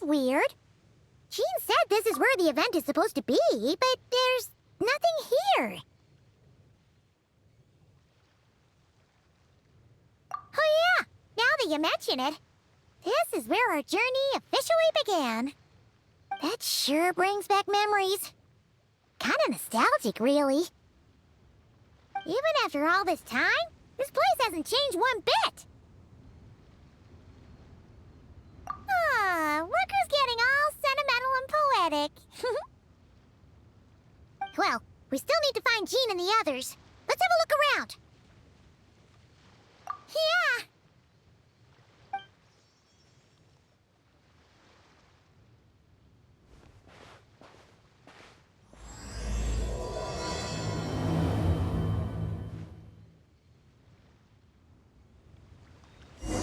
weird. Jean said this is where the event is supposed to be, but there's nothing here. Oh yeah, now that you mention it, this is where our journey officially began. That sure brings back memories. Kinda nostalgic, really. Even after all this time, this place hasn't changed one bit. Look who's getting all sentimental and poetic. Well, we still need to find Jean and the others. Let's have a look around. Yeah.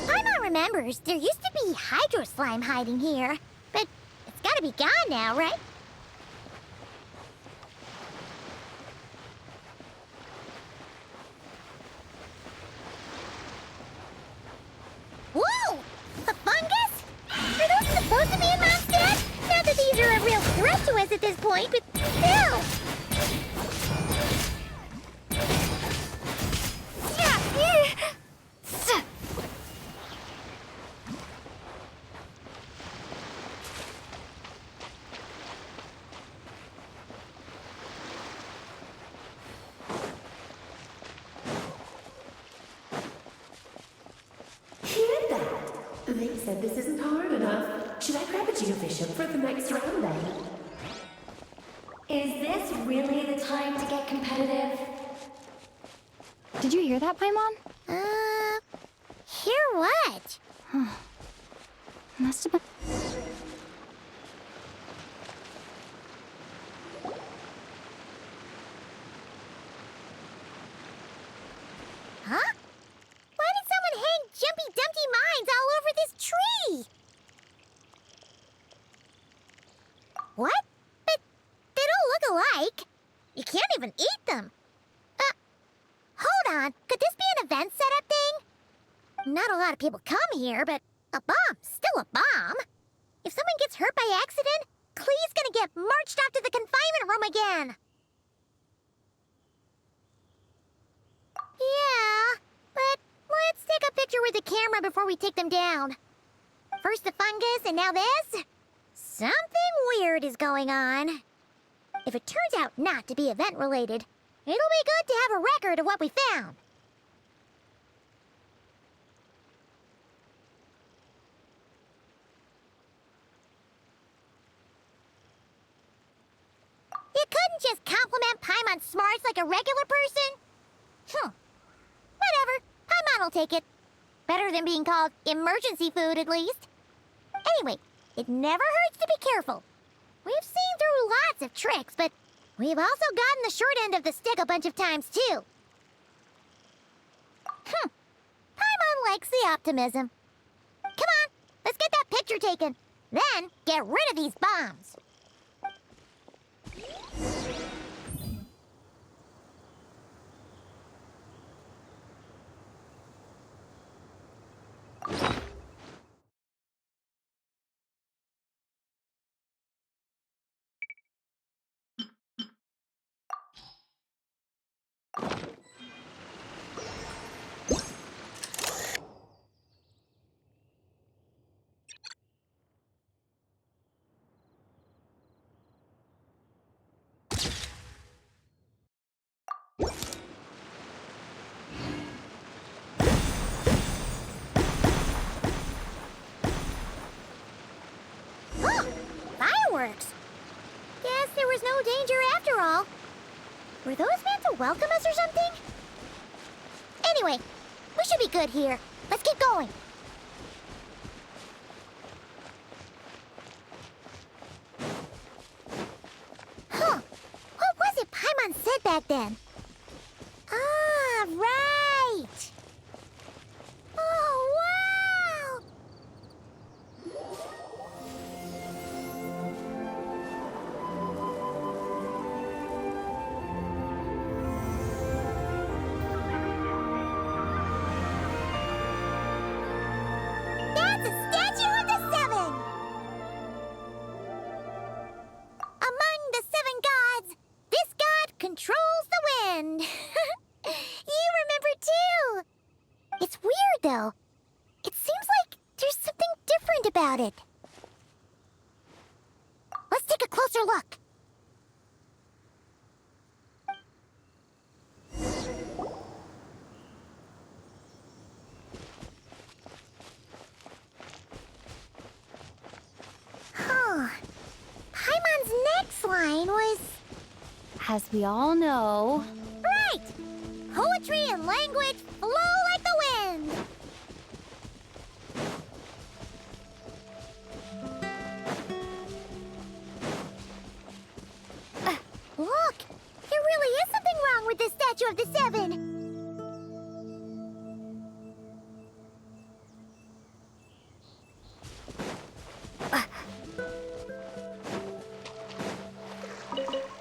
Paimon remembers there used to be hydro slime hiding here, but it's gotta be gone now, right? Whoa! A fungus? Are those supposed to be in Mondstadt? Not that these are a real threat to us at this point, but still! They said this isn't hard enough. Should I grab a geofish hook for the next round then? Is this really the time to get competitive? Did you hear that, Paimon? Hear what? Must have been... Huh? Why did someone hang Jumpy Dumpty mines all over this tree? What? But they don't look alike. You can't even eat them. Hold on. Could this be an event setup thing? Not a lot of people come here, but a bomb's still a bomb. If someone gets hurt by accident, Klee's gonna get marched off to the confinement room again. Yeah, but let's take a picture with the camera before we take them down. First the fungus, and now this? Something weird is going on. If it turns out not to be event-related, it'll be good to have a record of what we found. You couldn't just compliment Paimon's smarts like a regular person? Whatever. Paimon will take it. Better than being called emergency food, at least. Anyway, it never hurts to be careful. We've seen through lots of tricks, but we've also gotten the short end of the stick a bunch of times, too. Paimon likes the optimism. Come on, let's get that picture taken. Then, get rid of these bombs. Fireworks! Guess there was no danger after all. Were those meant to welcome us or something? Anyway, we should be good here. Let's keep going. What was it Paimon said back then? Ah, right! Oh, wow! though. It seems like there's something different about it. Let's take a closer look. Huh. Paimon's next line was... As we all know... Right! Poetry and language flow like the wind! Look! There really is something wrong with this statue of the Seven!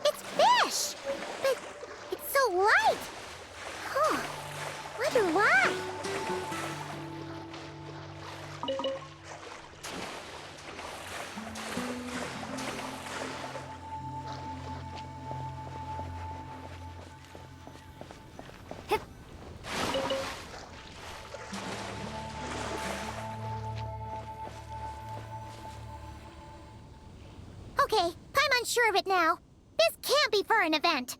It's fish! But it's so light! Huh. Wonder why? Hip. Okay, Paimon's sure of it now. This can't be for an event.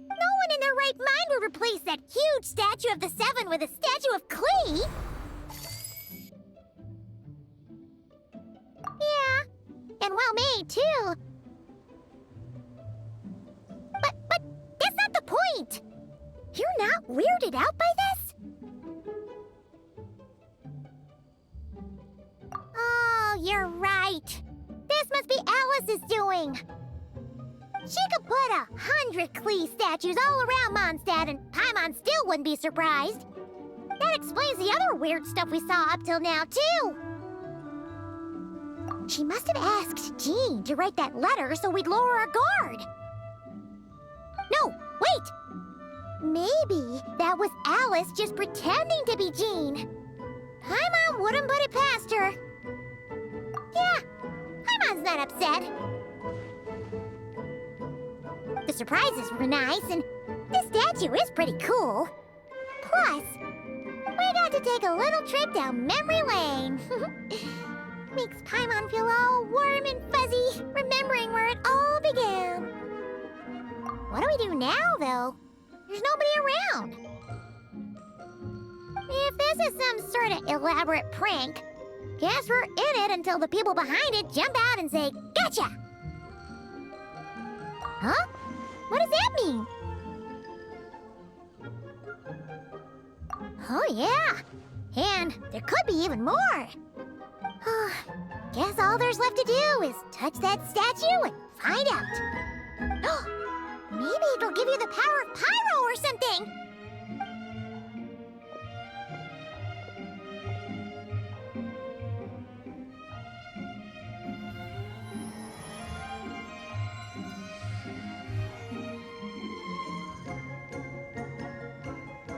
No one in their right mind would replace that huge statue of the Seven with a statue of Klee. Yeah, and well made too. But that's not the point. You're not weirded out by this? Oh, you're right. This must be Alice's doing. She could put 100 Klee statues all around Mondstadt and Paimon still wouldn't be surprised. That explains the other weird stuff we saw up till now, too. She must have asked Jean to write that letter so we'd lower our guard. No, wait! Maybe that was Alice just pretending to be Jean. Paimon wouldn't put it past her. Yeah, Paimon's not upset. The surprises were nice, and this statue is pretty cool. Plus, we got to take a little trip down memory lane. Makes Paimon feel all warm and fuzzy, remembering where it all began. What do we do now, though? There's nobody around. If this is some sort of elaborate prank, guess we're in it until the people behind it jump out and say, "Gotcha!" Huh? What does that mean? Oh, yeah. And there could be even more. Guess all there's left to do is touch that statue and find out. Maybe it'll give you the power of pyro or something.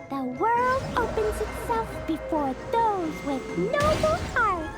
The world opens itself before those with noble hearts.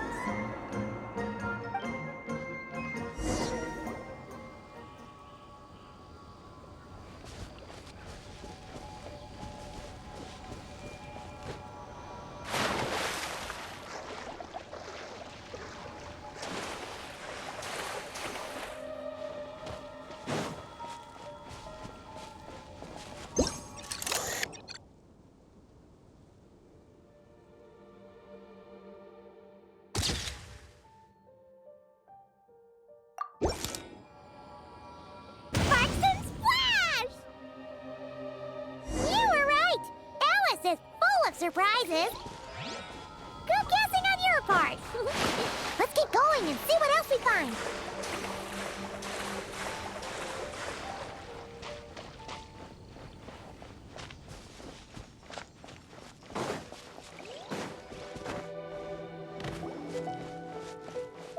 Surprises. Good guessing on your part. Let's keep going and see what else we find.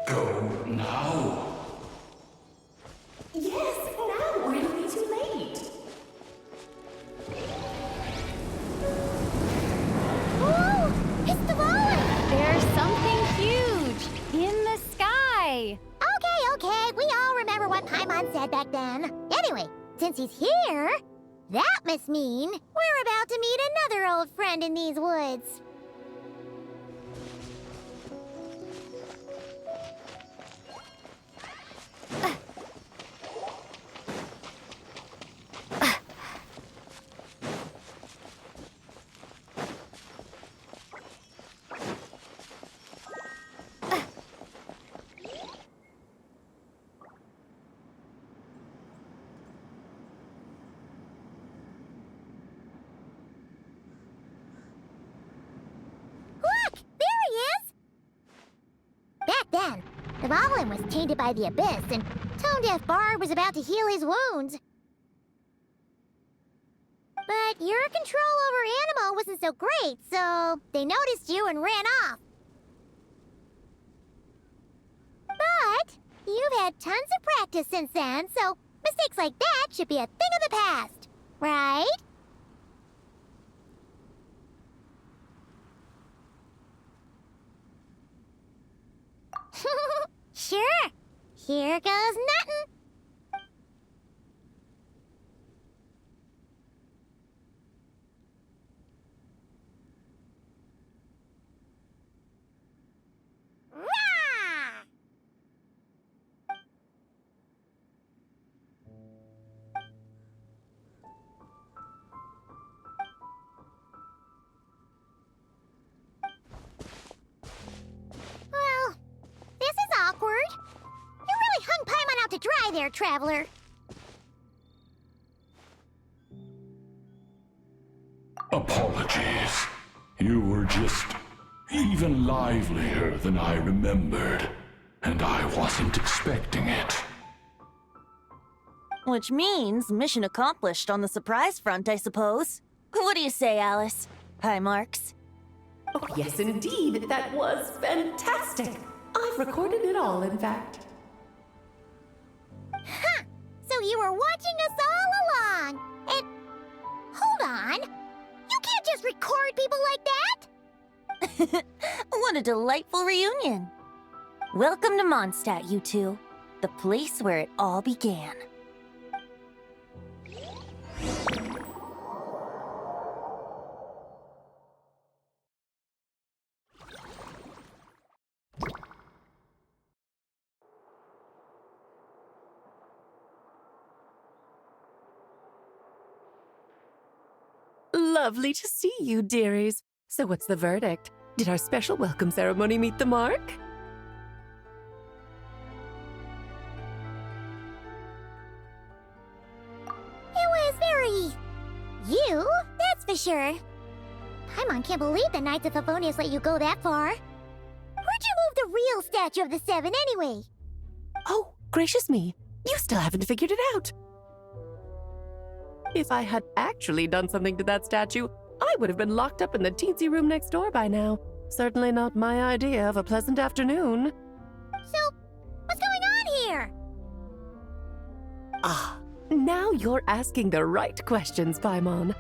Go now. Yes, now, or it'll be too late. It's the wallet! There's something huge in the sky. Okay, we all remember what Paimon said back then. Anyway, since he's here, that must mean we're about to meet another old friend in these woods. Back then, the Goblin was tainted by the Abyss, and Tone Deaf Bard was about to heal his wounds. But your control over Animo wasn't so great, so they noticed you and ran off. But you've had tons of practice since then, so mistakes like that should be a thing of the past, right? Sure. Here goes nothing. Rah! Well, this is awkward. You really hung Paimon out to dry there, traveler. Apologies. You were just even livelier than I remembered, and I wasn't expecting it. Which means mission accomplished on the surprise front, I suppose. What do you say, Alice? High marks. Oh, yes, indeed. That was fantastic. I've recorded it all, in fact. Huh! So you were watching us all along. And hold on. You can't just record people like that. What a delightful reunion. Welcome to Mondstadt, you two. The place where it all began. Lovely to see you, dearies. So what's the verdict? Did our special welcome ceremony meet the mark? It was very... you, that's for sure. Paimon can't believe the Knights of Favonius let you go that far. Where'd you move the real statue of the Seven, anyway? Oh, gracious me. You still haven't figured it out. If I had actually done something to that statue, I would have been locked up in the teensy room next door by now. Certainly not my idea of a pleasant afternoon. So, what's going on here? Ah, now you're asking the right questions, Paimon.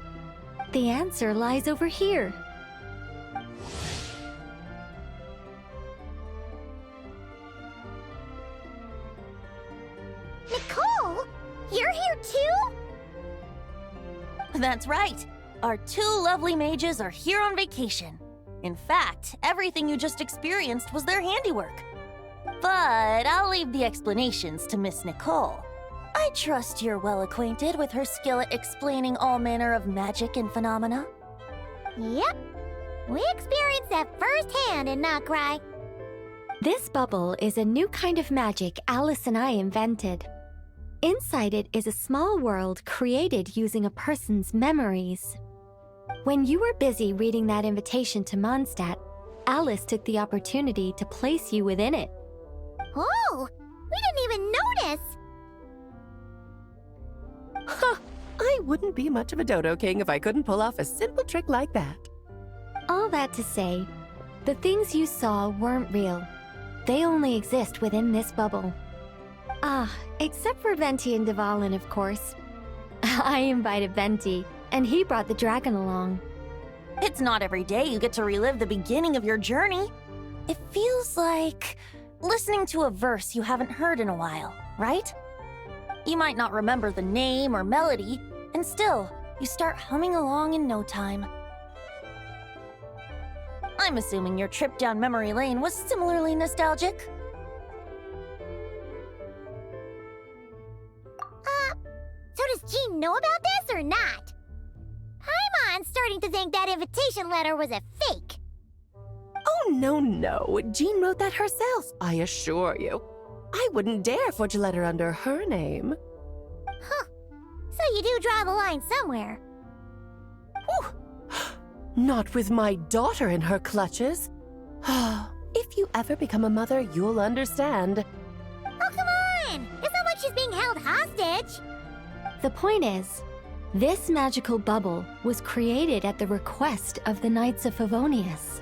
The answer lies over here. Nicole? You're here too? That's right. Our two lovely mages are here on vacation. In fact, everything you just experienced was their handiwork. But I'll leave the explanations to Miss Nicole. I trust you're well acquainted with her skill at explaining all manner of magic and phenomena. Yep. We experienced that firsthand in Nocry. This bubble is a new kind of magic Alice and I invented. Inside it is a small world created using a person's memories. When you were busy reading that invitation to Mondstadt, Alice took the opportunity to place you within it. Oh, we didn't even notice. Huh, I wouldn't be much of a Dodo King if I couldn't pull off a simple trick like that. All that to say, the things you saw weren't real. They only exist within this bubble. Ah, except for Venti and Dvalin, of course. I invited Venti, and he brought the dragon along. It's not every day you get to relive the beginning of your journey. It feels like listening to a verse you haven't heard in a while, right? You might not remember the name or melody, and still, you start humming along in no time. I'm assuming your trip down memory lane was similarly nostalgic. So does Jean know about this or not? Paimon's starting to think that invitation letter was a fake. Oh, no. Jean wrote that herself, I assure you. I wouldn't dare forge a letter under her name. Huh. So you do draw the line somewhere. Not with my daughter in her clutches. If you ever become a mother, you'll understand. Oh, come on! It's not like she's being held hostage. The point is, this magical bubble was created at the request of the Knights of Favonius.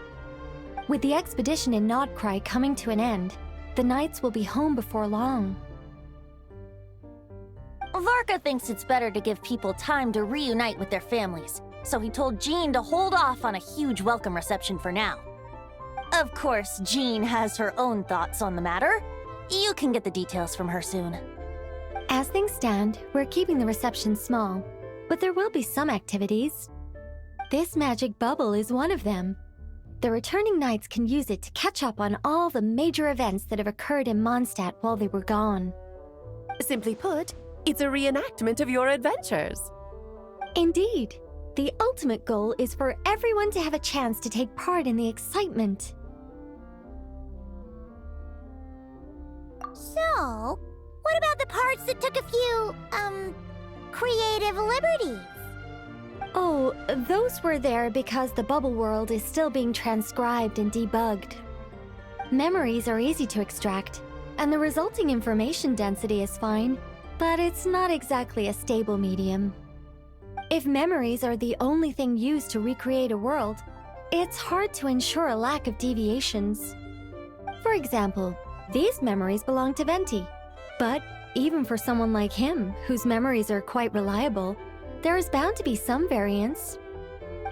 With the expedition in Nodcry coming to an end, the Knights will be home before long. Varka thinks it's better to give people time to reunite with their families, so he told Jean to hold off on a huge welcome reception for now. Of course, Jean has her own thoughts on the matter. You can get the details from her soon. As things stand, we're keeping the reception small, but there will be some activities. This magic bubble is one of them. The returning Knights can use it to catch up on all the major events that have occurred in Mondstadt while they were gone. Simply put, it's a reenactment of your adventures. Indeed. The ultimate goal is for everyone to have a chance to take part in the excitement. So, what about the parts that took a few, creative liberties? Oh, those were there because the bubble world is still being transcribed and debugged. Memories are easy to extract, and the resulting information density is fine, but it's not exactly a stable medium. If memories are the only thing used to recreate a world, it's hard to ensure a lack of deviations. For example, these memories belong to Venti, but even for someone like him, whose memories are quite reliable, there is bound to be some variance.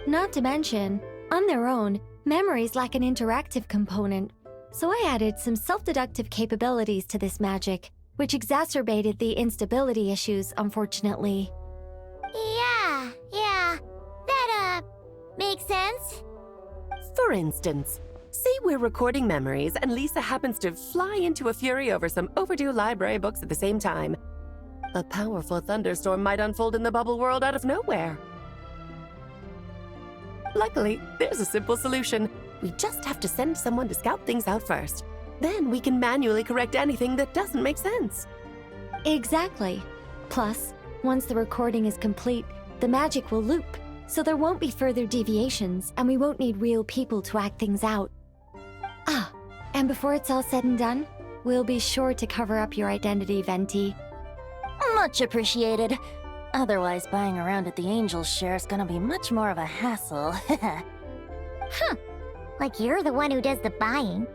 Not to mention, on their own, memories lack an interactive component, so I added some self-deductive capabilities to this magic, which exacerbated the instability issues, unfortunately. Yeah, that, makes sense. For instance, say we're recording memories and Lisa happens to fly into a fury over some overdue library books at the same time. A powerful thunderstorm might unfold in the bubble world out of nowhere. Luckily, there's a simple solution. We just have to send someone to scout things out first. Then we can manually correct anything that doesn't make sense. Exactly. Plus, once the recording is complete, the magic will loop, so there won't be further deviations, and we won't need real people to act things out. Ah, and before it's all said and done, we'll be sure to cover up your identity, Venti. Much appreciated. Otherwise, buying around at the Angels share is gonna be much more of a hassle. Like you're the one who does the buying.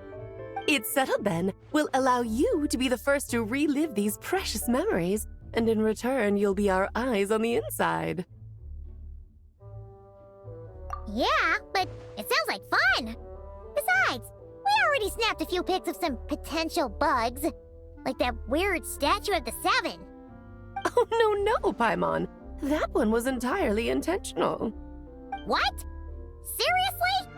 It's settled then. We'll allow you to be the first to relive these precious memories, and in return, you'll be our eyes on the inside. Yeah, but it sounds like fun. Besides, we already snapped a few pics of some potential bugs, like that weird statue of the Seven. Oh, no, Paimon. That one was entirely intentional. What? Seriously?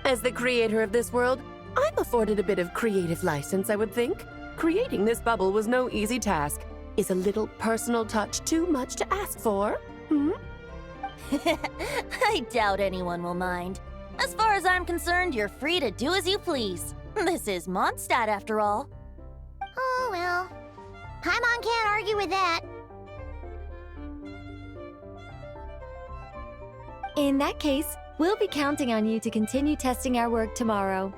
As the creator of this world, I'm afforded a bit of creative license, I would think. Creating this bubble was no easy task. Is a little personal touch too much to ask for? I doubt anyone will mind. As far as I'm concerned, you're free to do as you please. This is Mondstadt, after all. Oh, well. Paimon can't argue with that. In that case, we'll be counting on you to continue testing our work tomorrow.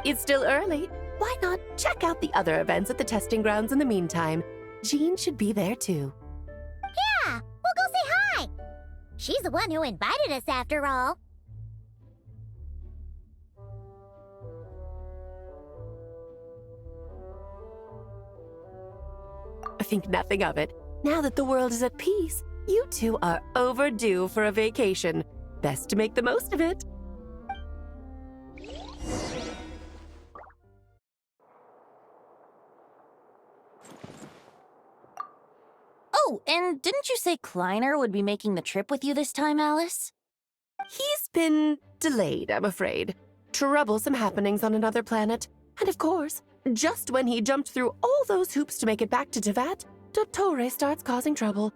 It's still early. Why not check out the other events at the testing grounds in the meantime? Jean should be there too. Yeah, we'll go say hi. She's the one who invited us after all. Think nothing of it. Now that the world is at peace, you two are overdue for a vacation. Best to make the most of it. Oh, and didn't you say Kleiner would be making the trip with you this time, Alice? He's been delayed, I'm afraid. troublesome happenings on another planet. And of course, just when he jumped through all those hoops to make it back to Tevat, Dottore starts causing trouble.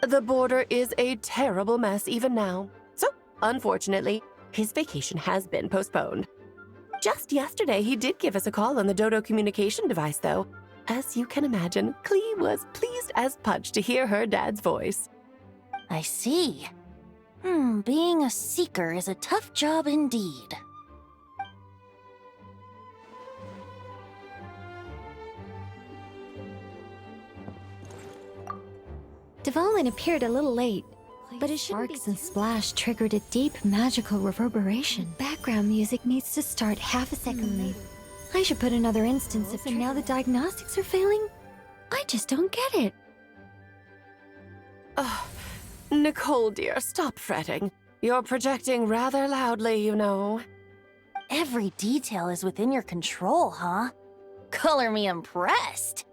The border is a terrible mess even now. So, unfortunately, his vacation has been postponed. Just yesterday, he did give us a call on the Dodo communication device, though. As you can imagine, Klee was pleased as punch to hear her dad's voice. I see. Being a seeker is a tough job indeed. Dvalin appeared a little late, but his sparks and splash triggered a deep magical reverberation. Background music needs to start half a second late. I should put another instance if now the diagnostics are failing. I just don't get it. Oh, Nicole, dear, stop fretting. You're projecting rather loudly, you know. Every detail is within your control, huh? Color me impressed.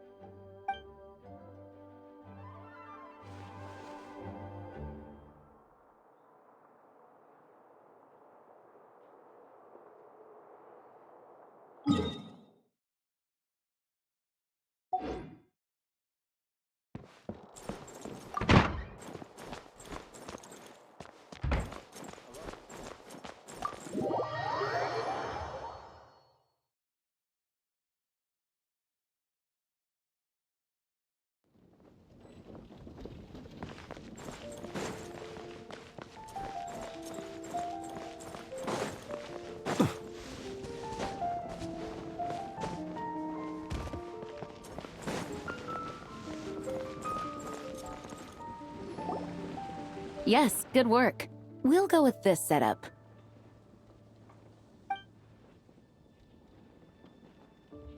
Yes, good work. We'll go with this setup.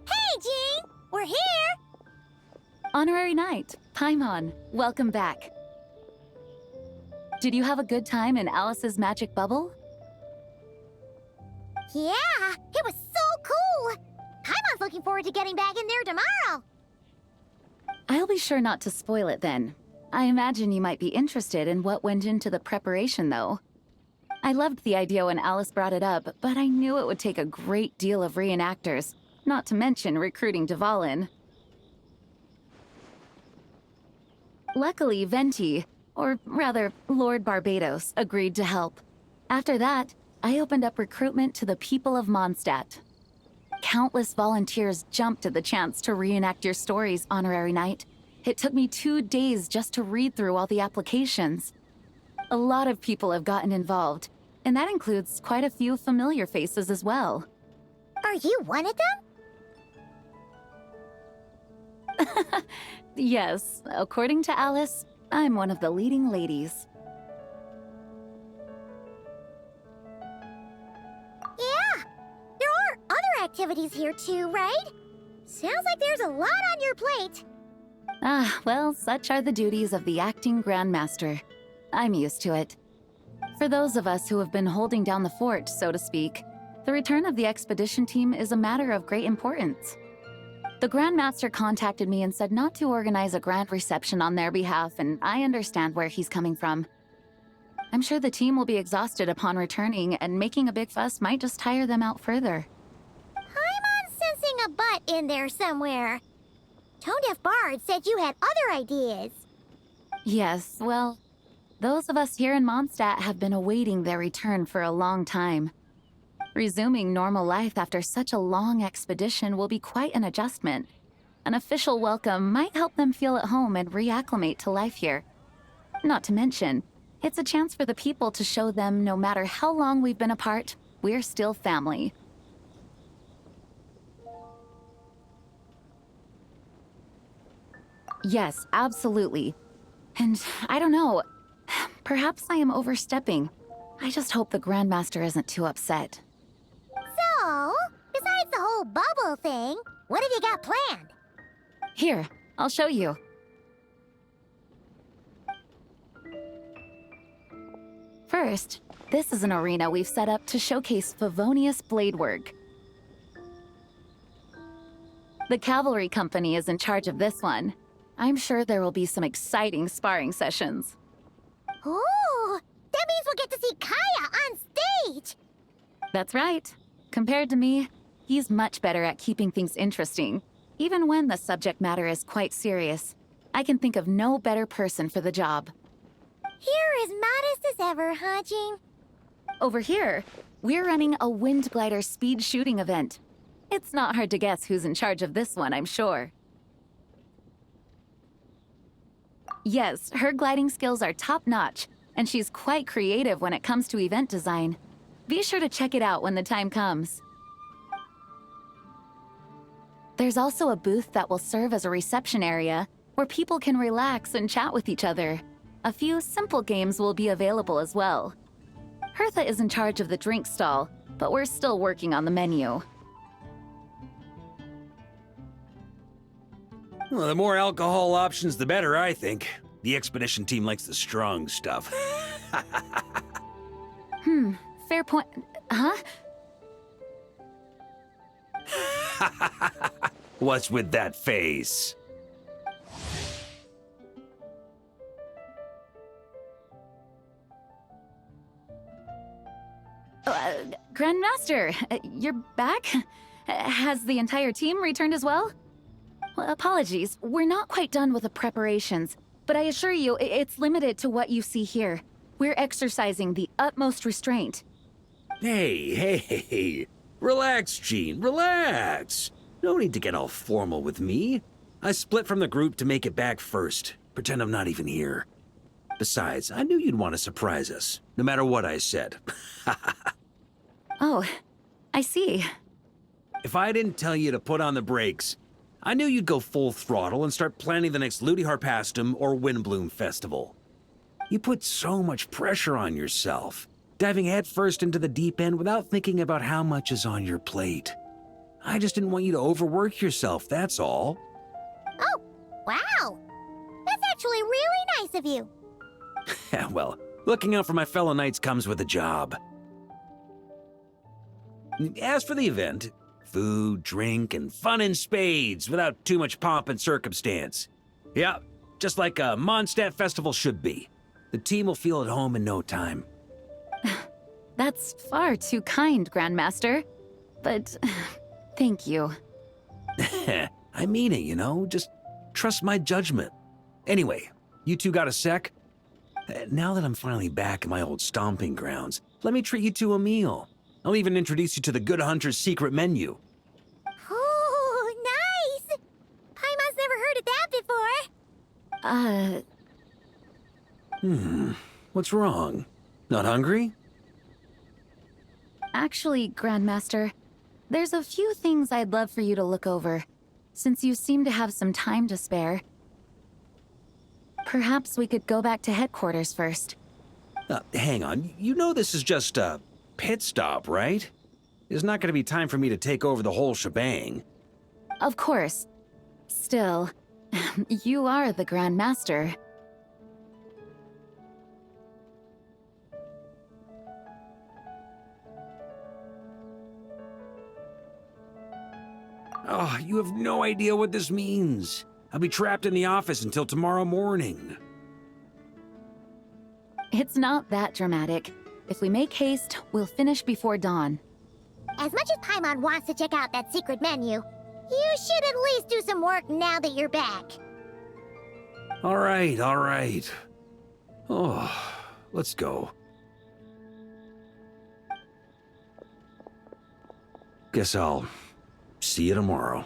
Hey, Jean! We're here! Honorary Knight, Paimon, welcome back. Did you have a good time in Alice's magic bubble? Yeah, it was so cool! Paimon's looking forward to getting back in there tomorrow! I'll be sure not to spoil it then. I imagine you might be interested in what went into the preparation, though. I loved the idea when Alice brought it up, but I knew it would take a great deal of reenactors, not to mention recruiting Dvalin. Luckily, Venti, or rather, Lord Barbados, agreed to help. After that, I opened up recruitment to the people of Mondstadt. Countless volunteers jumped at the chance to reenact your stories, Honorary Knight. It took me 2 days just to read through all the applications. A lot of people have gotten involved, and that includes quite a few familiar faces as well. Are you one of them? Yes, according to Alice, I'm one of the leading ladies. Yeah, there are other activities here too, right? Sounds like there's a lot on your plate. Ah, well, such are the duties of the acting Grandmaster. I'm used to it. For those of us who have been holding down the fort, so to speak, the return of the expedition team is a matter of great importance. The Grandmaster contacted me and said not to organize a grand reception on their behalf, and I understand where he's coming from. I'm sure the team will be exhausted upon returning, and making a big fuss might just tire them out further. I'm sensing a butt in there somewhere. Tone-deaf Bard said you had other ideas. Yes, well, those of us here in Mondstadt have been awaiting their return for a long time. Resuming normal life after such a long expedition will be quite an adjustment. An official welcome might help them feel at home and reacclimate to life here. Not to mention, it's a chance for the people to show them no matter how long we've been apart, we're still family. Yes, absolutely. And I don't know, perhaps I am overstepping. I just hope the Grandmaster isn't too upset. So, besides the whole bubble thing, what have you got planned? Here, I'll show you. First, this is an arena we've set up to showcase Favonius blade work. The cavalry company is in charge of this one. I'm sure there will be some exciting sparring sessions. Ooh, that means we'll get to see Kaya on stage! That's right. Compared to me, he's much better at keeping things interesting, even when the subject matter is quite serious. I can think of no better person for the job. You're as modest as ever, huh, Jean? Over here, we're running a wind glider speed shooting event. It's not hard to guess who's in charge of this one, I'm sure. Yes, her gliding skills are top-notch, and she's quite creative when it comes to event design. Be sure to check it out when the time comes. There's also a booth that will serve as a reception area where people can relax and chat with each other. A few simple games will be available as well. Hertha is in charge of the drink stall, but we're still working on the menu. Well, the more alcohol options, the better, I think. The expedition team likes the strong stuff. Fair point. Huh? What's with that face? Grandmaster, you're back? Has the entire team returned as well? Well, apologies, we're not quite done with the preparations, but I assure you, it's limited to what you see here. We're exercising the utmost restraint. Hey. Relax, Jean, relax. No need to get all formal with me. I split from the group to make it back first. Pretend I'm not even here. Besides, I knew you'd want to surprise us, no matter what I said. Oh, I see. If I didn't tell you to put on the brakes, I knew you'd go full throttle and start planning the next Ludi Harpastum or Windbloom Festival. You put so much pressure on yourself, diving headfirst into the deep end without thinking about how much is on your plate. I just didn't want you to overwork yourself, that's all. Oh, wow. That's actually really nice of you. Well, looking out for my fellow knights comes with a job. As for the event, food, drink, and fun in spades without too much pomp and circumstance. Yeah, just like a Mondstadt festival should be. The team will feel at home in no time. That's far too kind, Grandmaster. But thank you. I mean it, you know? Just trust my judgment. Anyway, you two got a sec? Now that I'm finally back in my old stomping grounds, let me treat you to a meal. I'll even introduce you to the Good Hunter's secret menu. Oh, nice! Paimon's never heard of that before. What's wrong? Not hungry? Actually, Grandmaster, there's a few things I'd love for you to look over, since you seem to have some time to spare. Perhaps we could go back to headquarters first. Hang on, you know this is just a pit stop, right? There's not gonna be time for me to take over the whole shebang. Of course. Still, you are the Grandmaster. Oh, you have no idea what this means. I'll be trapped in the office until tomorrow morning. It's not that dramatic. If we make haste, we'll finish before dawn. As much as Paimon wants to check out that secret menu, you should at least do some work now that you're back. All right. Oh, let's go. Guess I'll see you tomorrow.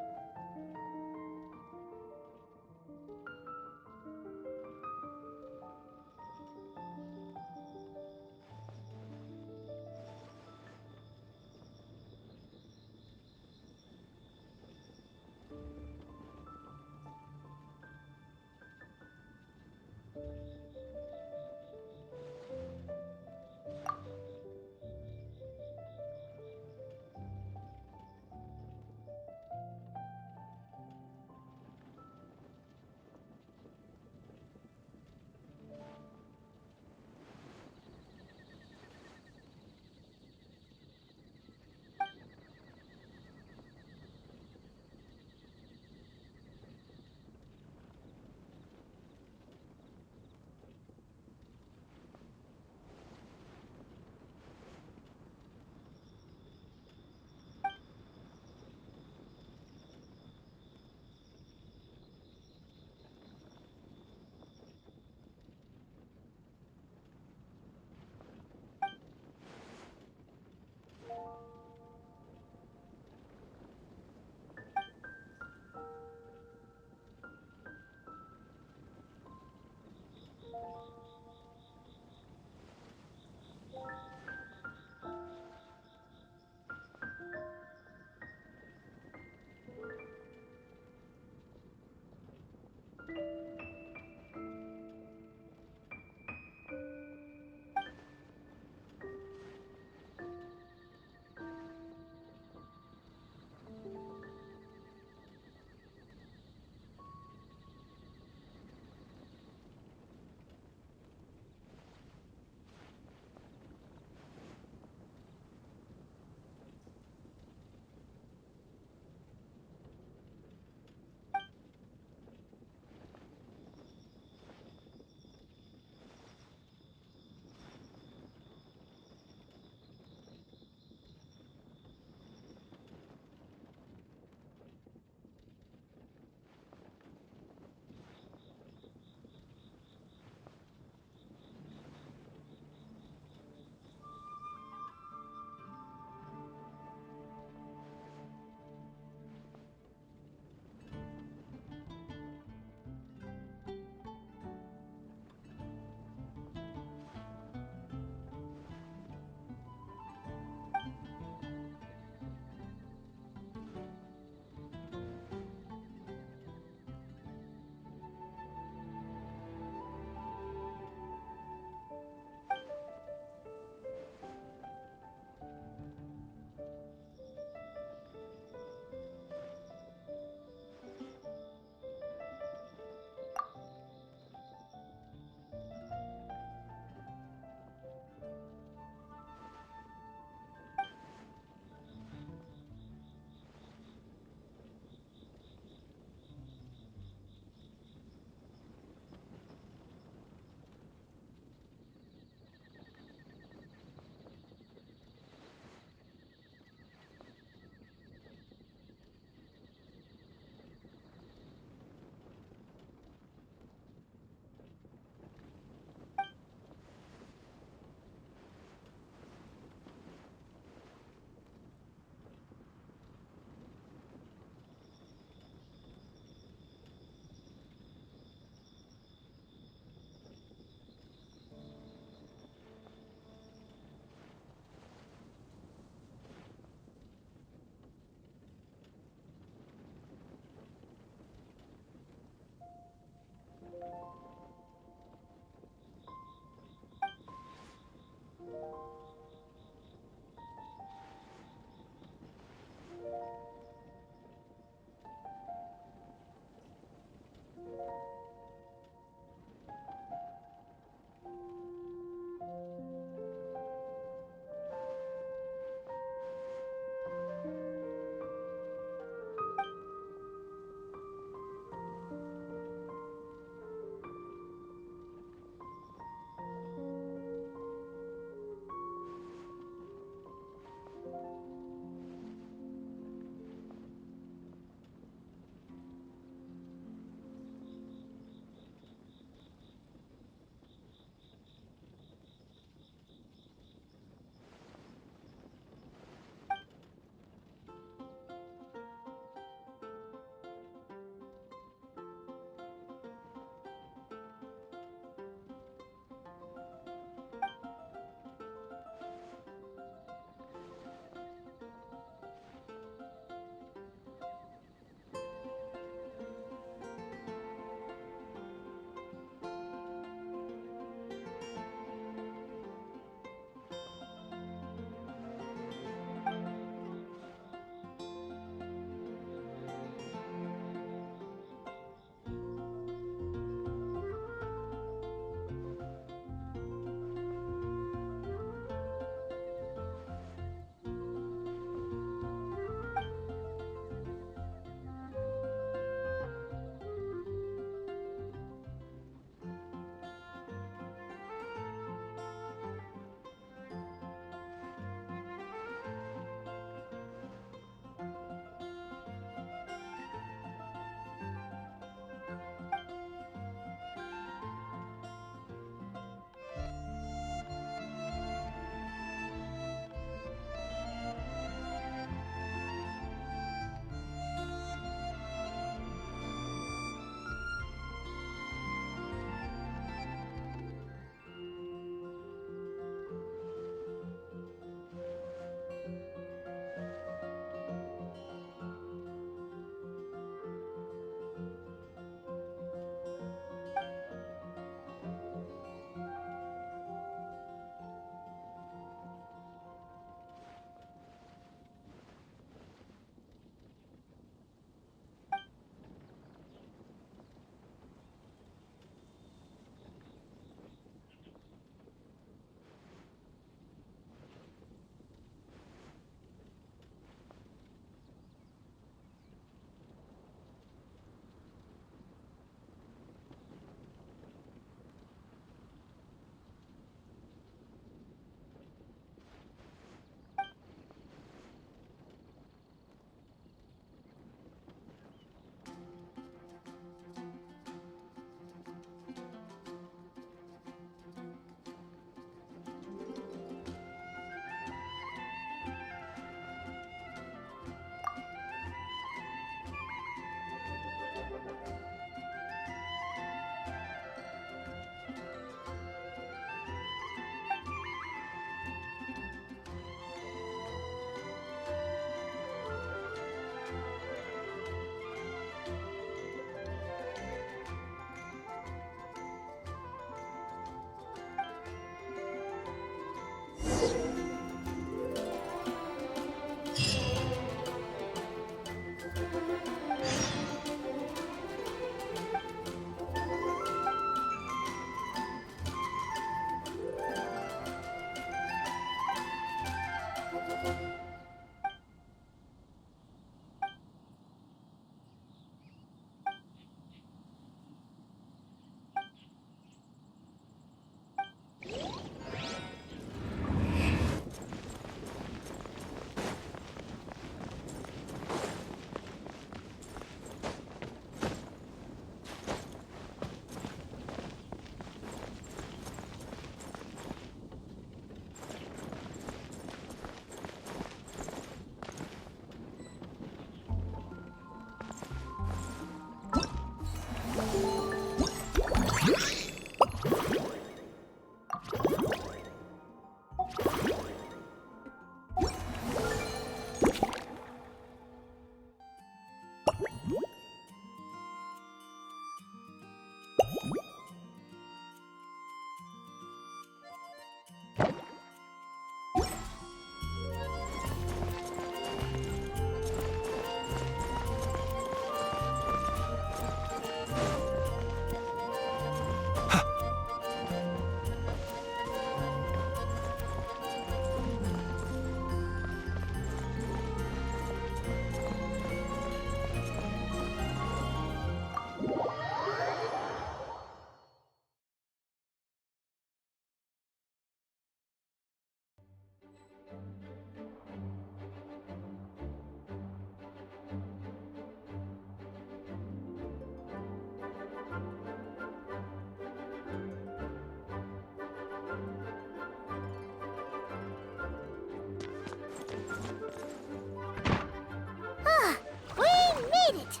made it!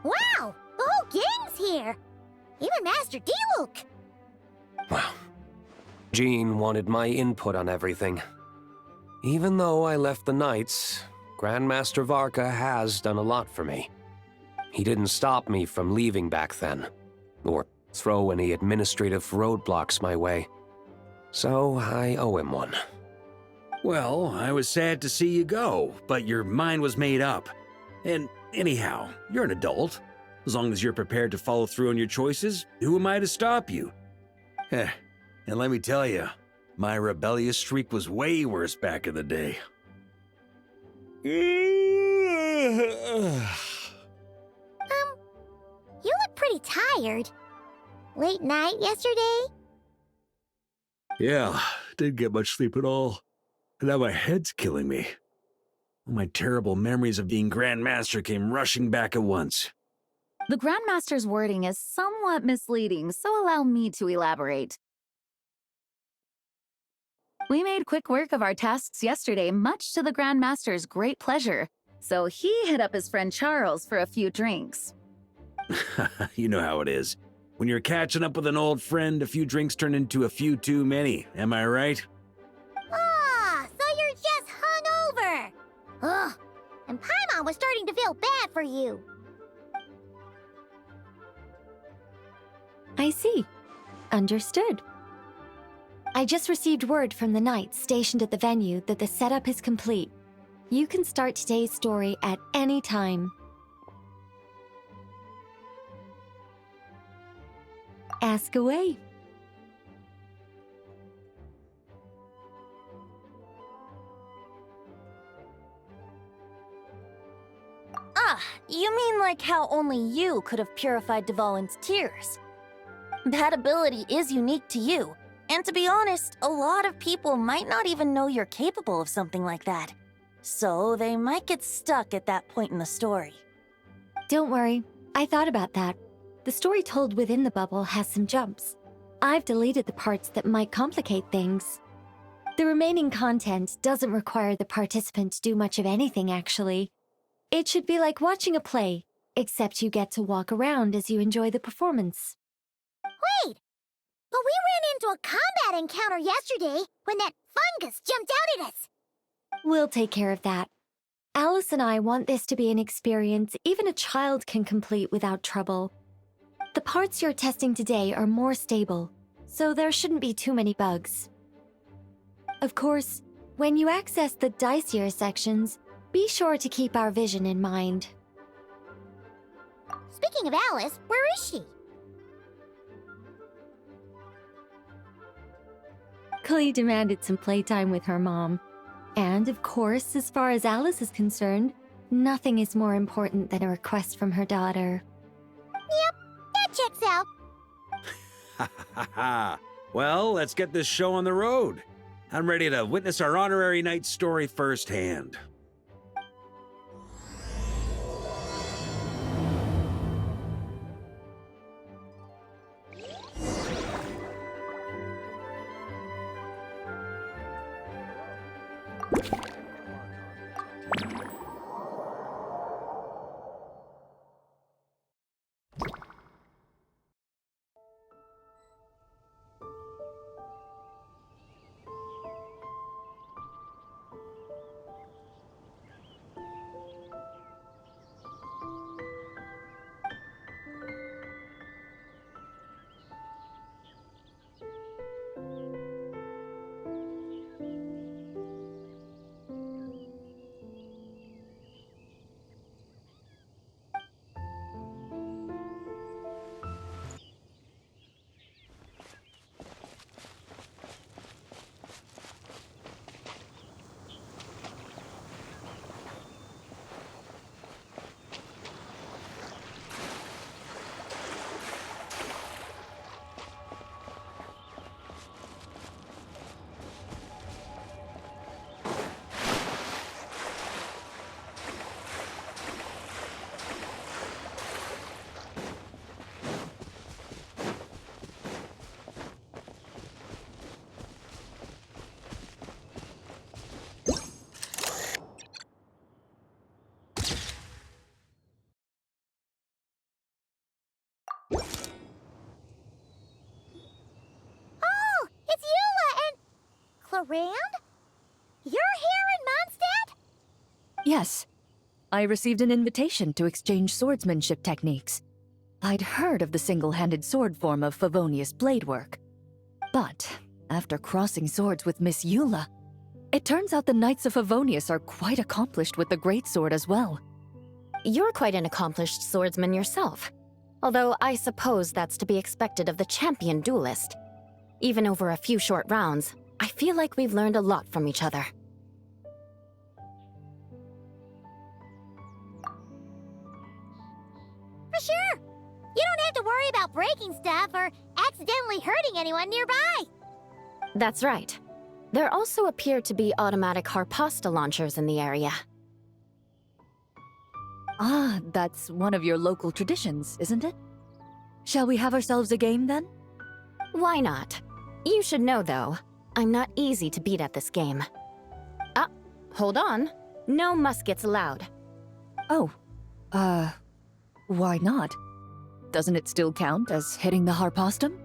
Wow, the whole gang's here! Even Master Diluc! Well, Jean wanted my input on everything. Even though I left the Knights, Grandmaster Varka has done a lot for me. He didn't stop me from leaving back then, or throw any administrative roadblocks my way. So I owe him one. Well, I was sad to see you go, but your mind was made up. And anyhow, you're an adult. As long as you're prepared to follow through on your choices, who am I to stop you? And let me tell you, my rebellious streak was way worse back in the day. You look pretty tired. Late night yesterday? Yeah, didn't get much sleep at all. And now my head's killing me. All my terrible memories of being Grand Master came rushing back at once. The Grandmaster's wording is somewhat misleading, so allow me to elaborate. We made quick work of our tasks yesterday, much to the Grandmaster's great pleasure, so he hit up his friend Charles for a few drinks. You know how it is. When you're catching up with an old friend, a few drinks turn into a few too many, am I right? Ah, so you're just hungover! Ugh, and Paimon was starting to feel bad for you. I see. Understood. I just received word from the Knights stationed at the venue that the setup is complete. You can start today's story at any time. Ask away. Ah, you mean like how only you could have purified Dvalin's tears? That ability is unique to you, and to be honest, a lot of people might not even know you're capable of something like that. So they might get stuck at that point in the story. Don't worry, I thought about that. The story told within the bubble has some jumps. I've deleted the parts that might complicate things. The remaining content doesn't require the participant to do much of anything, actually. It should be like watching a play, except you get to walk around as you enjoy the performance. Wait! But we ran into a combat encounter yesterday when that fungus jumped out at us! We'll take care of that. Alice and I want this to be an experience even a child can complete without trouble. The parts you're testing today are more stable, so there shouldn't be too many bugs. Of course, when you access the dicier sections, be sure to keep our vision in mind. Speaking of Alice, where is she? Clee demanded some playtime with her mom. And of course, as far as Alice is concerned, nothing is more important than a request from her daughter. Yep, that checks out. Ha ha ha! Well, let's get this show on the road. I'm ready to witness our honorary knight story firsthand. Rand? You're here in Mondstadt? Yes. I received an invitation to exchange swordsmanship techniques. I'd heard of the single-handed sword form of Favonius blade work. But, after crossing swords with Miss Eula, it turns out the Knights of Favonius are quite accomplished with the greatsword as well. You're quite an accomplished swordsman yourself. Although I suppose that's to be expected of the champion duelist. Even over a few short rounds, I feel like we've learned a lot from each other. For sure. You don't have to worry about breaking stuff or accidentally hurting anyone nearby. That's right. There also appear to be automatic harpasta launchers in the area. Ah, that's one of your local traditions, isn't it? Shall we have ourselves a game, then? Why not? You should know, though, I'm not easy to beat at this game. Ah, hold on. No muskets allowed. Oh, why not? Doesn't it still count as hitting the harpastum?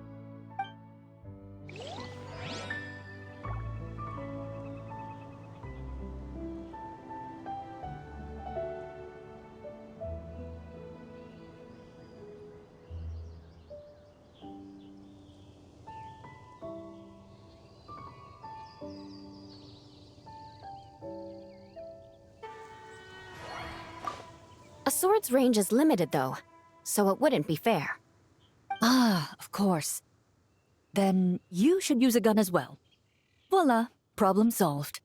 A sword's range is limited, though, so it wouldn't be fair. Ah, of course. Then you should use a gun as well. Voila, problem solved.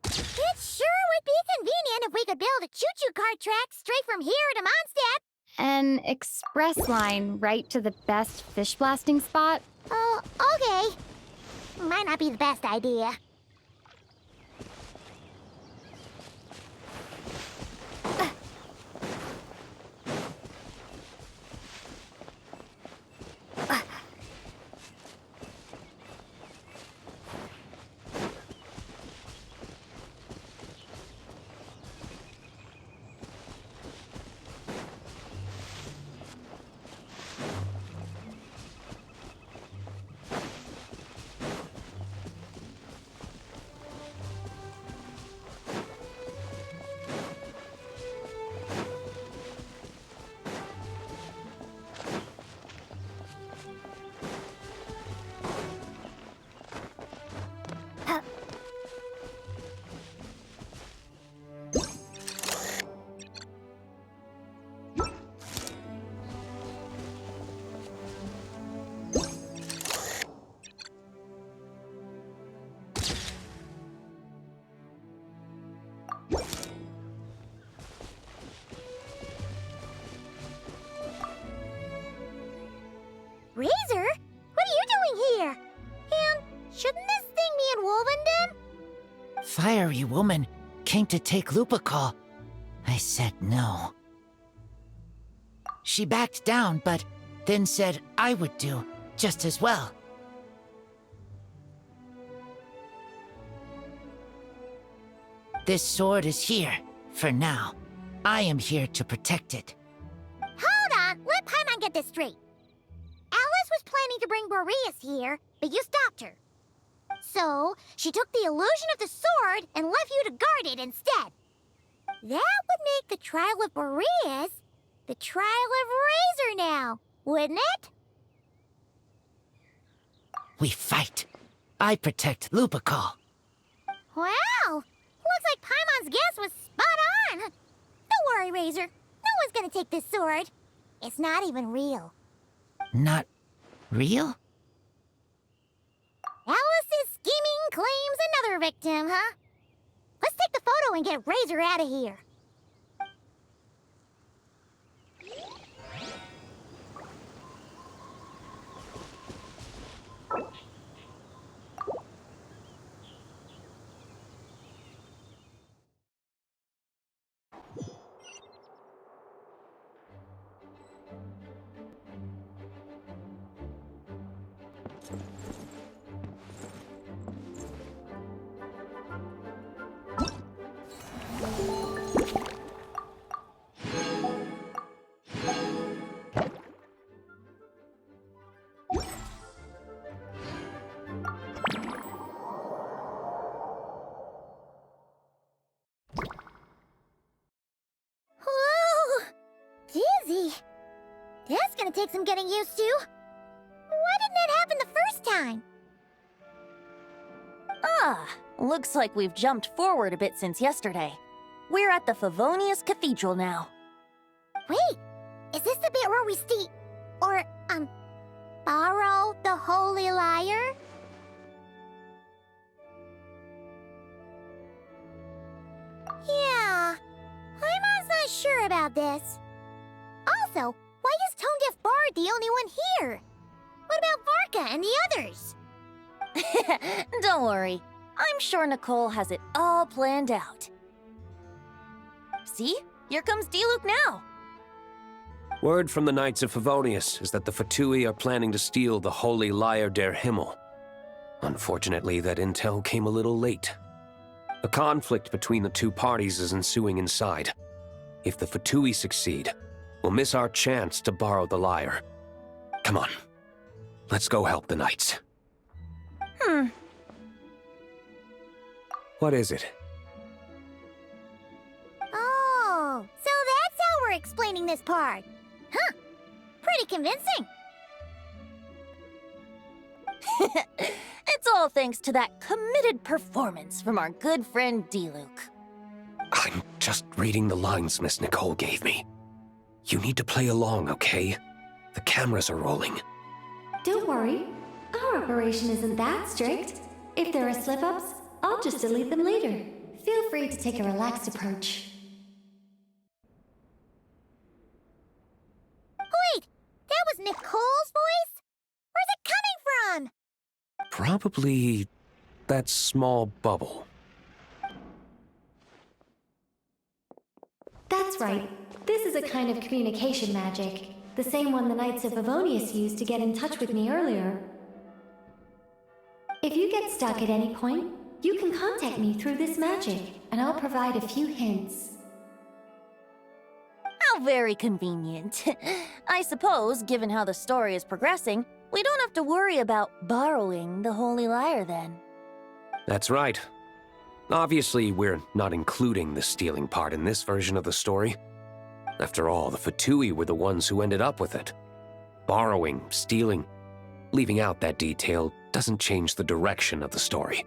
It sure would be convenient if we could build a choo-choo cart track straight from here to Mondstadt. An express line right to the best fish blasting spot? Oh, okay. Might not be the best idea. Razor? What are you doing here? And shouldn't this thing be in Wolvenden? Fiery woman came to take Lupacol. I said no. She backed down, but then said I would do just as well. This sword is here, for now. I am here to protect it. Hold on, let Paimon get this straight. Alice was planning to bring Boreas here, but you stopped her. So, she took the illusion of the sword and left you to guard it instead. That would make the trial of Boreas the trial of Razor now, wouldn't it? We fight. I protect Lupacol. Wow! Looks like Paimon's guess was spot on. Don't worry, Razor. No one's gonna take this sword. It's not even real. Not real? Alice's scheming claims another victim, huh? Let's take the photo and get Razor out of here. Whoa! Dizzy. That's gonna take some getting used to. Why didn't that happen the first time? Ah, looks like we've jumped forward a bit since yesterday. We're at the Favonius Cathedral now. Wait, is this the bit where we borrow the Holy Lyre? Yeah, I'm not sure about this. Also, why is Tone Deaf Bard the only one here? What about Varka and the others? Don't worry. I'm sure Nicole has it all planned out. See? Here comes Diluc now. Word from the Knights of Favonius is that the Fatui are planning to steal the Holy Lyre der Himmel. Unfortunately, that intel came a little late. A conflict between the two parties is ensuing inside. If the Fatui succeed, we'll miss our chance to borrow the lyre. Come on. Let's go help the Knights. What is it? Oh, so that's how we're explaining this part. Huh. Pretty convincing. It's all thanks to that committed performance from our good friend Diluc. I'm just reading the lines Miss Nicole gave me. You need to play along, okay? The cameras are rolling. Don't worry. Our operation isn't that strict. If there are slip-ups, I'll just delete them later. Feel free to take a relaxed approach. Wait, that was Nicole's voice? Where's it coming from? Probably that small bubble. That's right. This is a kind of communication magic. The same one the Knights of Favonius used to get in touch with me earlier. If you get stuck at any point, you can contact me through this magic, and I'll provide a few hints. How very convenient. I suppose, given how the story is progressing, we don't have to worry about borrowing the Holy Lyre then. That's right. Obviously, we're not including the stealing part in this version of the story. After all, the Fatui were the ones who ended up with it. Borrowing, stealing, leaving out that detail doesn't change the direction of the story.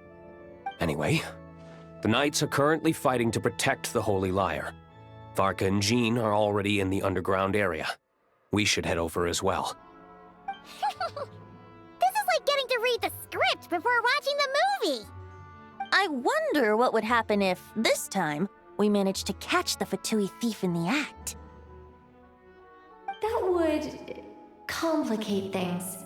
Anyway, the Knights are currently fighting to protect the Holy Lyre. Varka and Jean are already in the underground area. We should head over as well. This is like getting to read the script before watching the movie. I wonder what would happen if, this time, we managed to catch the Fatui thief in the act. That would complicate things.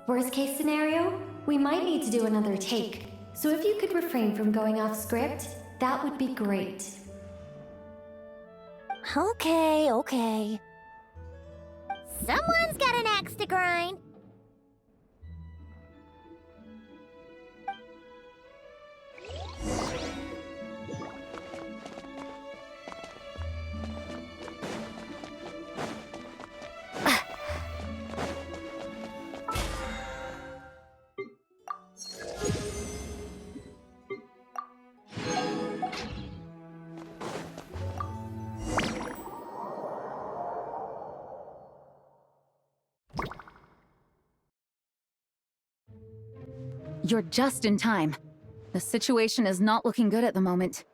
Worst case scenario, we might need to do another take. So if you could refrain from going off script, that would be great. Okay. Someone's got an axe to grind. You're just in time. The situation is not looking good at the moment.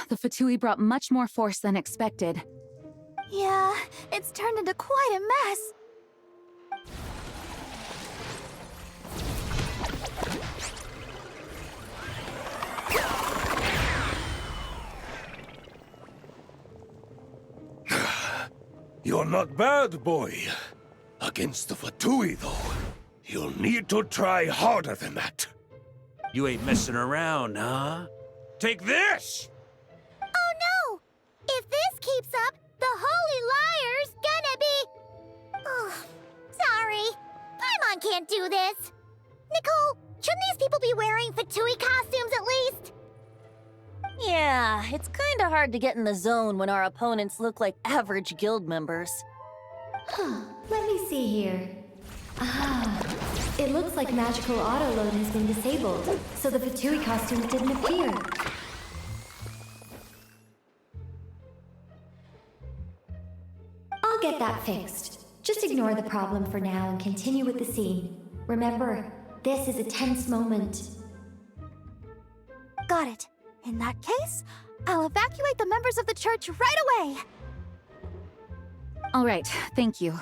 The Fatui brought much more force than expected. Yeah, it's turned into quite a mess. You're not bad, boy. Against the Fatui, though, you'll need to try harder than that. You ain't messing around, huh? Take this! Oh no! If this keeps up, the Holy Lyre's gonna be... Oh, sorry. Paimon can't do this. Nicole, shouldn't these people be wearing Fatui costumes at least? Yeah, it's kinda hard to get in the zone when our opponents look like average guild members. Let me see here. It looks like magical autoload has been disabled, so the Fatui costumes didn't appear. I'll get that fixed. Just ignore the problem for now and continue with the scene. Remember, this is a tense moment. Got it. In that case, I'll evacuate the members of the church right away. All right, thank you.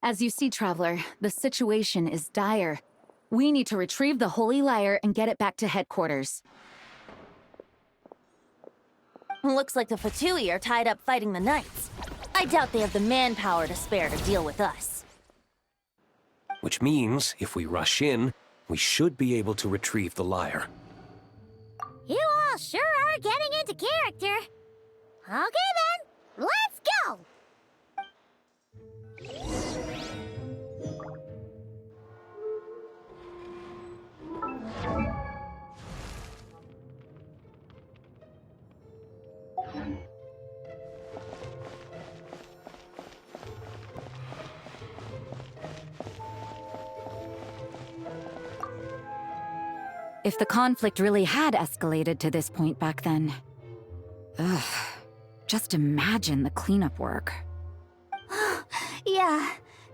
As you see, Traveler, the situation is dire. We need to retrieve the Holy Lyre and get it back to headquarters. Looks like the Fatui are tied up fighting the Knights. I doubt they have the manpower to spare to deal with us. Which means, if we rush in, we should be able to retrieve the lyre. You all sure are getting into character. Okay then, let's go! If the conflict really had escalated to this point back then... Ugh. Just imagine the cleanup work. Yeah,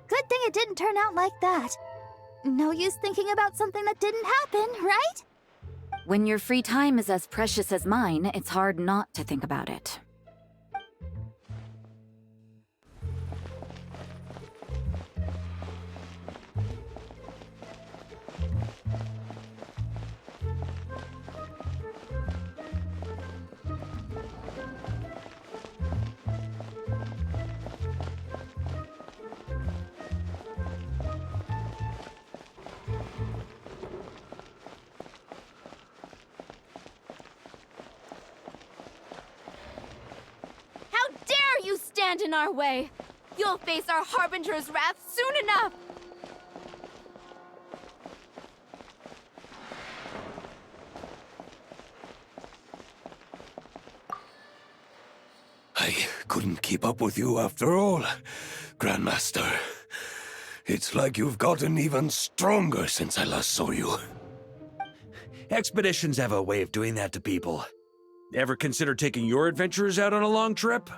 good thing it didn't turn out like that. No use thinking about something that didn't happen, right? When your free time is as precious as mine, it's hard not to think about it. You stand in our way. You'll face our Harbinger's wrath soon enough. I couldn't keep up with you after all, Grandmaster. It's like you've gotten even stronger since I last saw you. Expeditions have a way of doing that to people. Ever consider taking your adventurers out on a long trip?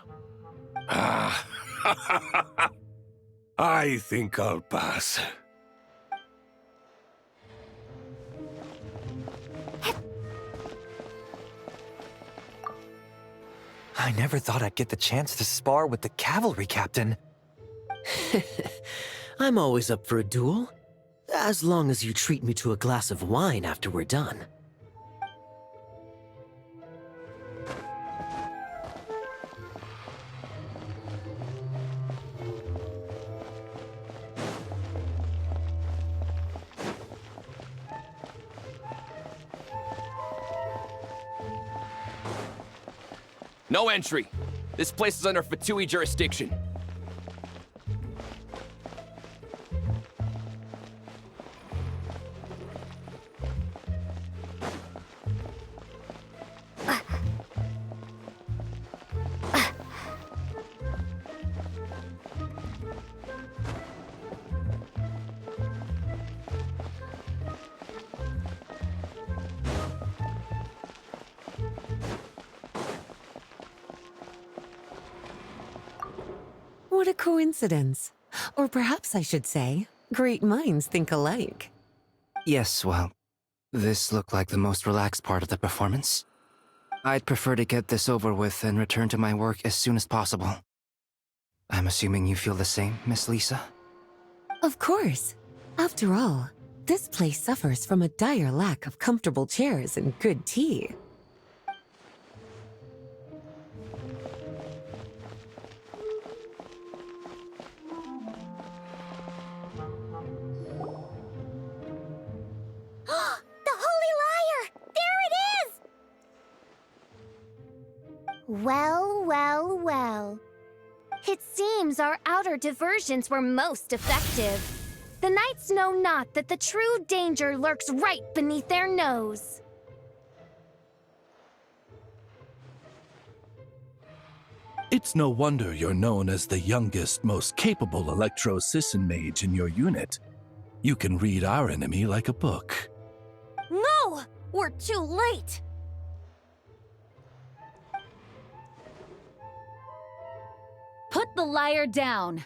I think I'll pass. I never thought I'd get the chance to spar with the cavalry captain. I'm always up for a duel, as long as you treat me to a glass of wine after we're done. No entry. This place is under Fatui jurisdiction. What a coincidence. Or perhaps I should say, great minds think alike. Yes, well, this looked like the most relaxed part of the performance. I'd prefer to get this over with and return to my work as soon as possible. I'm assuming you feel the same, Miss Lisa? Of course. After all, this place suffers from a dire lack of comfortable chairs and good tea. Well, well, well. It seems our outer diversions were most effective. The knights know not that the true danger lurks right beneath their nose. It's no wonder you're known as the youngest, most capable electro-Sisson mage in your unit. You can read our enemy like a book. No! We're too late! Put the liar down.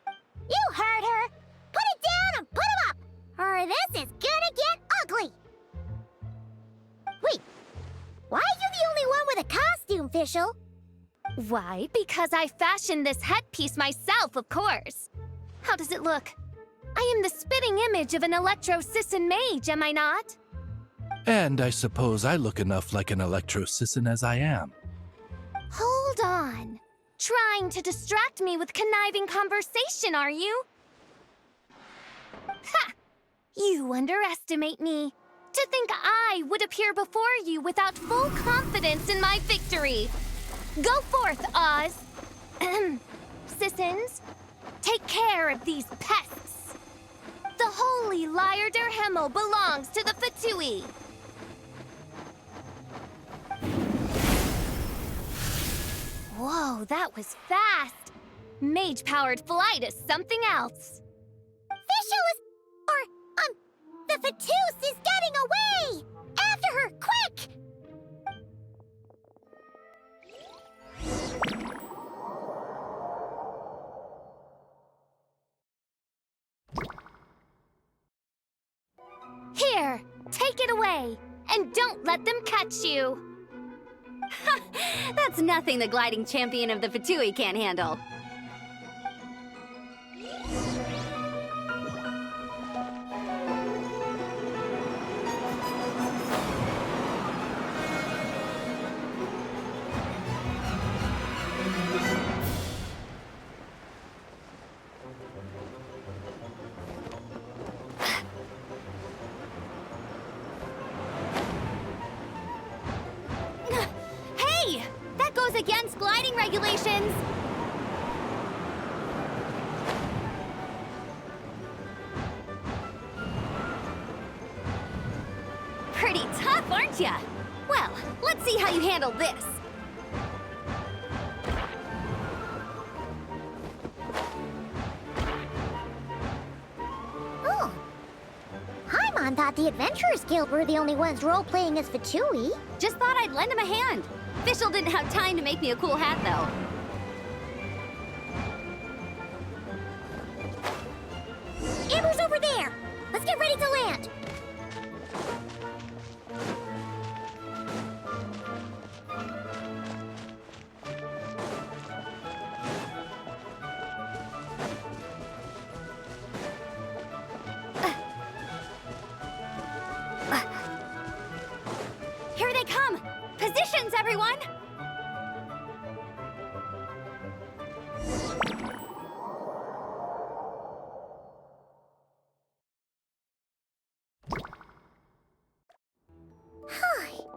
You heard her! Put it down and put him up! Or this is gonna get ugly! Wait, why are you the only one with a costume, Fischl? Why? Because I fashioned this headpiece myself, of course. How does it look? I am the spitting image of an electro-Sisson mage, am I not? And I suppose I look enough like an electro-Sisson as I am. Hold on. Trying to distract me with conniving conversation, are you? Ha! You underestimate me. To think I would appear before you without full confidence in my victory. Go forth, Oz. Sissons, take care of these pests. The holy Lyre der Himmel belongs to the Fatui. Whoa, that was fast. Mage-powered flight is something else. Fischl is... the Fatus is getting away! After her, quick! Here, take it away, and don't let them catch you. That's nothing the gliding champion of the Fatui can't handle. Against gliding regulations! Pretty tough, aren't ya? Well, let's see how you handle this. Oh. Paimon thought the Adventurers Guild were the only ones role-playing as Fatui. Just thought I'd lend him a hand. Fischl didn't have time to make me a cool hat, though. Amber's over there! Let's get ready to land! Here they come! Positions, everyone!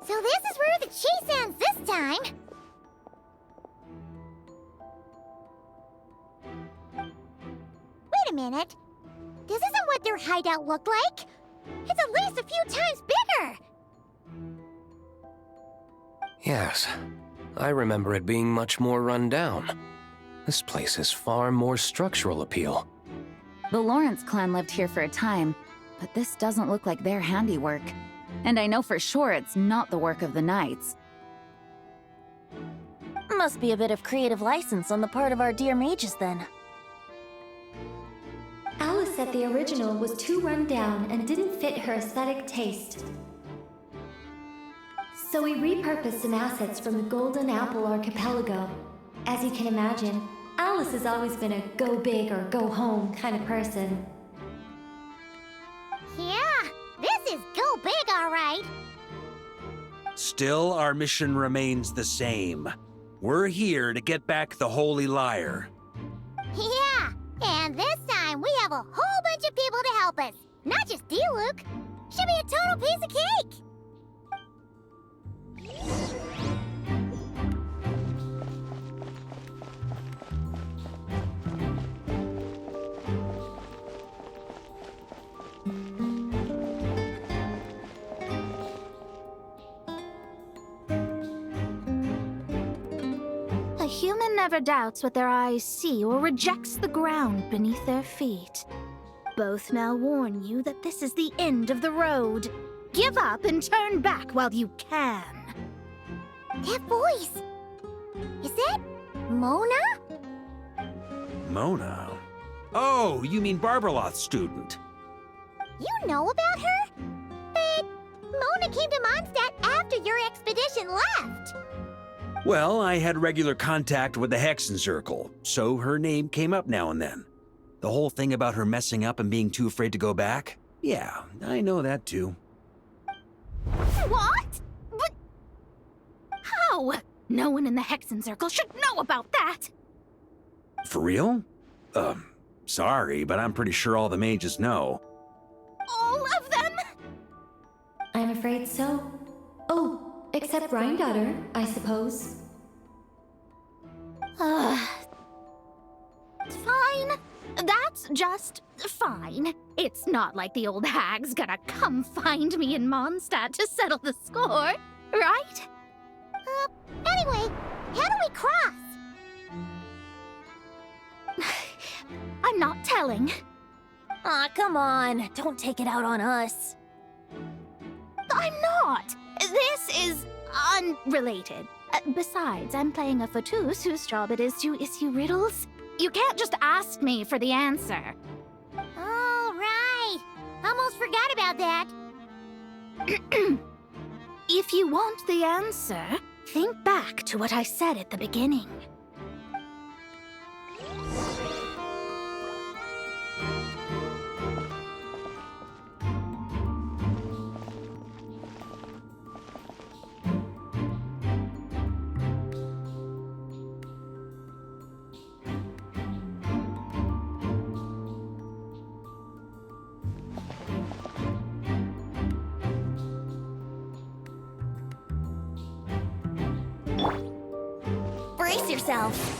So this is where the chase ends this time! Wait a minute. This isn't what their hideout looked like! It's at least a few times bigger! Yes, I remember it being much more run down. This place has far more structural appeal. The Lawrence clan lived here for a time, but this doesn't look like their handiwork. And I know for sure it's not the work of the Knights. Must be a bit of creative license on the part of our dear mages, then. Alice said the original was too run down and didn't fit her aesthetic taste. So we repurposed some assets from the Golden Apple Archipelago. As you can imagine, Alice has always been a go big or go home kind of person. Yeah, this is go big, all right. Still, our mission remains the same. We're here to get back the Holy Lyre. Yeah, and this time we have a whole bunch of people to help us. Not just you, Luke. Should be a total piece of cake. A human never doubts what their eyes see or rejects the ground beneath their feet. Both now warn you that this is the end of the road. Give up and turn back while you can. That voice! Is that Mona? Mona? Oh, you mean Barbarloth's student. You know about her? But Mona came to Mondstadt after your expedition left. Well, I had regular contact with the Hexen Circle, so her name came up now and then. The whole thing about her messing up and being too afraid to go back? Yeah, I know that too. What? But how? No one in the Hexen Circle should know about that! For real? Sorry, but I'm pretty sure all the mages know. All of them? I'm afraid so. Oh, except Rheindotter, I suppose. Fine. That's just fine. It's not like the old hag's gonna come find me in Mondstadt to settle the score, right? Anyway, how do we cross? I'm not telling. Aw, come on. Don't take it out on us. I'm not. This is unrelated. Besides, I'm playing a fatus whose job it is to issue riddles. You can't just ask me for the answer. All right. Almost forgot about that. If you want the answer, think back to what I said at the beginning. Brace yourself.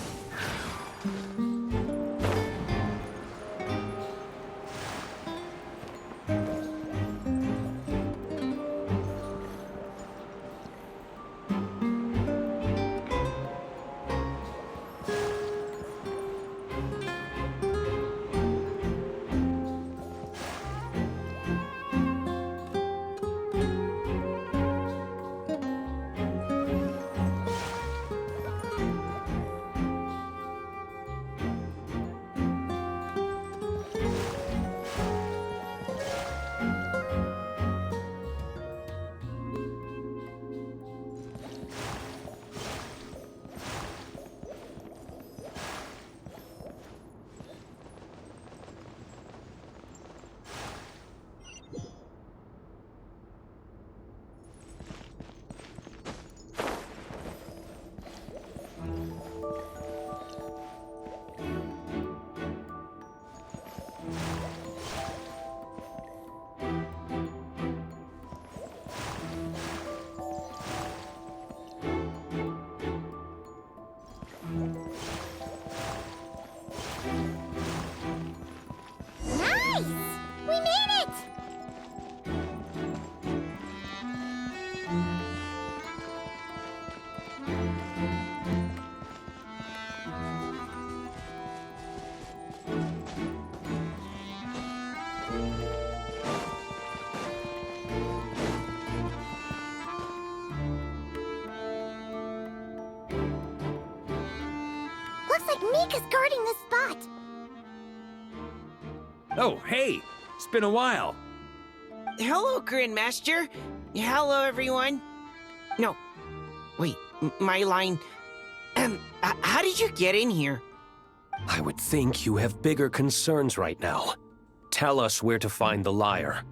Looks like Mika's guarding this spot. Oh, hey! It's been a while. Hello, Grandmaster. Hello, everyone. No. Wait, my line. How did you get in here? I would think you have bigger concerns right now. Tell us where to find the lyre.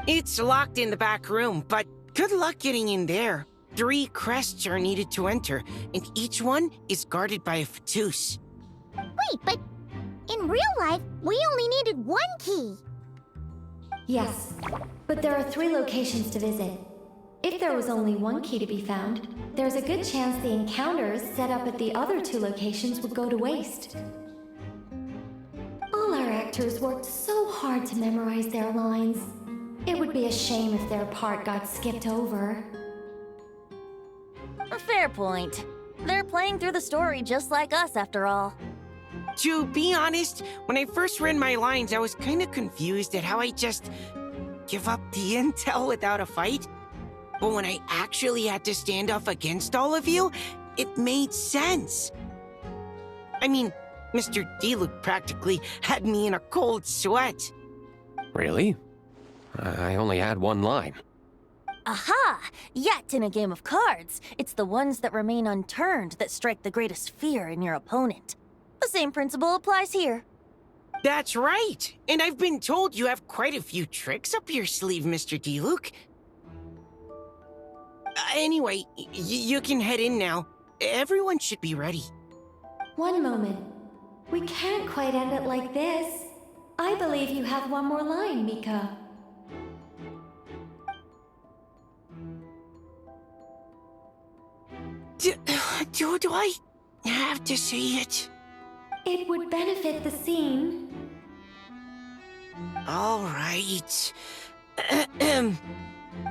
It's locked in the back room, but good luck getting in there. 3 crests are needed to enter, and each one is guarded by a fatus. Wait, but in real life, we only needed 1 key. Yes, but there are 3 locations to visit. If there was only 1 key to be found, there's a good chance the encounters set up at the other 2 locations would go to waste. All our actors worked so hard to memorize their lines. It would be a shame if their part got skipped over. A fair point. They're playing through the story just like us, after all. To be honest, when I first read my lines, I was kind of confused at how I just give up the intel without a fight. But when I actually had to stand off against all of you, it made sense. I mean, Mr. Diluc practically had me in a cold sweat. Really? I only had one line. Aha! Yet in a game of cards, it's the ones that remain unturned that strike the greatest fear in your opponent. The same principle applies here. That's right. And I've been told you have quite a few tricks up your sleeve, Mr. Diluc. Anyway, you can head in now. Everyone should be ready. One moment. We can't quite end it like this. I believe you have one more line, Mika. Do I have to say it? It would benefit the scene. All right.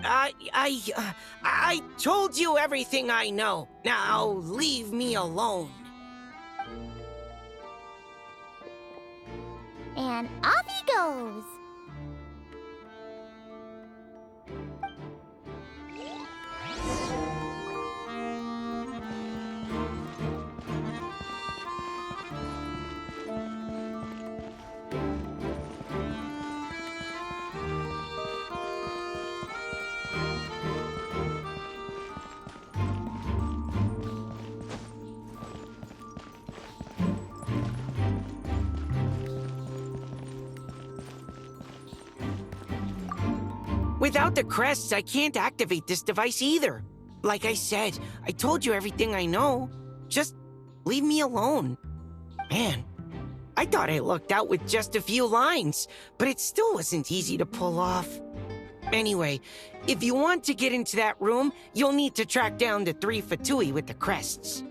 I told you everything I know. Now leave me alone. And off he goes. Without the crests, I can't activate this device either. Like I said, I told you everything I know. Just leave me alone. Man, I thought I lucked out with just a few lines, but it still wasn't easy to pull off. Anyway, if you want to get into that room, you'll need to track down the 3 Fatui with the crests.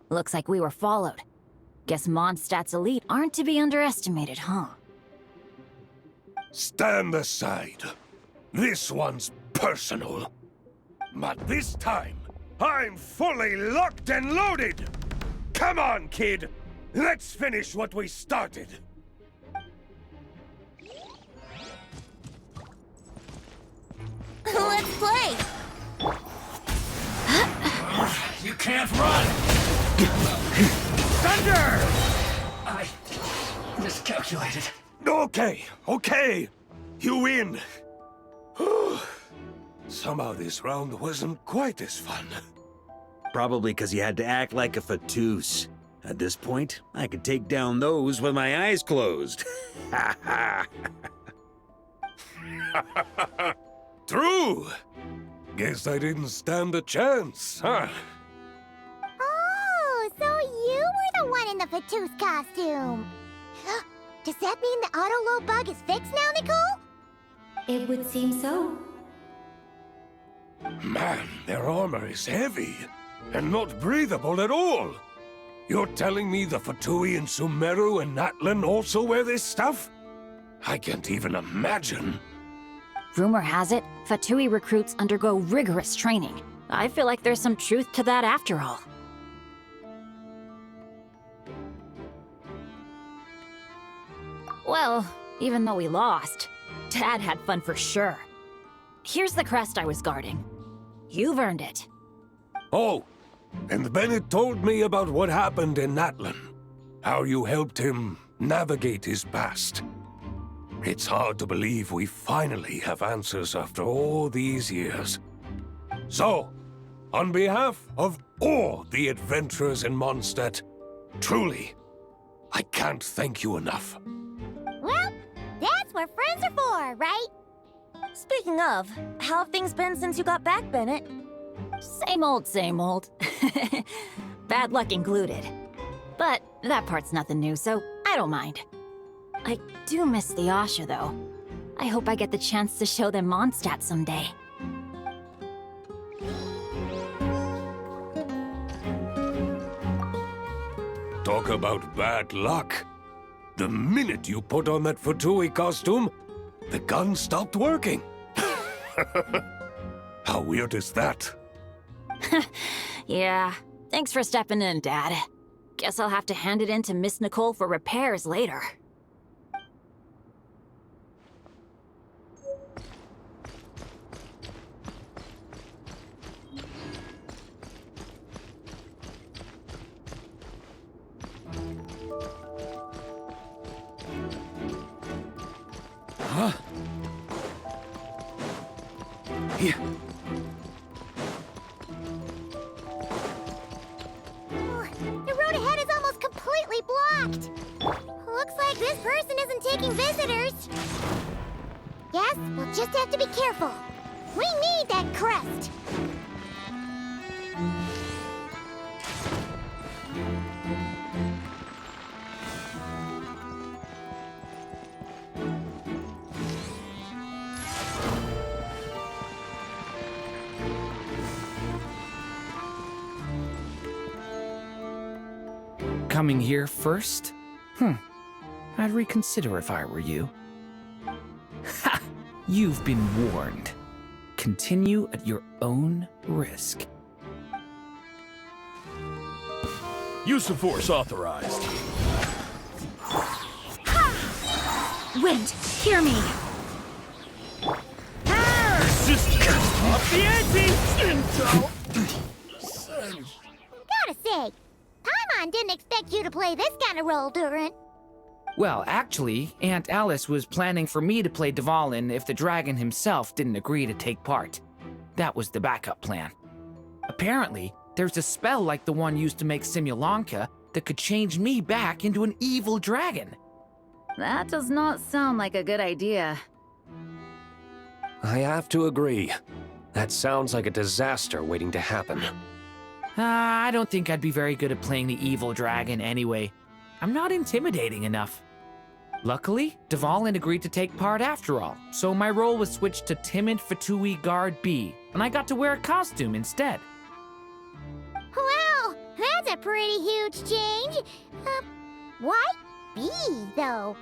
Looks like we were followed. Guess Mondstadt's elite aren't to be underestimated, huh? Stand aside. This one's personal. But this time, I'm fully locked and loaded! Come on, kid! Let's finish what we started! Let's play! You can't run! Thunder! I miscalculated. Okay. You win. Somehow this round wasn't quite as fun. Probably because you had to act like a Fatoos. At this point, I could take down those with my eyes closed. True! Guess I didn't stand a chance, huh? Oh, so you were the one in the Fatoos costume. Does that mean the auto-load bug is fixed now, Nicole? It would seem so. Man, their armor is heavy, and not breathable at all. You're telling me the Fatui in Sumeru and Natlan also wear this stuff? I can't even imagine. Rumor has it, Fatui recruits undergo rigorous training. I feel like there's some truth to that after all. Well, even though we lost, Dad had fun for sure. Here's the crest I was guarding. You've earned it. Oh, and Bennett told me about what happened in Natlan. How you helped him navigate his past. It's hard to believe we finally have answers after all these years. So, on behalf of all the adventurers in Mondstadt, truly, I can't thank you enough. Well, that's what friends are for, right? Speaking of, how have things been since you got back, Bennett? Same old, same old. Bad luck included. But that part's nothing new, so I don't mind. I do miss the Asha, though. I hope I get the chance to show them Mondstadt someday. Talk about bad luck. The minute you put on that Fatui costume, the gun stopped working. How weird is that? Yeah, thanks for stepping in, Dad. Guess I'll have to hand it in to Miss Nicole for repairs later. Huh? Here. The road ahead is almost completely blocked. Looks like this person isn't taking visitors. Guess we'll just have to be careful. We need that crest. Coming here first? I'd reconsider if I were you. Ha! You've been warned. Continue at your own risk. Use of force authorized. Wind, hear me. Resistance off the ante! Gotta say, Paimon didn't expect you to play this kind of role, Durin. Well, actually, Aunt Alice was planning for me to play Dvalin if the dragon himself didn't agree to take part. That was the backup plan. Apparently, there's a spell like the one used to make Simulanka that could change me back into an evil dragon. That does not sound like a good idea. I have to agree. That sounds like a disaster waiting to happen. I don't think I'd be very good at playing the evil dragon anyway. I'm not intimidating enough. Luckily, Dvalin agreed to take part after all, so my role was switched to Timid Fatui Guard B, and I got to wear a costume instead. Wow, that's a pretty huge change. Why B, though?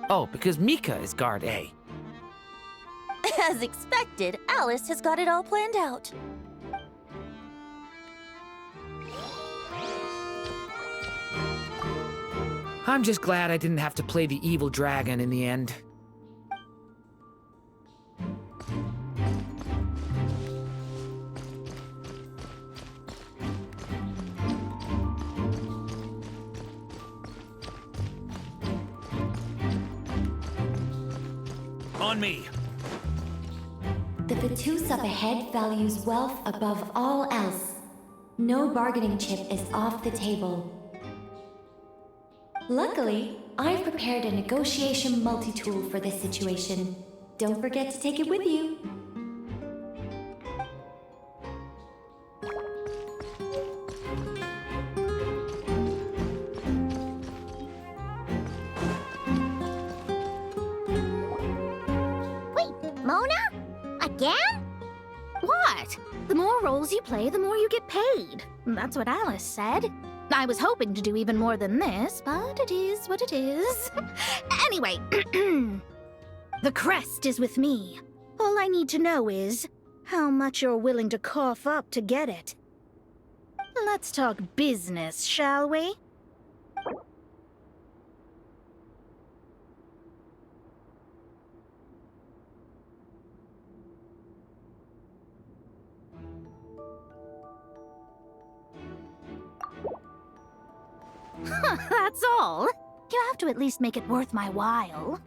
Oh, because Mika is Guard A. As expected, Alice has got it all planned out. I'm just glad I didn't have to play the evil dragon in the end. On me! The Vatus up ahead values wealth above all else. No bargaining chip is off the table. Luckily, I've prepared a negotiation multi-tool for this situation. Don't forget to take it with you. Wait, Mona? Again? What? The more roles you play, the more you get paid. That's what Alice said. I was hoping to do even more than this, but it is what it is. Anyway, the crest is with me. All I need to know is how much you're willing to cough up to get it. Let's talk business, shall we? That's all. You have to at least make it worth my while.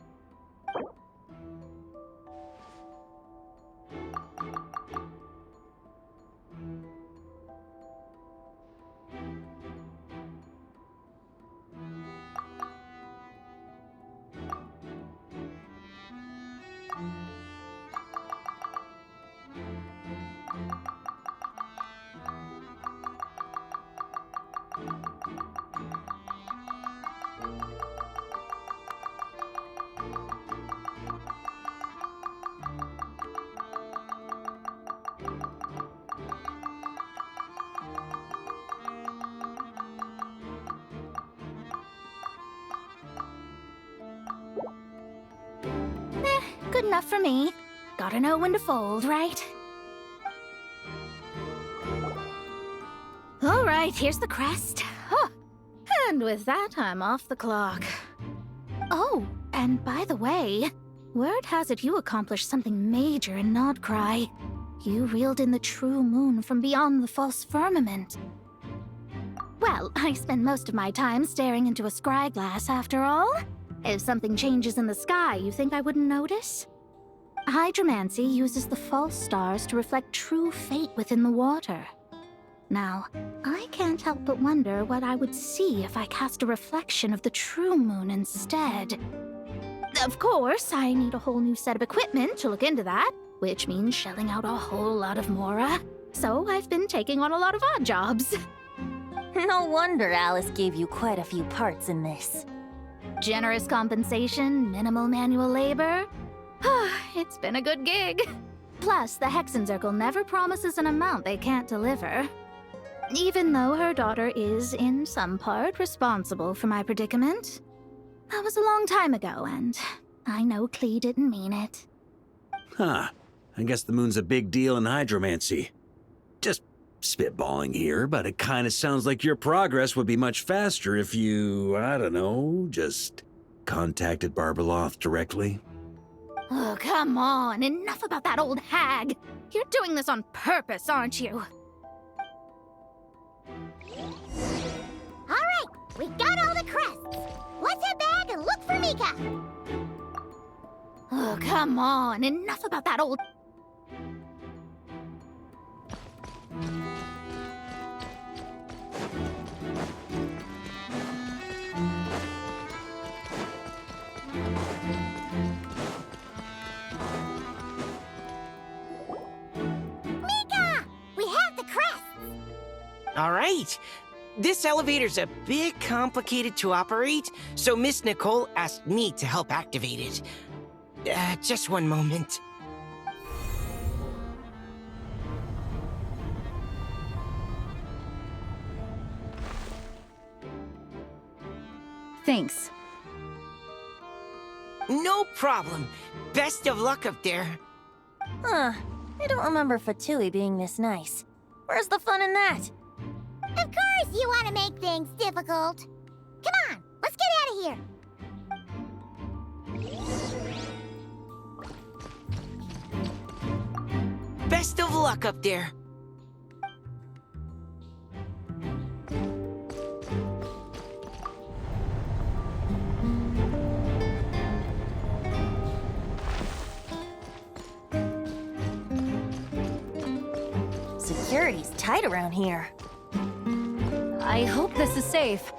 good enough for me. Gotta know when to fold, right? All right, here's the crest. Huh. And with that, I'm off the clock. Oh, and by the way, word has it you accomplished something major in Nodcry. You reeled in the true moon from beyond the false firmament. Well, I spend most of my time staring into a scry glass after all. If something changes in the sky, you think I wouldn't notice? Hydromancy uses the false stars to reflect true fate within the water. Now, I can't help but wonder what I would see if I cast a reflection of the true moon instead. Of course, I need a whole new set of equipment to look into that, which means shelling out a whole lot of mora. So I've been taking on a lot of odd jobs. No wonder Alice gave you quite a few parts in this. Generous compensation, minimal manual labor. It's been a good gig. Plus, the Hexencircle never promises an amount they can't deliver. Even though her daughter is, in some part, responsible for my predicament. That was a long time ago, and I know Klee didn't mean it. Huh. I guess the moon's a big deal in hydromancy. Just spitballing here, but it kind of sounds like your progress would be much faster if you, I don't know, just contacted Barbeloth directly. Oh, come on. Enough about that old hag. You're doing this on purpose, aren't you? All right, we got all the crests. Let's head back and look for Mika. Oh, come on. Enough about that old... Mika! We have the crests! All right. This elevator's a bit complicated to operate, so Miss Nicole asked me to help activate it. Just one moment. Thanks. No problem. Best of luck up there. Huh. I don't remember Fatui being this nice. Where's the fun in that? Of course you want to make things difficult. Come on, let's get out of here. Best of luck up there. Security's tight around here. I hope this is safe.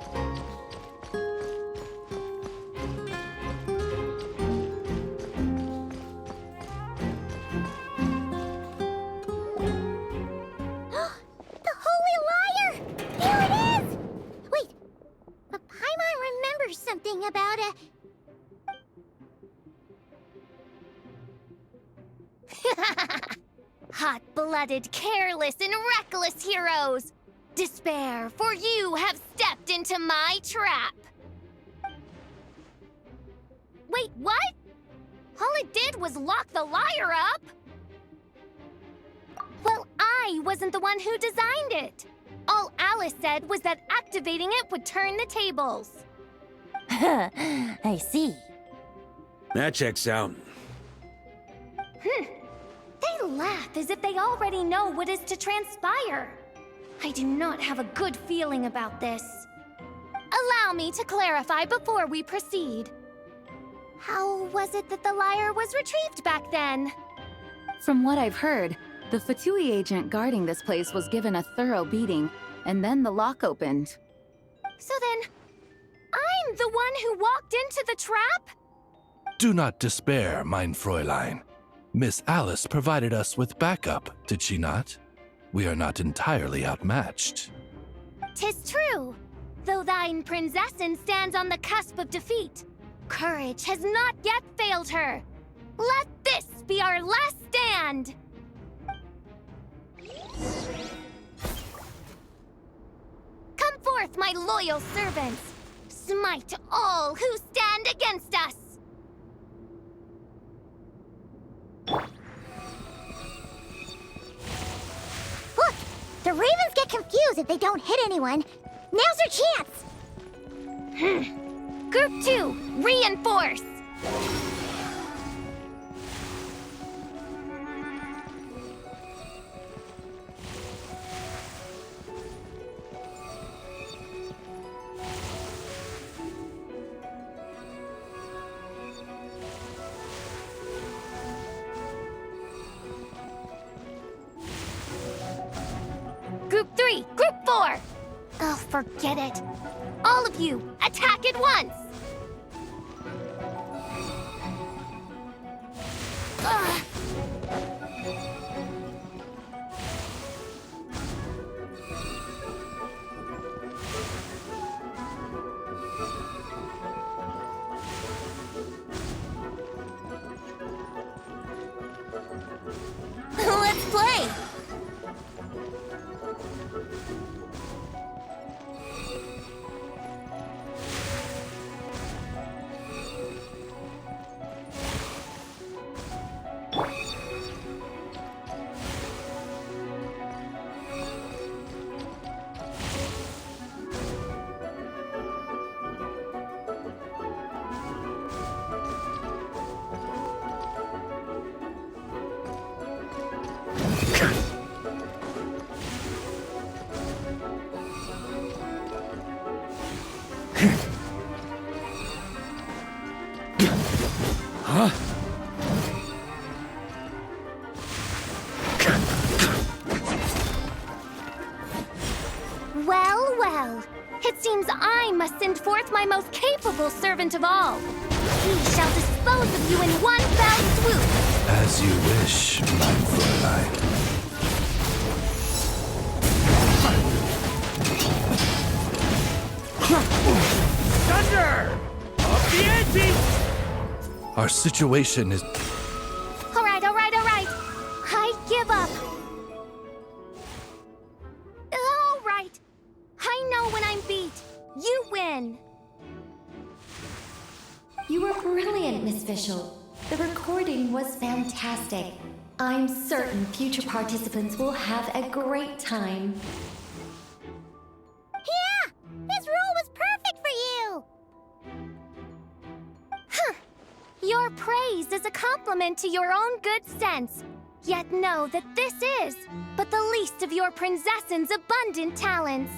The Holy Liar! Here it is! Wait, but Paimon remembers something about a... Hot-blooded, careless, and reckless heroes! Despair, for you have stepped into my trap! Wait, what? All it did was lock the liar up? Well, I wasn't the one who designed it. All Alice said was that activating it would turn the tables. I see. That checks out. They laugh as if they already know what is to transpire. I do not have a good feeling about this. Allow me to clarify before we proceed. How was it that the lyre was retrieved back then? From what I've heard, the Fatui agent guarding this place was given a thorough beating, and then the lock opened. So then, I'm the one who walked into the trap? Do not despair, mein Fräulein. Miss Alice provided us with backup, did she not? We are not entirely outmatched. 'Tis true. Though thine Prinzessin stands on the cusp of defeat, courage has not yet failed her. Let this be our last stand! Come forth, my loyal servants! Smite all who stand against us! The Ravens get confused if they don't hit anyone. Now's their chance! Group 2, reinforce! Group 3, Group 4! Oh, forget it. All of you, attack at once! Ugh. Let's play! Huh? Well, well. It seems I must send forth my most capable servant of all. He shall dispose of you in one fell swoop. As you wish, mein Fräulein. Thunder! Up the ante! Our situation is... All right, all right, all right. I give up. All right. I know when I'm beat. You win. You were brilliant, Miss Fischl. The recording was fantastic. I'm certain future participants will have a great time. Yeah! His role was perfect for you! Huh. Your praise is a compliment to your own good sense. Yet know that this is but the least of your princess's abundant talents.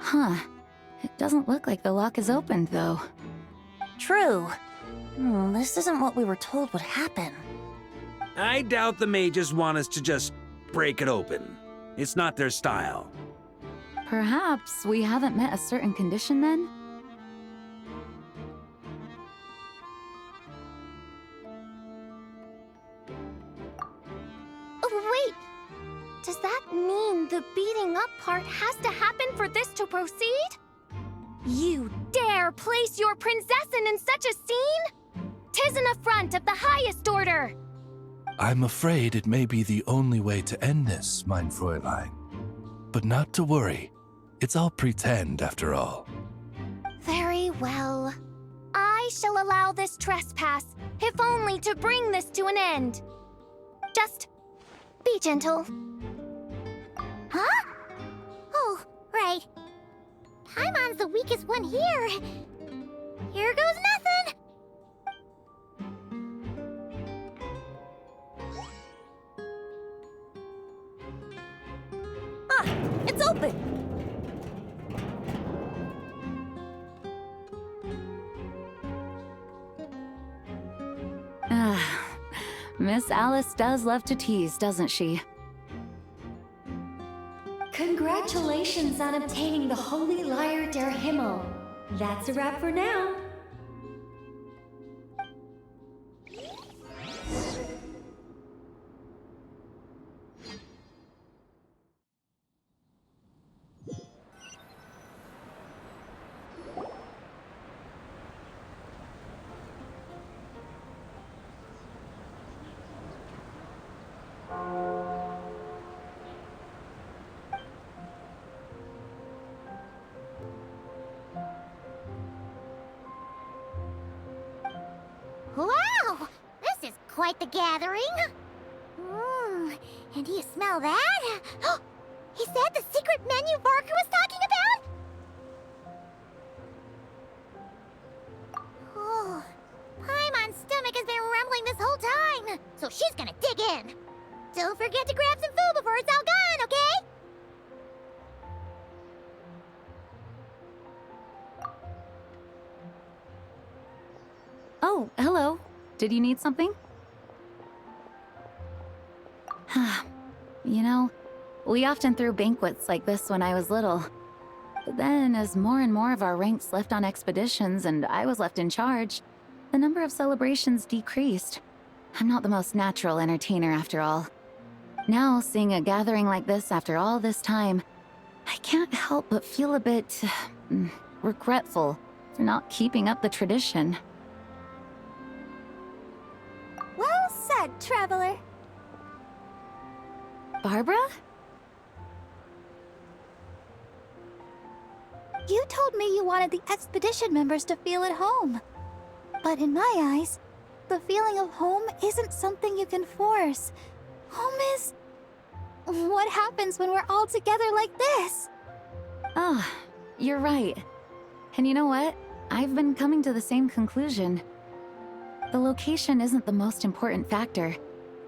Huh. It doesn't look like the lock is opened, though. True. This isn't what we were told would happen. I doubt the mages want us to just break it open. It's not their style. Perhaps we haven't met a certain condition then? Oh, wait! Does that mean the beating up part has to happen for this to proceed? You dare place your princessin in such a scene? 'Tis an affront of the highest order! I'm afraid it may be the only way to end this, mein Fräulein. But not to worry. It's all pretend, after all. Very well. I shall allow this trespass, if only to bring this to an end. Just be gentle. Huh? Oh, right. Paimon's the weakest one here. Here goes nothing! Ah, it's open! Miss Alice does love to tease, doesn't she? Congratulations on obtaining the Holy Lyre der Himmel. That's a wrap for now. Wow! This is quite the gathering. And do you smell that? Is that the secret menu Varka was talking about? Oh, Paimon's stomach has been rumbling this whole time, so she's gonna dig in. Don't forget to grab some food before it's all gone, okay? Oh, hello. Did you need something? You know, we often threw banquets like this when I was little. But then, as more and more of our ranks left on expeditions and I was left in charge, the number of celebrations decreased. I'm not the most natural entertainer after all. Now, seeing a gathering like this after all this time, I can't help but feel a bit regretful for not keeping up the tradition. Well said, traveler. Barbara? You told me you wanted the expedition members to feel at home. But in my eyes, the feeling of home isn't something you can force. Home is... what happens when we're all together like this? Ah, you're right. And you know what? I've been coming to the same conclusion. The location isn't the most important factor.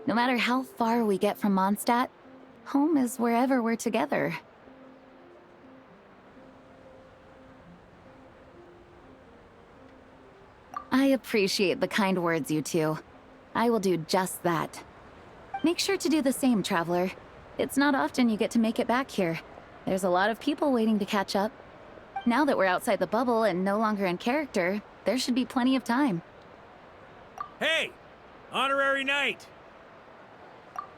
No matter how far we get from Mondstadt, home is wherever we're together. I appreciate the kind words, you two. I will do just that. Make sure to do the same, traveler. It's not often you get to make it back here. There's a lot of people waiting to catch up. Now that we're outside the bubble and no longer in character, there should be plenty of time. Hey! Honorary Knight!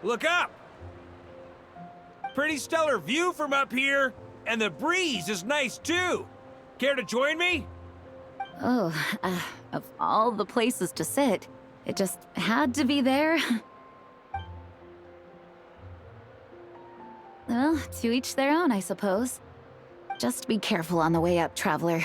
Look up! Pretty stellar view from up here, and the breeze is nice too. Care to join me? Oh, of all the places to sit, it just had to be there. Well, to each their own, I suppose. Just be careful on the way up, traveler.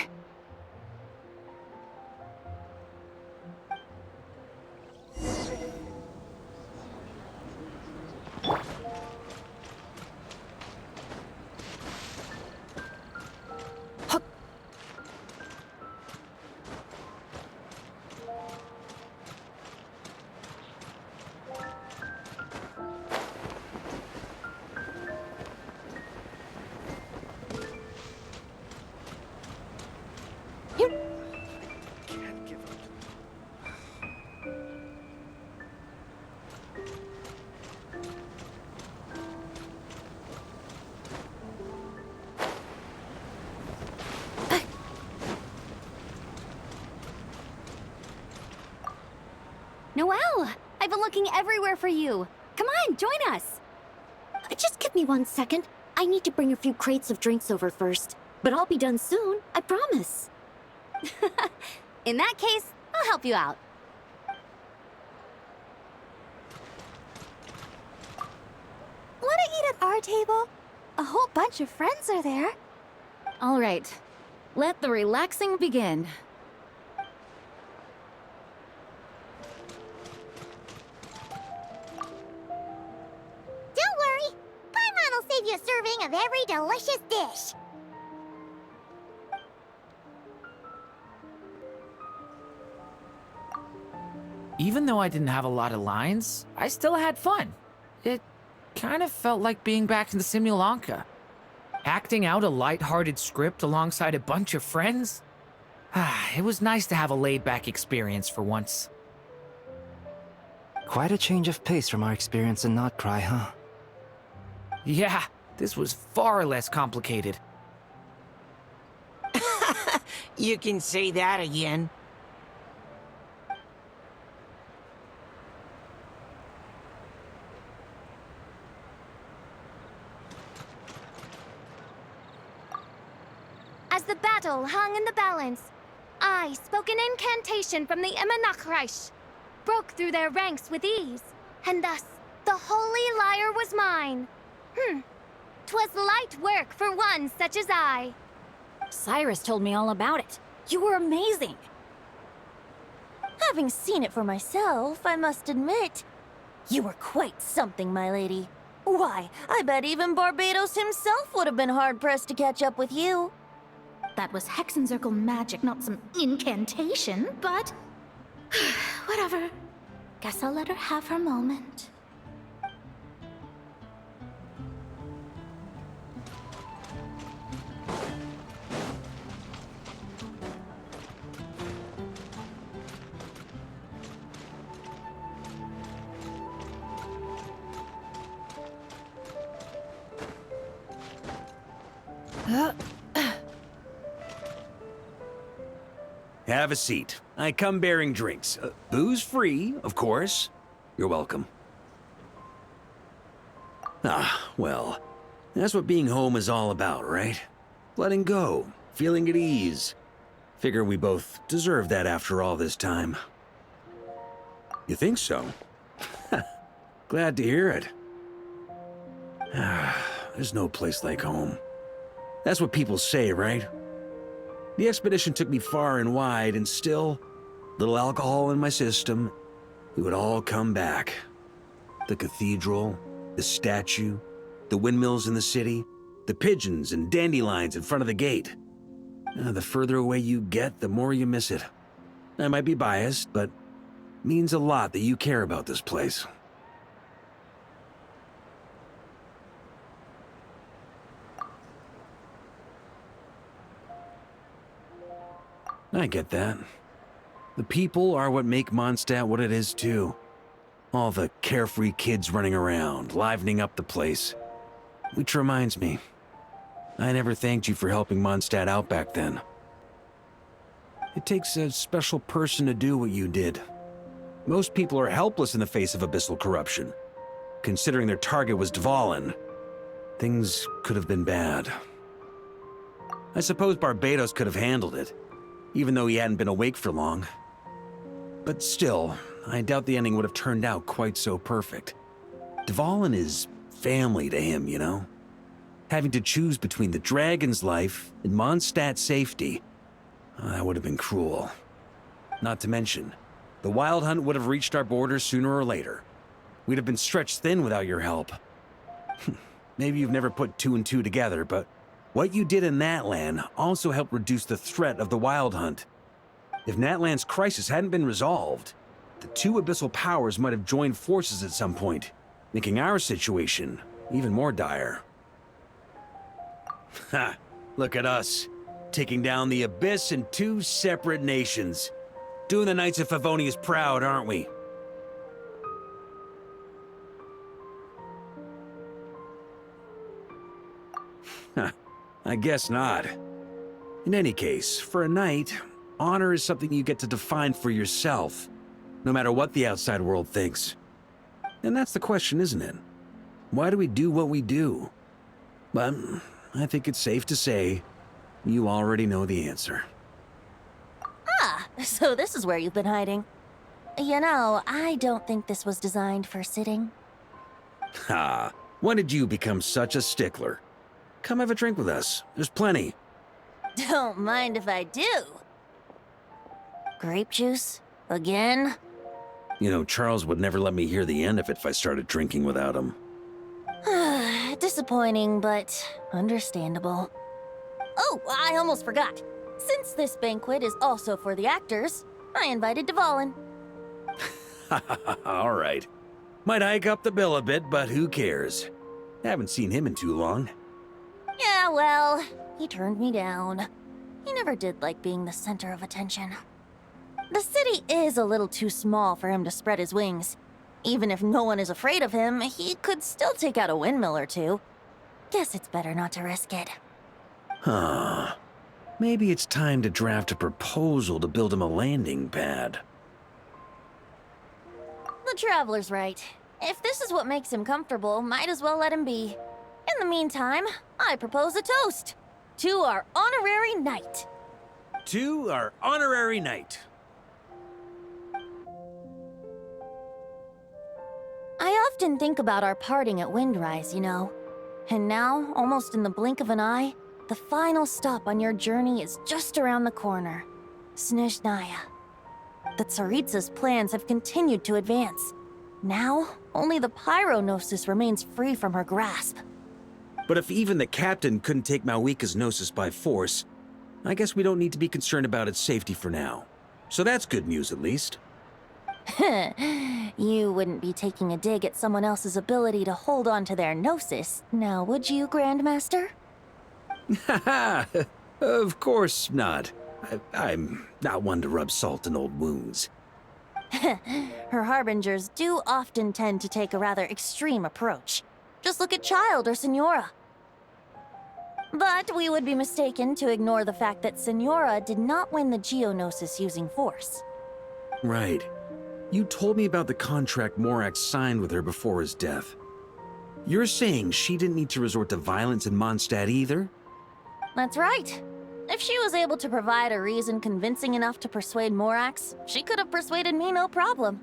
Noelle! I've been looking everywhere for you. Come on, join us. Just give me 1 second. I need to bring a few crates of drinks over first. But I'll be done soon, I promise. In that case, I'll help you out. Wanna eat at our table? A whole bunch of friends are there. All right, let the relaxing begin. Don't worry. Paimon will save you a serving of every delicious dish. Even though I didn't have a lot of lines, I still had fun. It kind of felt like being back in the Simulanka. Acting out a light-hearted script alongside a bunch of friends. It was nice to have a laid-back experience for once. Quite a change of pace from our experience in Not Cry, huh? Yeah, this was far less complicated. You can say that again. As the battle hung in the balance, I spoke an incantation from the Emanachreich, broke through their ranks with ease, and thus the holy lyre was mine. 'Twas light work for one such as I. Cyrus told me all about it. You were amazing. Having seen it for myself, I must admit, you were quite something, my lady. Why, I bet even Barbados himself would have been hard-pressed to catch up with you. That was Hexencircle magic, not some incantation, but... whatever. Guess I'll let her have her moment. Have a seat. I come bearing drinks. Booze free, of course. You're welcome. Ah, well, that's what being home is all about, right? Letting go, feeling at ease. Figure we both deserve that after all this time. You think so? Glad to hear it. There's no place like home. That's what people say, right? The expedition took me far and wide, and still, little alcohol in my system, it would all come back. The cathedral, the statue, the windmills in the city, the pigeons and dandelions in front of the gate. The further away you get, the more you miss it. I might be biased, but it means a lot that you care about this place. I get that. The people are what make Mondstadt what it is, too. All the carefree kids running around, livening up the place. Which reminds me, I never thanked you for helping Mondstadt out back then. It takes a special person to do what you did. Most people are helpless in the face of abyssal corruption. Considering their target was Dvalin, things could have been bad. I suppose Barbados could have handled it, even though he hadn't been awake for long. But still, I doubt the ending would have turned out quite so perfect. Dvalin is family to him, you know? Having to choose between the dragon's life and Mondstadt's safety, that would have been cruel. Not to mention, the Wild Hunt would have reached our borders sooner or later. We'd have been stretched thin without your help. Maybe you've never put two and two together, but what you did in Natlan also helped reduce the threat of the Wild Hunt. If Natlan's crisis hadn't been resolved, the two abyssal powers might have joined forces at some point, making our situation even more dire. Ha! Look at us, taking down the Abyss in two separate nations. Doing the Knights of Favonius proud, aren't we? I guess not. In any case, for a knight, honor is something you get to define for yourself, no matter what the outside world thinks. And that's the question, isn't it? Why do we do what we do? But I think it's safe to say you already know the answer. Ah, so this is where you've been hiding. You know, I don't think this was designed for sitting. Ha! When did you become such a stickler? Come have a drink with us. There's plenty. Don't mind if I do. Grape juice? Again? You know, Charles would never let me hear the end of it if I started drinking without him. Disappointing, but understandable. Oh, I almost forgot. Since this banquet is also for the actors, I invited Dvalin. All right. Might hike up the bill a bit, but who cares? Haven't seen him in too long. Yeah, well, he turned me down. He never did like being the center of attention. The city is a little too small for him to spread his wings. Even if no one is afraid of him, he could still take out a windmill or two. Guess it's better not to risk it. Huh. Maybe it's time to draft a proposal to build him a landing pad. The Traveler's right. If this is what makes him comfortable, might as well let him be. In the meantime, I propose a toast to our honorary knight. To our honorary knight. I often think about our parting at Windrise, you know. And now, almost in the blink of an eye, the final stop on your journey is just around the corner. Snezhnaya. The Tsaritsa's plans have continued to advance. Now, Only the pyronosis remains free from her grasp. But if even the captain couldn't take Mawika's gnosis by force, I guess we don't need to be concerned about its safety for now. So that's good news, at least. You wouldn't be taking a dig at someone else's ability to hold on to their gnosis, now would you, Grandmaster? Haha! Of course not. I'm not one to rub salt in old wounds. Her harbingers do often tend to take a rather extreme approach. Just look at Child or Senora. But we would be mistaken to ignore the fact that Senora did not win the Geonosis using force. Right. You told me about the contract Morax signed with her before his death. You're saying she didn't need to resort to violence in Mondstadt either? That's right. If she was able to provide a reason convincing enough to persuade Morax, she could have persuaded me no problem.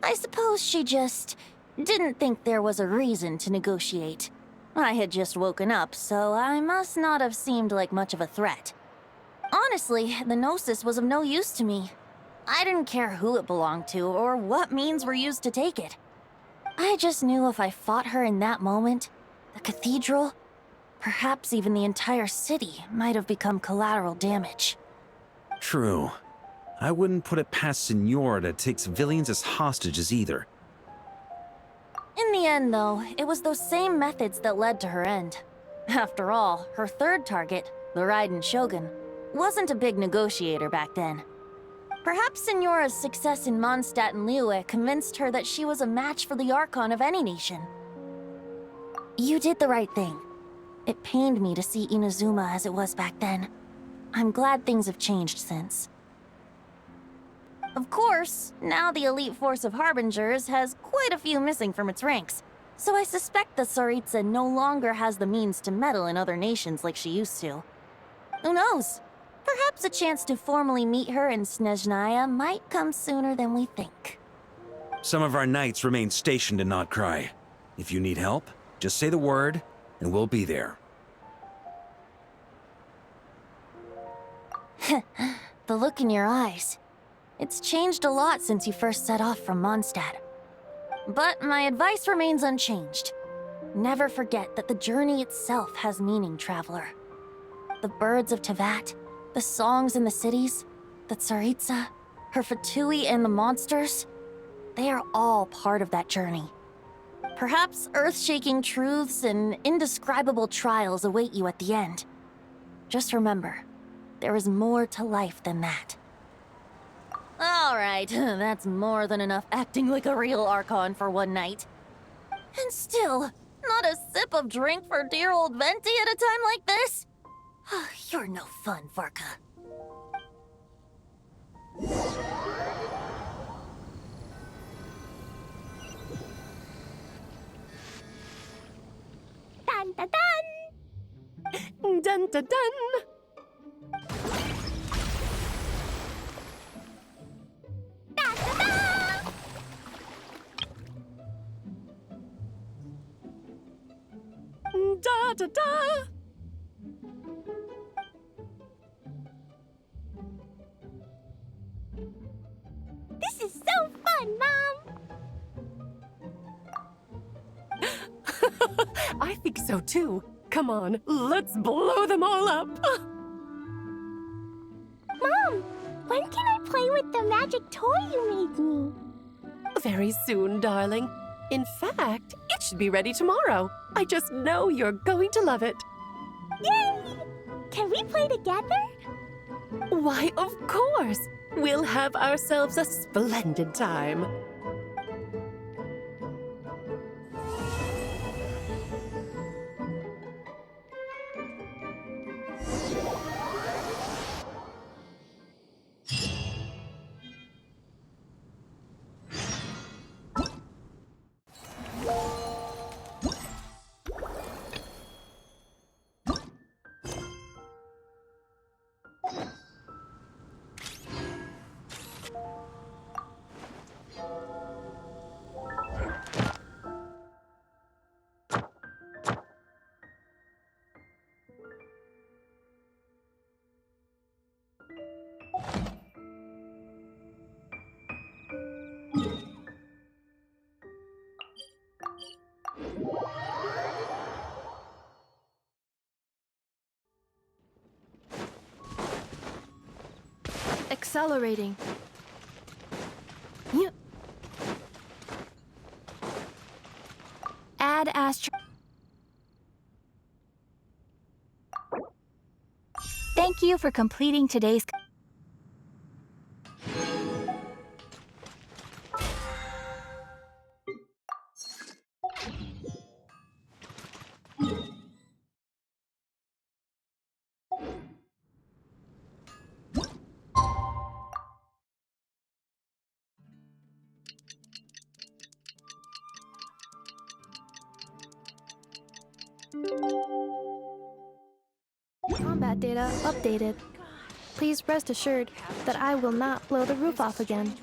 I suppose she just didn't think there was a reason to negotiate. I had just woken up, so I must not have seemed like much of a threat. Honestly, the Gnosis was of no use to me. I didn't care who it belonged to or what means were used to take it. I just knew if I fought her in that moment, the cathedral, perhaps even the entire city, might have become collateral damage. True. I wouldn't put it past Senora to take civilians as hostages either. In the end, though, it was those same methods that led to her end. After all, her third target, the Raiden Shogun, wasn't a big negotiator back then. Perhaps Senora's success in Mondstadt and Liyue convinced her that she was a match for the Archon of any nation. You did the right thing. It pained me to see Inazuma as it was back then. I'm glad things have changed since. Of course, now the elite force of Harbingers has quite a few missing from its ranks, so I suspect that Tsaritsa no longer has the means to meddle in other nations like she used to. Who knows? Perhaps a chance to formally meet her in Snezhnaya might come sooner than we think. Some of our knights remain stationed in Notcry. If you need help, just say the word, and we'll be there. The look in your eyes. It's changed a lot since you first set off from Mondstadt. But my advice remains unchanged. Never forget that the journey itself has meaning, traveler. The birds of Tevat, the songs in the cities, the Tsaritsa, her Fatui and the monsters, they are all part of that journey. Perhaps earth-shaking truths and indescribable trials await you at the end. Just remember, there is more to life than that. All right, that's more than enough acting like a real Archon for one night. And still, not a sip of drink for dear old Venti at a time like this? You're no fun, Varka. Dun dun dun! Dun dun dun! Da da da! This is so fun, Mom! I think so too. Come on, let's blow them all up! Mom, when can I play with the magic toy you made me? Very soon, darling. In fact, it should be ready tomorrow. I just know you're going to love it. Yay! Can we play together? Why, of course! We'll have ourselves a splendid time. Accelerating. Add astro... Thank you for completing today's... Combat data updated. Please rest assured that I will not blow the roof off again.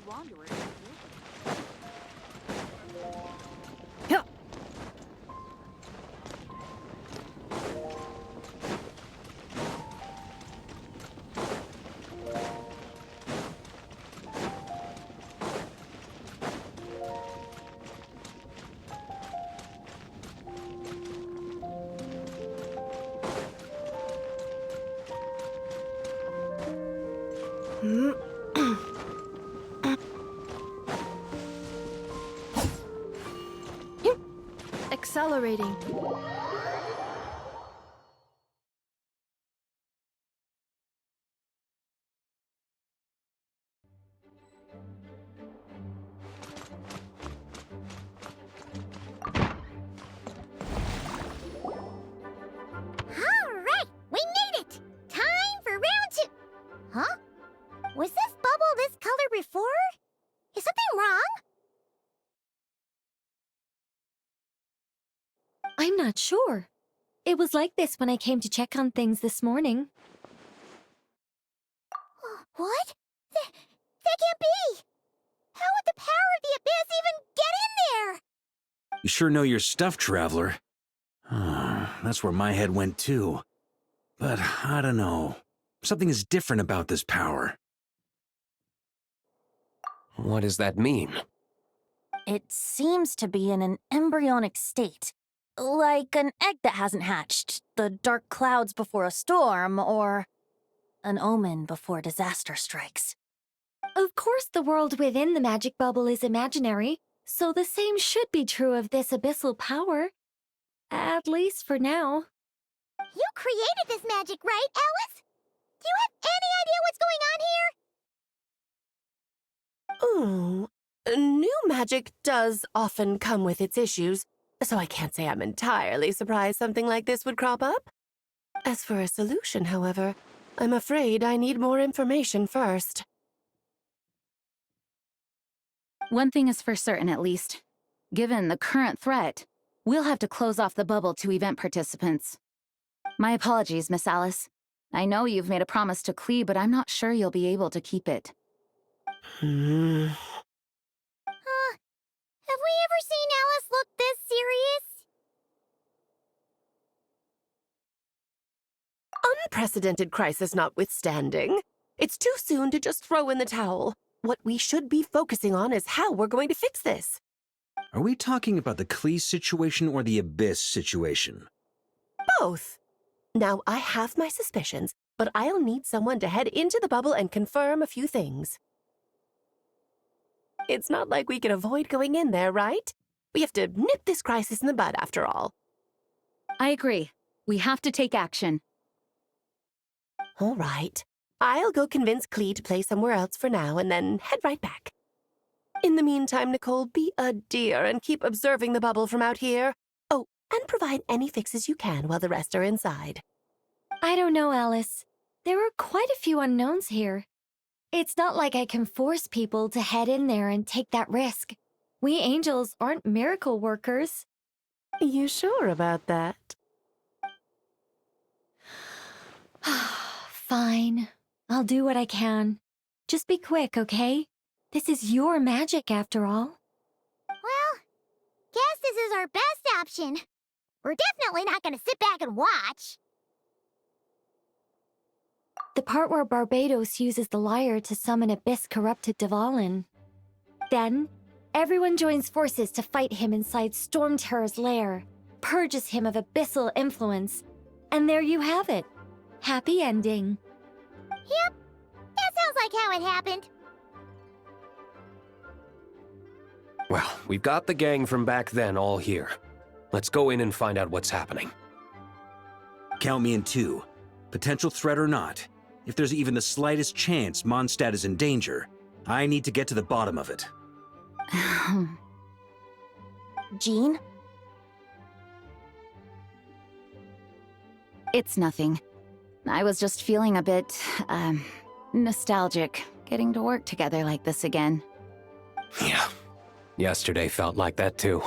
Accelerating. Alright, we made it! Time for round 2! Huh? Was this bubble this color before? Is something wrong? I'm not sure. It was like this when I came to check on things this morning. What? That can't be! How would the power of the abyss even get in there? You sure know your stuff, Traveler. That's where my head went too. But I don't know. Something is different about this power. What does that mean? It seems to be in an embryonic state. Like an egg that hasn't hatched, the dark clouds before a storm, or an omen before disaster strikes. Of course the world within the magic bubble is imaginary, so the same should be true of this abyssal power. At least for now. You created this magic, right, Alice? Do you have any idea what's going on here? Ooh, new magic does often come with its issues, so I can't say I'm entirely surprised something like this would crop up. As for a solution, however, I'm afraid I need more information first. One thing is for certain, at least. Given the current threat, we'll have to close off the bubble to event participants. My apologies, Miss Alice. I know you've made a promise to Klee, but I'm not sure you'll be able to keep it. Have we ever seen Alice look this serious? Unprecedented crisis notwithstanding, it's too soon to just throw in the towel. What we should be focusing on is how we're going to fix this. Are we talking about the Klee situation or the Abyss situation? Both. Now, I have my suspicions, but I'll need someone to head into the bubble and confirm a few things. It's not like we can avoid going in there, right? We have to nip this crisis in the bud, after all. I agree. We have to take action. All right. I'll go convince Klee to play somewhere else for now and then head right back. In the meantime, Nicole, be a dear and keep observing the bubble from out here. Oh, and provide any fixes you can while the rest are inside. I don't know, Alice. There are quite a few unknowns here. It's not like I can force people to head in there and take that risk. We angels aren't miracle workers. You sure about that? Fine. I'll do what I can. Just be quick, okay? This is your magic, after all. Well, guess this is our best option. We're definitely not gonna sit back and watch. The part where Barbados uses the lyre to summon abyss-corrupted Dvalin. Then, everyone joins forces to fight him inside Storm Terror's lair, purges him of abyssal influence, and there you have it. Happy ending. Yep, that Sounds like how it happened. Well, we've got the gang from back then all here. Let's go in and find out what's happening. Count me in 2. Potential threat or not, if there's even the slightest chance Mondstadt is in danger, I need to get to the bottom of it. Jean? It's nothing. I was just feeling a bit, nostalgic, getting to work together like this again. Yeah. Yesterday felt like that too.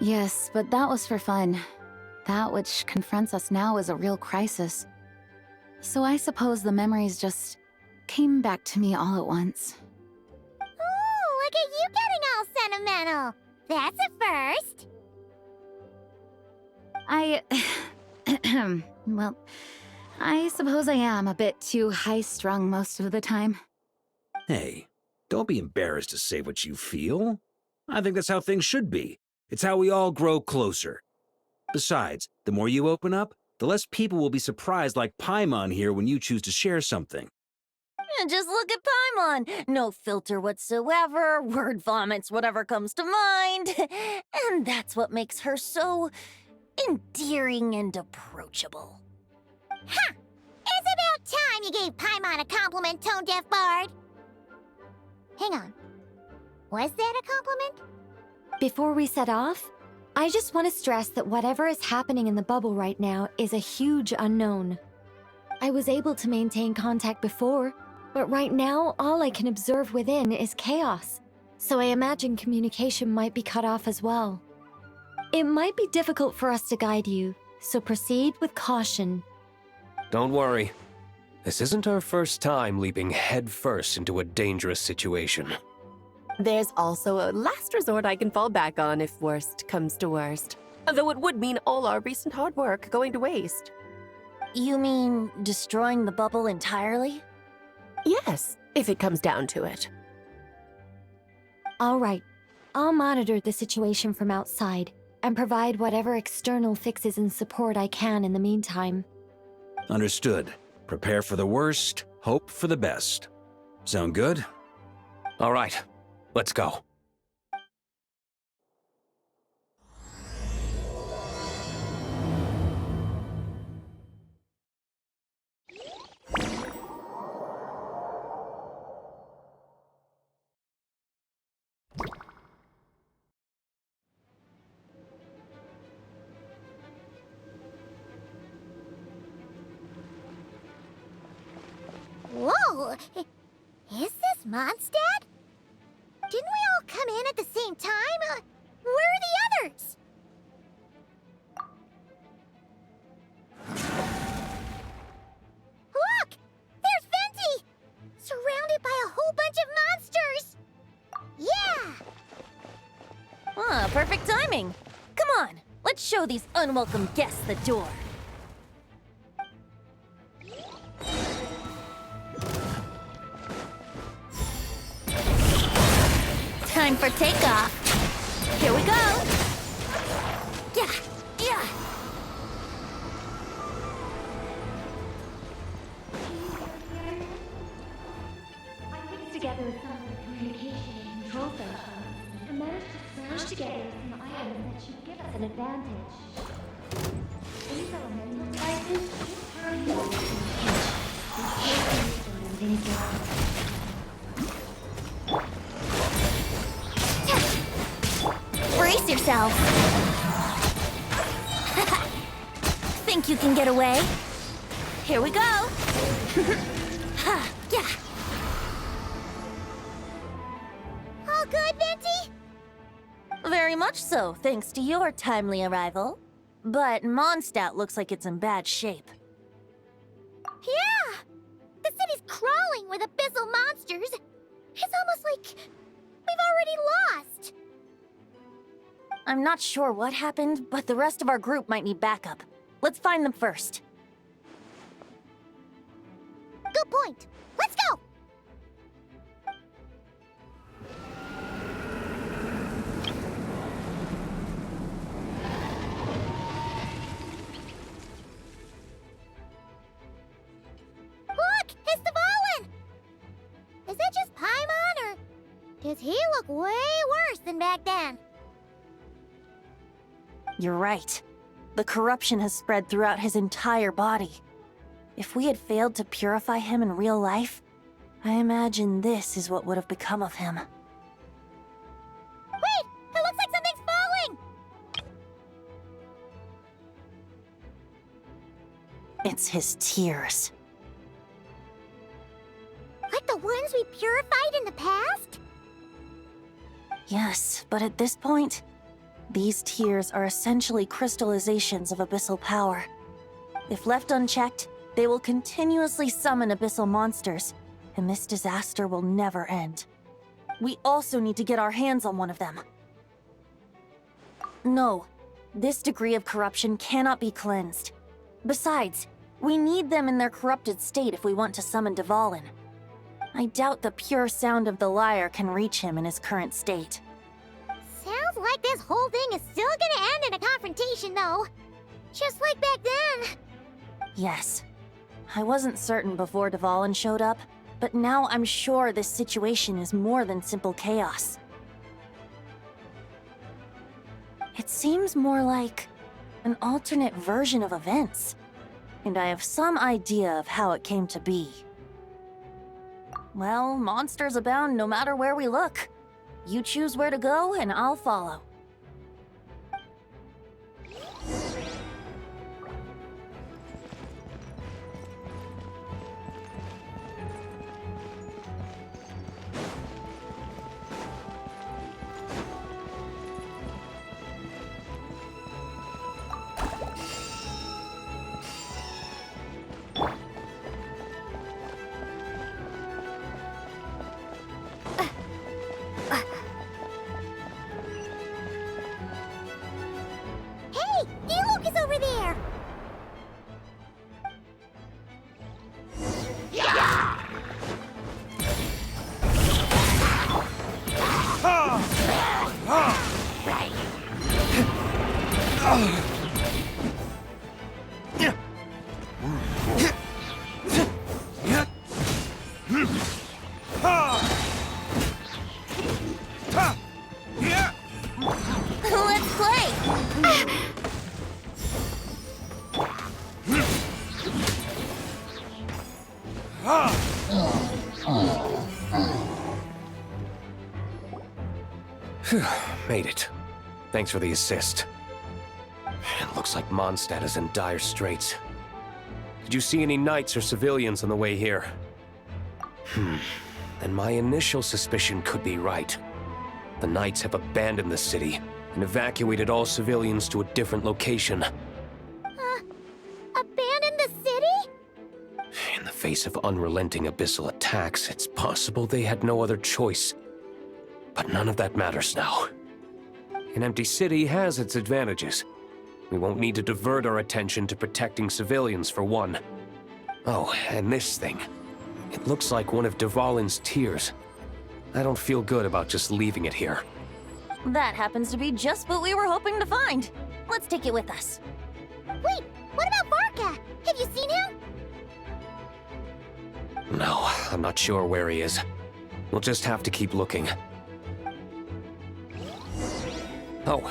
Yes, but that was for fun. That which confronts us now is a real crisis. So I suppose the memories just came back to me all at once. Ooh, look at you getting all sentimental. That's a first. Well, I suppose I am a bit too high-strung most of the time. Hey, don't be embarrassed to say what you feel. I think that's how things should be. It's how we all grow closer. Besides, the more you open up, the less people will be surprised like Paimon here when you choose to share something. Just look at Paimon. No filter whatsoever, word vomits whatever comes to mind. And that's what makes her so endearing and approachable. Ha! It's about time you gave Paimon a compliment, tone-deaf bard. Hang on. Was that a compliment? Before we set off, I just want to stress that whatever is happening in the bubble right now is a huge unknown. I was able to maintain contact before, but right now all I can observe within is chaos, so I imagine communication might be cut off as well. It might be difficult for us to guide you, so proceed with caution. Don't worry. This isn't our first time leaping headfirst into a dangerous situation. There's also a last resort I can fall back on if worst comes to worst. Though it would mean all our recent hard work going to waste. You mean destroying the bubble entirely? Yes, if it comes down to it. All right, I'll monitor the situation from outside and provide whatever external fixes and support I can in the meantime. Understood. Prepare for the worst, hope for the best. Sound good? All right, let's go. Whoa! Is this Mondstadt? Didn't we all come in at the same time? Where are the others? Look! There's Venti! Surrounded by a whole bunch of monsters! Yeah! Ah, perfect timing. Come on, let's show these unwelcome guests the door. Time for takeoff. Here we go. Yeah, yeah. I mixed together some of the communication and control functions and managed to smash together some items that should give us an advantage. These elemental devices turn into communication. Brace yourself. Think you can get away? Here we go. Yeah. All good, Venti? Very much so, thanks to your timely arrival. But Mondstadt looks like it's in bad shape. Yeah! The city's crawling with abyssal monsters. It's almost like we've already lost. I'm not sure what happened, but the rest of our group might need backup. Let's find them first. Good point. Let's go! Look! It's the Fallen! Does he look way worse than back then? You're right. The corruption has spread throughout his entire body. If we had failed to purify him in real life, I imagine this is what would have become of him. Wait! It looks like something's falling! It's his tears. Like the ones we purified in the past? Yes, but at this point, these tears are essentially crystallizations of abyssal power. If left unchecked, they will continuously summon abyssal monsters, and this disaster will never end. We also need to get our hands on one of them. No, this degree of corruption cannot be cleansed. Besides, we need them in their corrupted state if we want to summon Dvalin. I doubt the pure sound of the lyre can reach him in his current state. Sounds like this whole thing is still gonna end in a confrontation, though. Just like back then. Yes. I wasn't certain before Dvalin showed up, but now I'm sure this situation is more than simple chaos. It seems more like an alternate version of events, and I have some idea of how it came to be. Well, monsters abound no matter where we look. You choose where to go, and I'll follow. Let's play! Made it. Thanks for the assist. It looks like Mondstadt is in dire straits. Did you see any knights or civilians on the way here? Then my initial suspicion could be right. The knights have abandoned the city and evacuated all civilians to a different location. Abandon the city? In the face of unrelenting abyssal attacks, it's possible they had no other choice. But none of that matters now. An empty city has its advantages. We won't need to divert our attention to protecting civilians, for one. Oh, and this thing. It looks like one of Dvalin's tears. I don't feel good about just leaving it here. That happens to be just what we were hoping to find. Let's take it with us. Wait, what about Varka? Have you seen him? No, I'm not sure where he is. We'll just have to keep looking. Oh,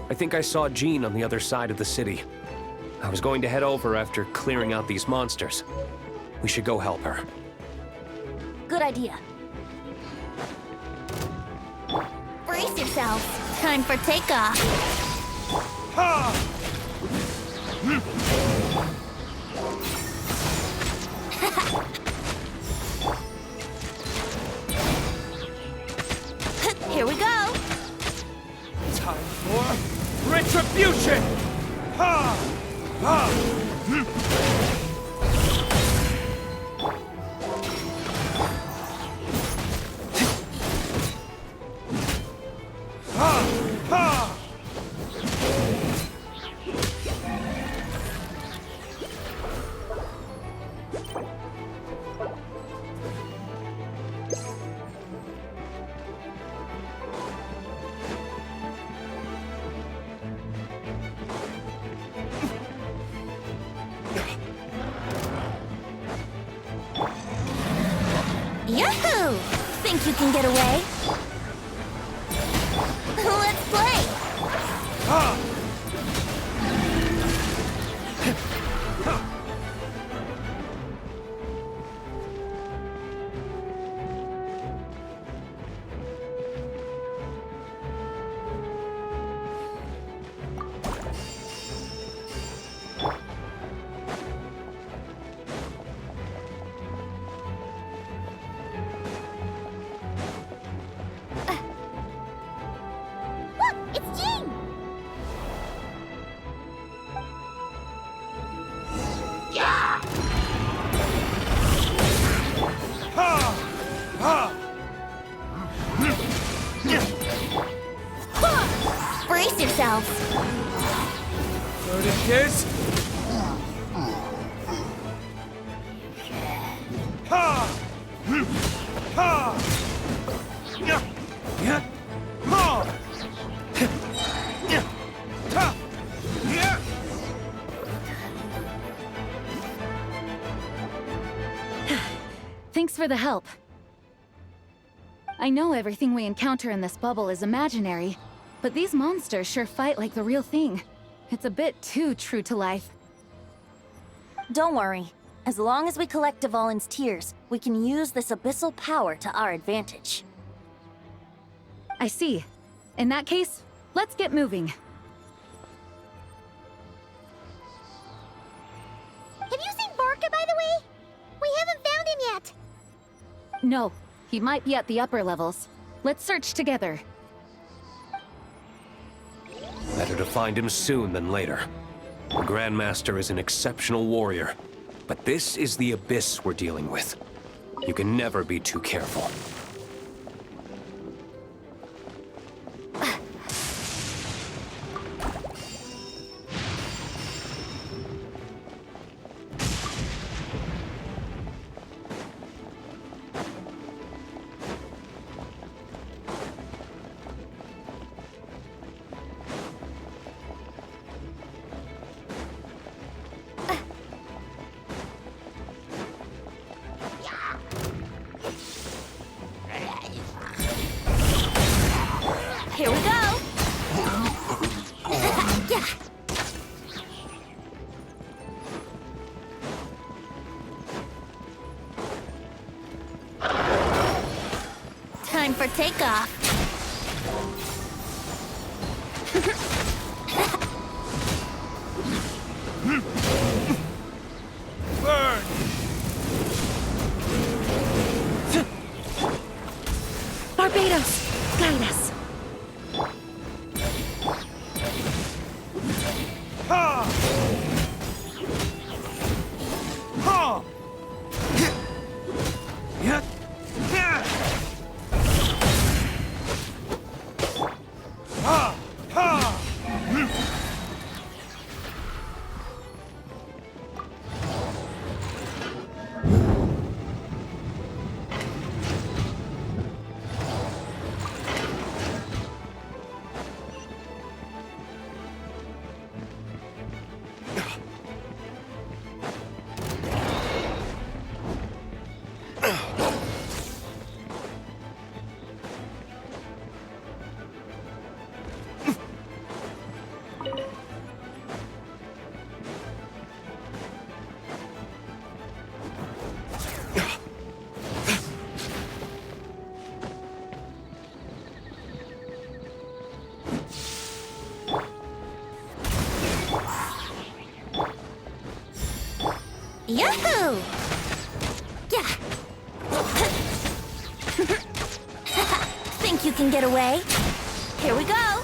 I think I saw Jean on the other side of the city. I was going to head over after clearing out these monsters. We should go help her. Good idea. Brace yourselves. Time for takeoff. Here we go. Time for retribution! Ha! Ha! Yahoo! Think you can get away? yourselves. Verdict ha! Ha! Yeah! Yeah! Ha! Yeah! Ha! Yeah! Thanks for the help. I know everything we encounter in this bubble is imaginary, but these monsters sure fight like the real thing. It's a bit too true to life. Don't worry. As long as we collect Dvalin's tears, we can use this abyssal power to our advantage. I see. In that case, let's get moving. Have you seen Varka, by the way? We haven't found him yet. No, he might be at the upper levels. Let's search together. Better to find him soon than later. The Grandmaster is an exceptional warrior, but this is the abyss we're dealing with. You can never be too careful. Here we go! Time for takeoff. Burn! Barbados, guide us. Ha! Ha! Yeah! Yeah! Ha! Ha! Yahoo! Yeah. Think you can get away? Here we go!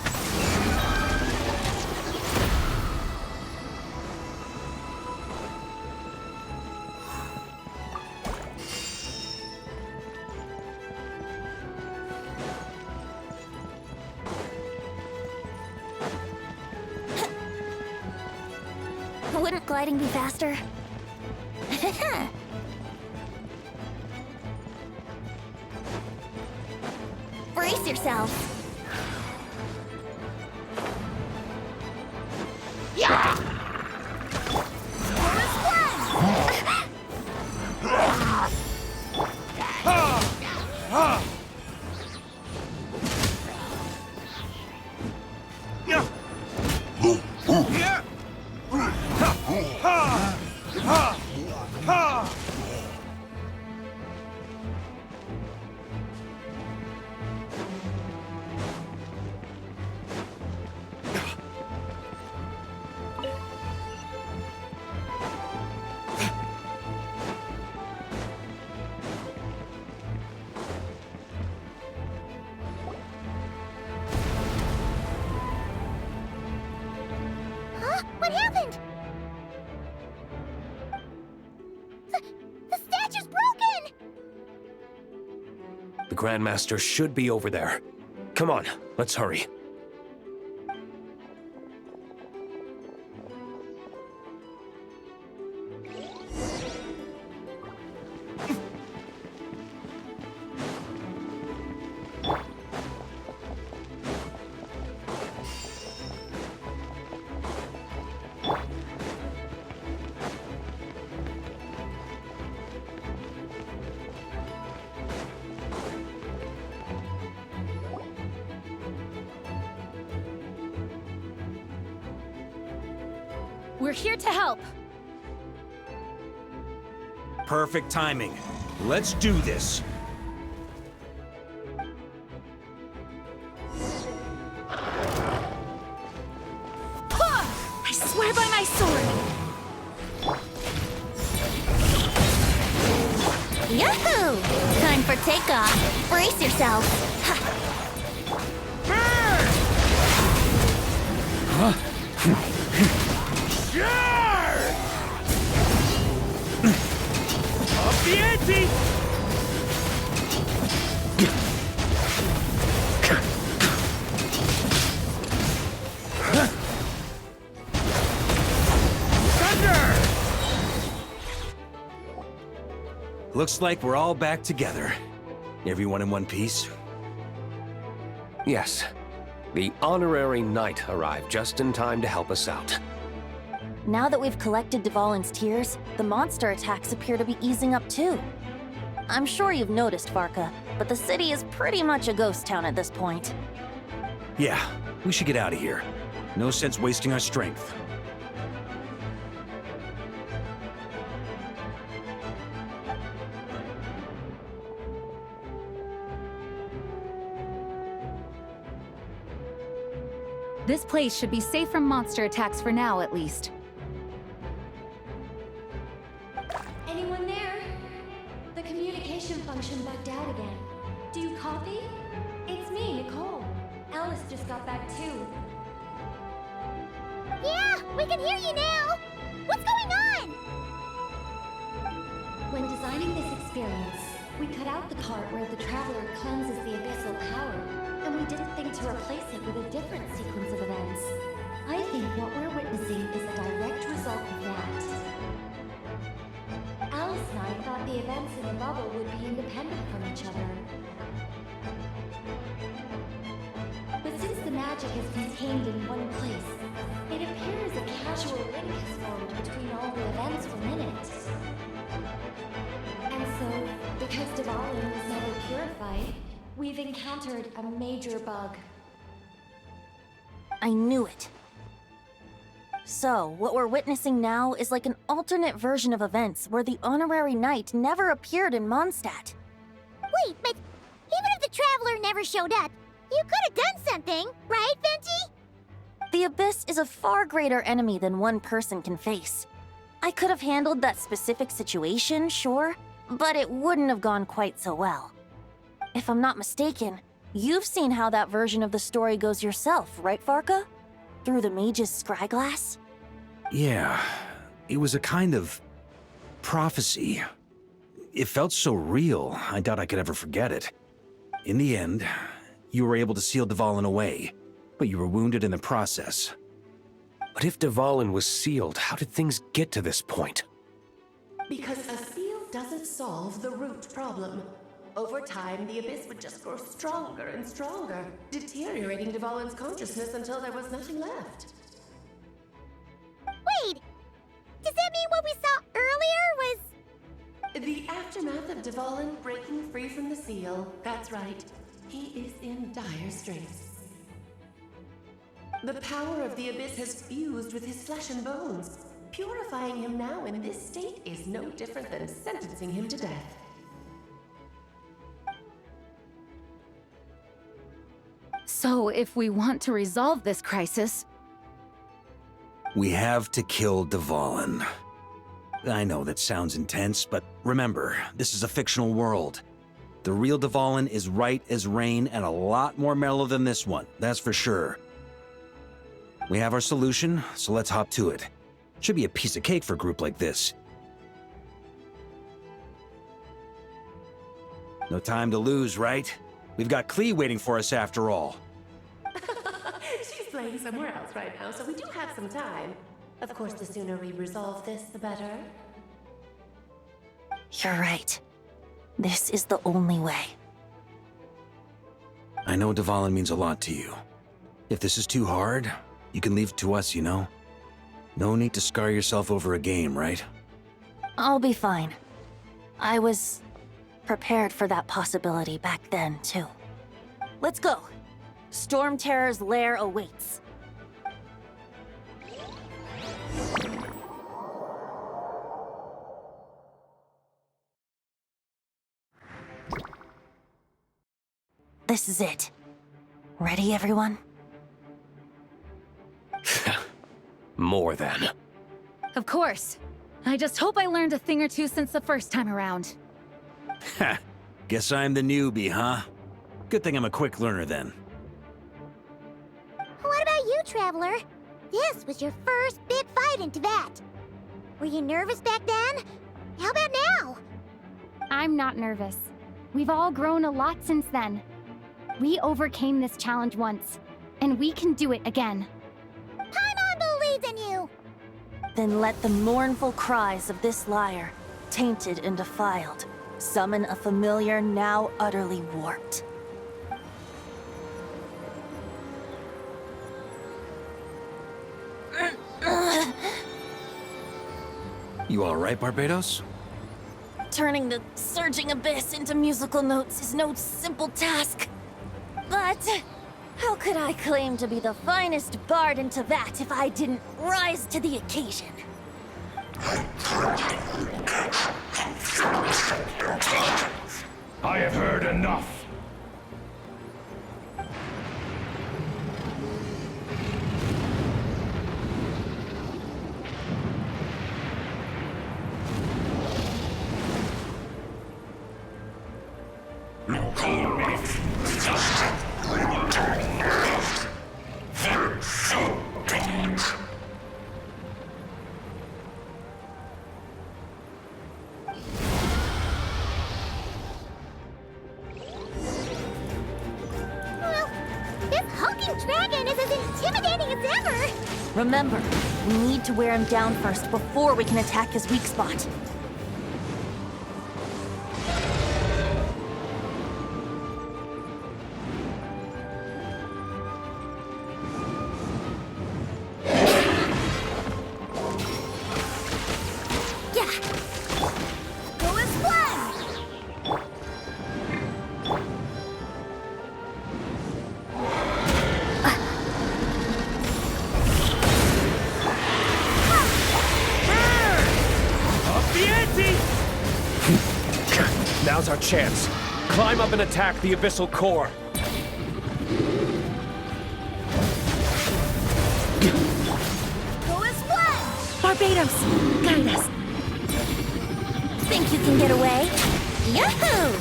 Wouldn't gliding be faster? Brace yourself. Yeah! What happened? The statue's broken! The Grandmaster should be over there. Come on, let's hurry. We're here to help. Perfect timing. Let's do this. I swear by my sword! Yahoo! Time for takeoff. Brace yourself. Up the ante! Looks like we're all back together. Everyone in one piece? Yes. The honorary knight arrived just in time to help us out. Now that we've collected Dvalin's tears, the monster attacks appear to be easing up too. I'm sure you've noticed, Varka, but the city is pretty much a ghost town at this point. Yeah, we should get out of here. No sense wasting our strength. This place should be safe from monster attacks for now, at least. Anyone there? The communication function bugged out again. Do you copy? It's me, Nicole. Alice just got back too. Yeah, we can hear you now. What's going on? When designing this experience, we cut out the part where the traveler cleanses the abyssal power, and we didn't think to replace it with a different sequence of events. I think what we're witnessing is a direct result of that. Alice and I thought the events in the bubble would be independent from each other. But since the magic is contained in one place, it appears a casual link has formed between all the events within it. And so, because Dvalin was never purified, we've encountered a major bug. I knew it. So, what we're witnessing now is like an alternate version of events where the honorary knight never appeared in Mondstadt. Wait, but even if the Traveler never showed up, you could have done something, right, Venti? The Abyss is a far greater enemy than one person can face. I could have handled that specific situation, sure, but it wouldn't have gone quite so well. If I'm not mistaken, you've seen how that version of the story goes yourself, right, Varka? Through the mage's scryglass? Yeah, it was a kind of prophecy. It felt so real, I doubt I could ever forget it. In the end, you were able to seal Dvalin away, but you were wounded in the process. But if Dvalin was sealed, how did things get to this point? Because a seal doesn't solve the root problem. Over time, the Abyss would just grow stronger and stronger, deteriorating Dvalin's consciousness until there was nothing left. Wait! Does that mean what we saw earlier was... The aftermath of Dvalin breaking free from the seal, that's right. He is in dire straits. The power of the Abyss has fused with his flesh and bones. Purifying him now in this state is no different than sentencing him to death. So, if we want to resolve this crisis... We have to kill Dvalin. I know that sounds intense, but remember, this is a fictional world. The real Dvalin is right as rain and a lot more mellow than this one, that's for sure. We have our solution, so let's hop to it. Should be a piece of cake for a group like this. No time to lose, right? We've got Klee waiting for us after all. She's playing somewhere else right now, so we do have some time. Of course, the sooner we resolve this, the better. You're right. This is the only way. I know Dvalin means a lot to you. If this is too hard, you can leave it to us, you know? No need to scar yourself over a game, right? I'll be fine. I was prepared for that possibility back then, too. Let's go. Storm Terror's lair awaits. This is it. Ready, everyone? More than. Of course. I just hope I learned a thing or two since the first time around. Ha! Guess I'm the newbie, huh? Good thing I'm a quick learner then. What about you, Traveler? This was your first big fight in Tibet. Were you nervous back then? How about now? I'm not nervous. We've all grown a lot since then. We overcame this challenge once, and we can do it again. Paimon believes in you! Then let the mournful cries of this lyre, tainted and defiled, summon a familiar now utterly warped. You alright, Barbados? Turning the surging abyss into musical notes is no simple task. But how could I claim to be the finest bard in Tibet if I didn't rise to the occasion? I have heard enough. Dragon is as intimidating as ever! Remember, we need to wear him down first before we can attack his weak spot. Now's our chance. Climb up and attack the abyssal core. Go as one! Barbados, guide us. Think you can get away? Yahoo!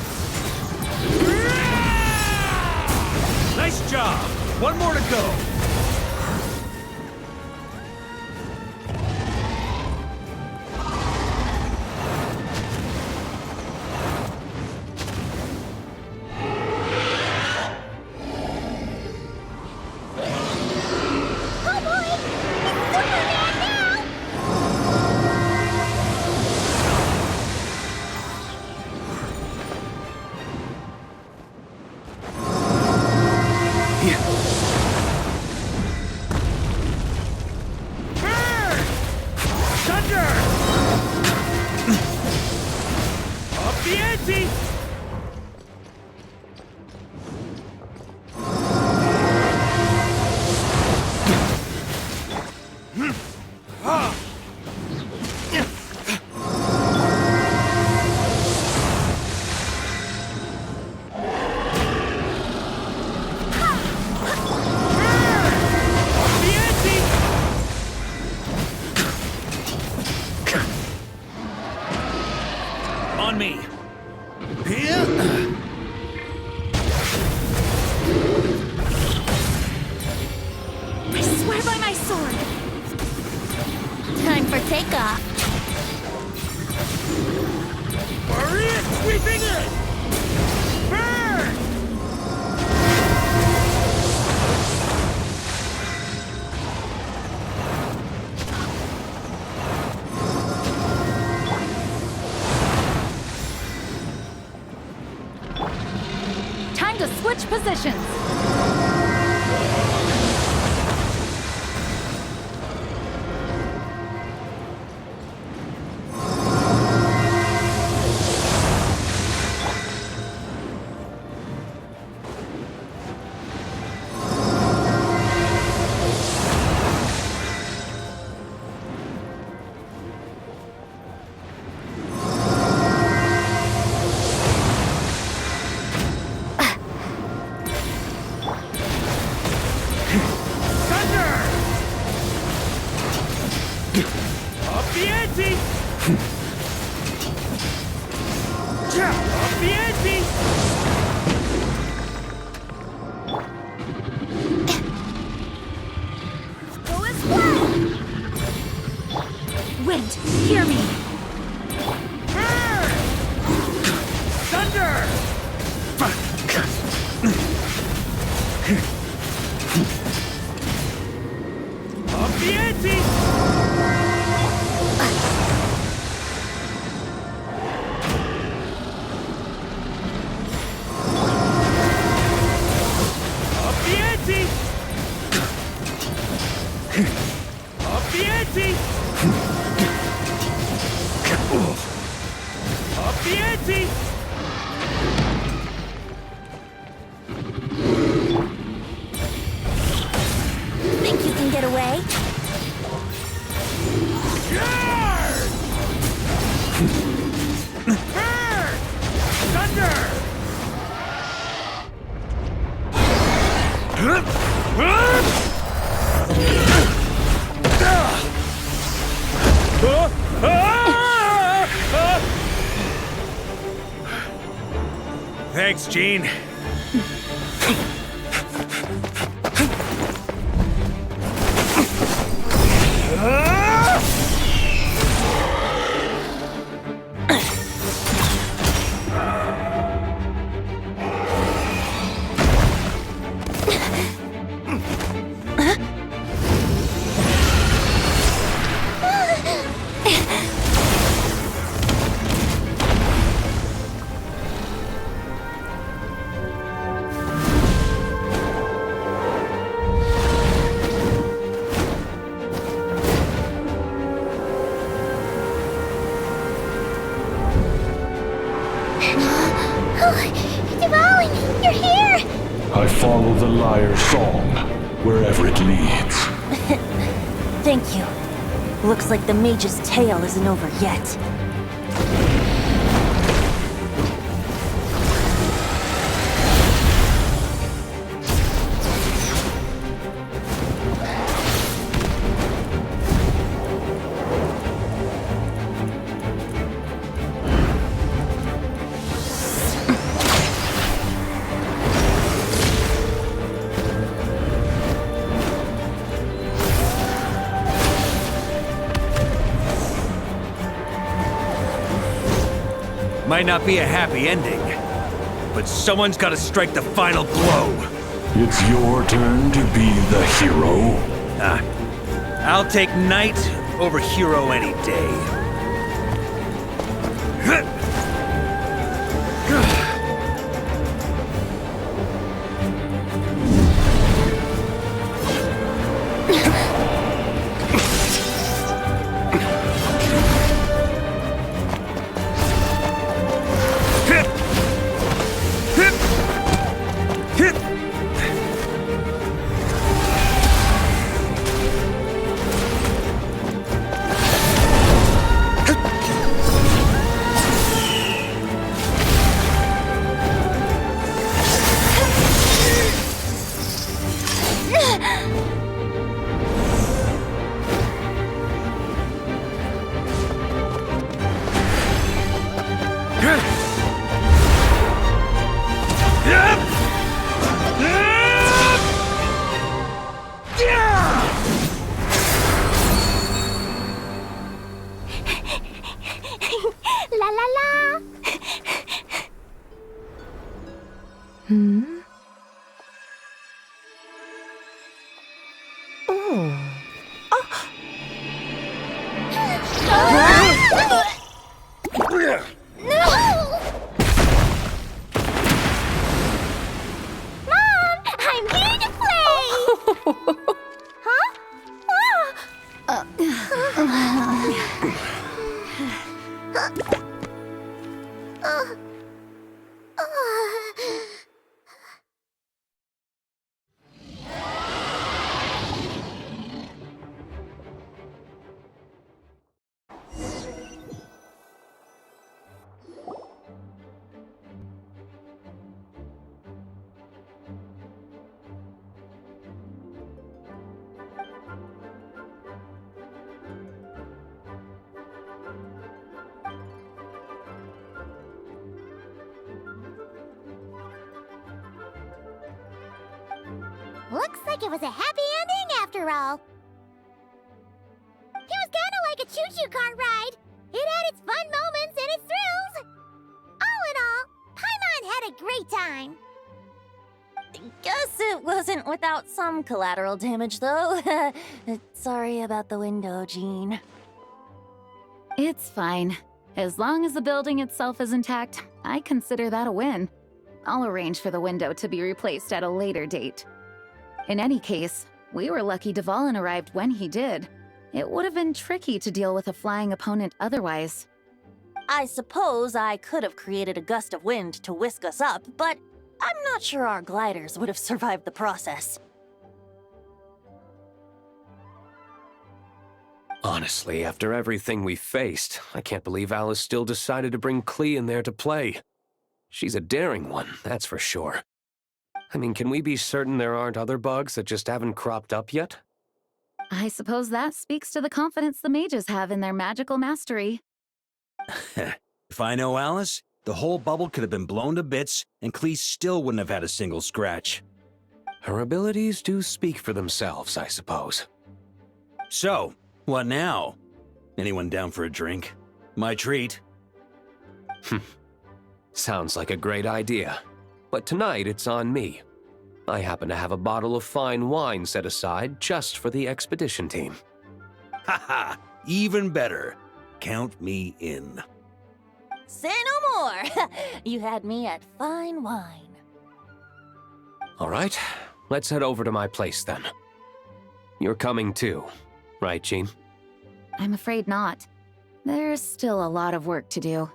Nice job! One more to go! On me. Here. I swear by my sword. Time for takeoff. Maria sweeping in! Burn! Time to switch positions. the ante! Off the ante! Go as well! Wind, hear me! Burn! Thunder! Off the ante! Off the ante! Off the ante! Off the ante! Think you can get away? Yard! Burn! Thunder! Thanks, Gene. Devouring, you're here! I follow the lyre's song, wherever it leads. Thank you. Looks like the mage's tale isn't over yet. Might not be a happy ending, but someone's got to strike the final blow. It's your turn to be the hero. I'll take knight over hero any day. La la la! Looks like it was a happy ending after all. It was kinda like a choo-choo car ride. It had its fun moments and its thrills. All in all, Paimon had a great time. Guess it wasn't without some collateral damage, though. Sorry about the window, Jean. It's fine. As long as the building itself is intact, I consider that a win. I'll arrange for the window to be replaced at a later date. In any case, we were lucky Dvalin arrived when he did. It would have been tricky to deal with a flying opponent otherwise. I suppose I could have created a gust of wind to whisk us up, but I'm not sure our gliders would have survived the process. Honestly, after everything we faced, I can't believe Alice still decided to bring Klee in there to play. She's a daring one, that's for sure. I mean, can we be certain there aren't other bugs that just haven't cropped up yet? I suppose that speaks to the confidence the mages have in their magical mastery. If I know Alice, the whole bubble could have been blown to bits, and Klee still wouldn't have had a single scratch. Her abilities do speak for themselves, I suppose. So, what now? Anyone down for a drink? My treat. Sounds like a great idea. But tonight it's on me. I happen to have a bottle of fine wine set aside just for the expedition team. Haha, even better. Count me in. Say no more! You had me at fine wine. All right, let's head over to my place then. You're coming too, right, Jean? I'm afraid not. There's still a lot of work to do.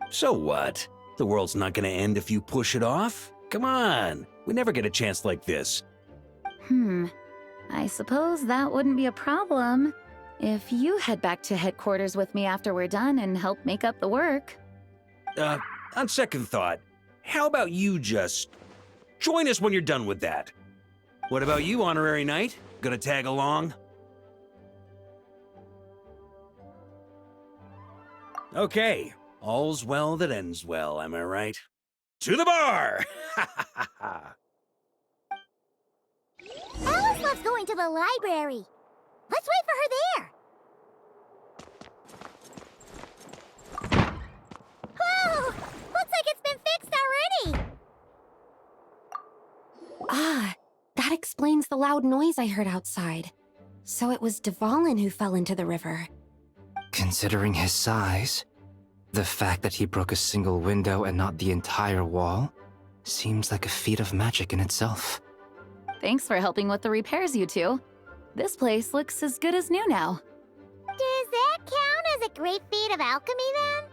So what? The world's not gonna end if you push it off? Come on, we never get a chance like this. I suppose that wouldn't be a problem if you head back to headquarters with me after we're done and help make up the work. On second thought, how about you just join us when you're done with that? What about you, Honorary Knight? Gonna tag along? Okay, all's well that ends well, am I right? To the bar! Alice loves going to the library. Let's wait for her there. Whoa! Looks like it's been fixed already. Ah, that explains the loud noise I heard outside. So it was Dvalin who fell into the river. Considering his size, the fact that he broke a single window and not the entire wall seems like a feat of magic in itself. Thanks for helping with the repairs, you two. This place looks as good as new now. Does that count as a great feat of alchemy then?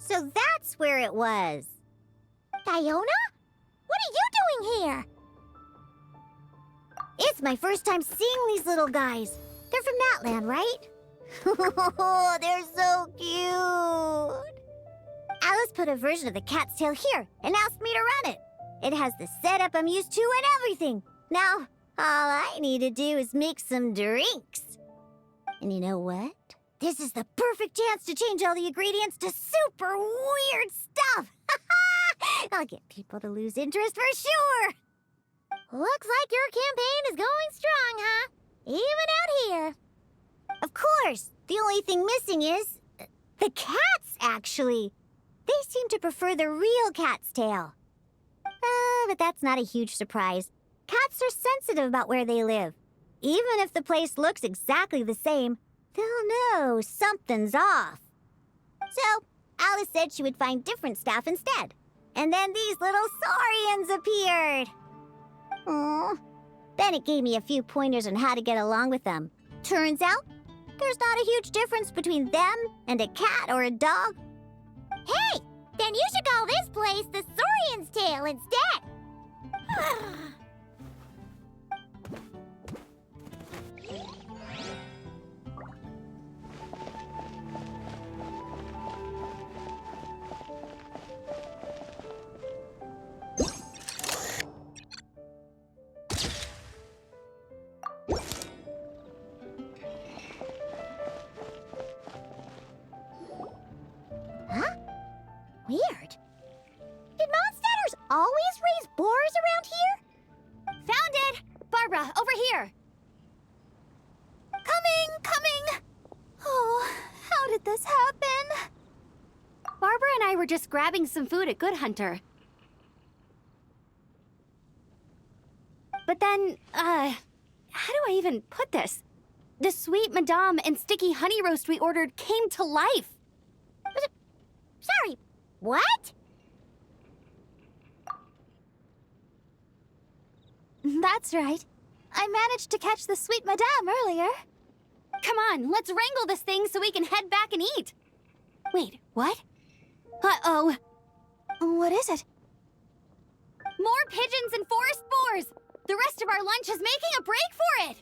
So that's where it was. Diona? What are you doing here? It's my first time seeing these little guys. They're from that land, right? Oh, they're so cute. Alice put a version of the cat's tail here and asked me to run it. It has the setup I'm used to and everything. Now, all I need to do is make some drinks. And you know what? This is the perfect chance to change all the ingredients to super weird stuff. I'll get people to lose interest for sure. Looks like your campaign is going strong, huh? Even out here. Of course, the only thing missing is the cats, actually. They seem to prefer the real cat's tail. But that's not a huge surprise. Cats are sensitive about where they live. Even if the place looks exactly the same, they'll know something's off. So, Alice said she would find different staff instead. And then these little saurians appeared. Aww. Bennett gave me a few pointers on how to get along with them. Turns out, there's not a huge difference between them and a cat or a dog. Hey, then you should call this place the Saurian's Tail instead. Weird. Did Mondstadters always raise boars around here? Found it! Barbara, over here! Coming! Oh, how did this happen? Barbara and I were just grabbing some food at Good Hunter. But then, how do I even put this? The sweet madame and sticky honey roast we ordered came to life. Sorry, what? That's right. I managed to catch the sweet madame earlier. Come on, let's wrangle this thing so we can head back and eat. Wait, what? Uh-oh. What is it? More pigeons and forest boars! The rest of our lunch is making a break for it!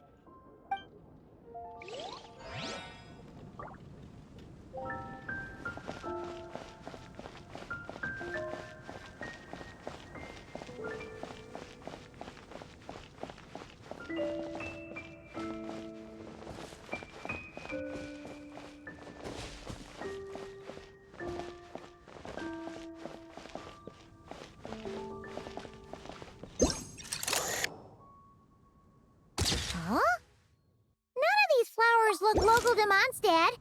Huh? None of these flowers look local to Mondstadt.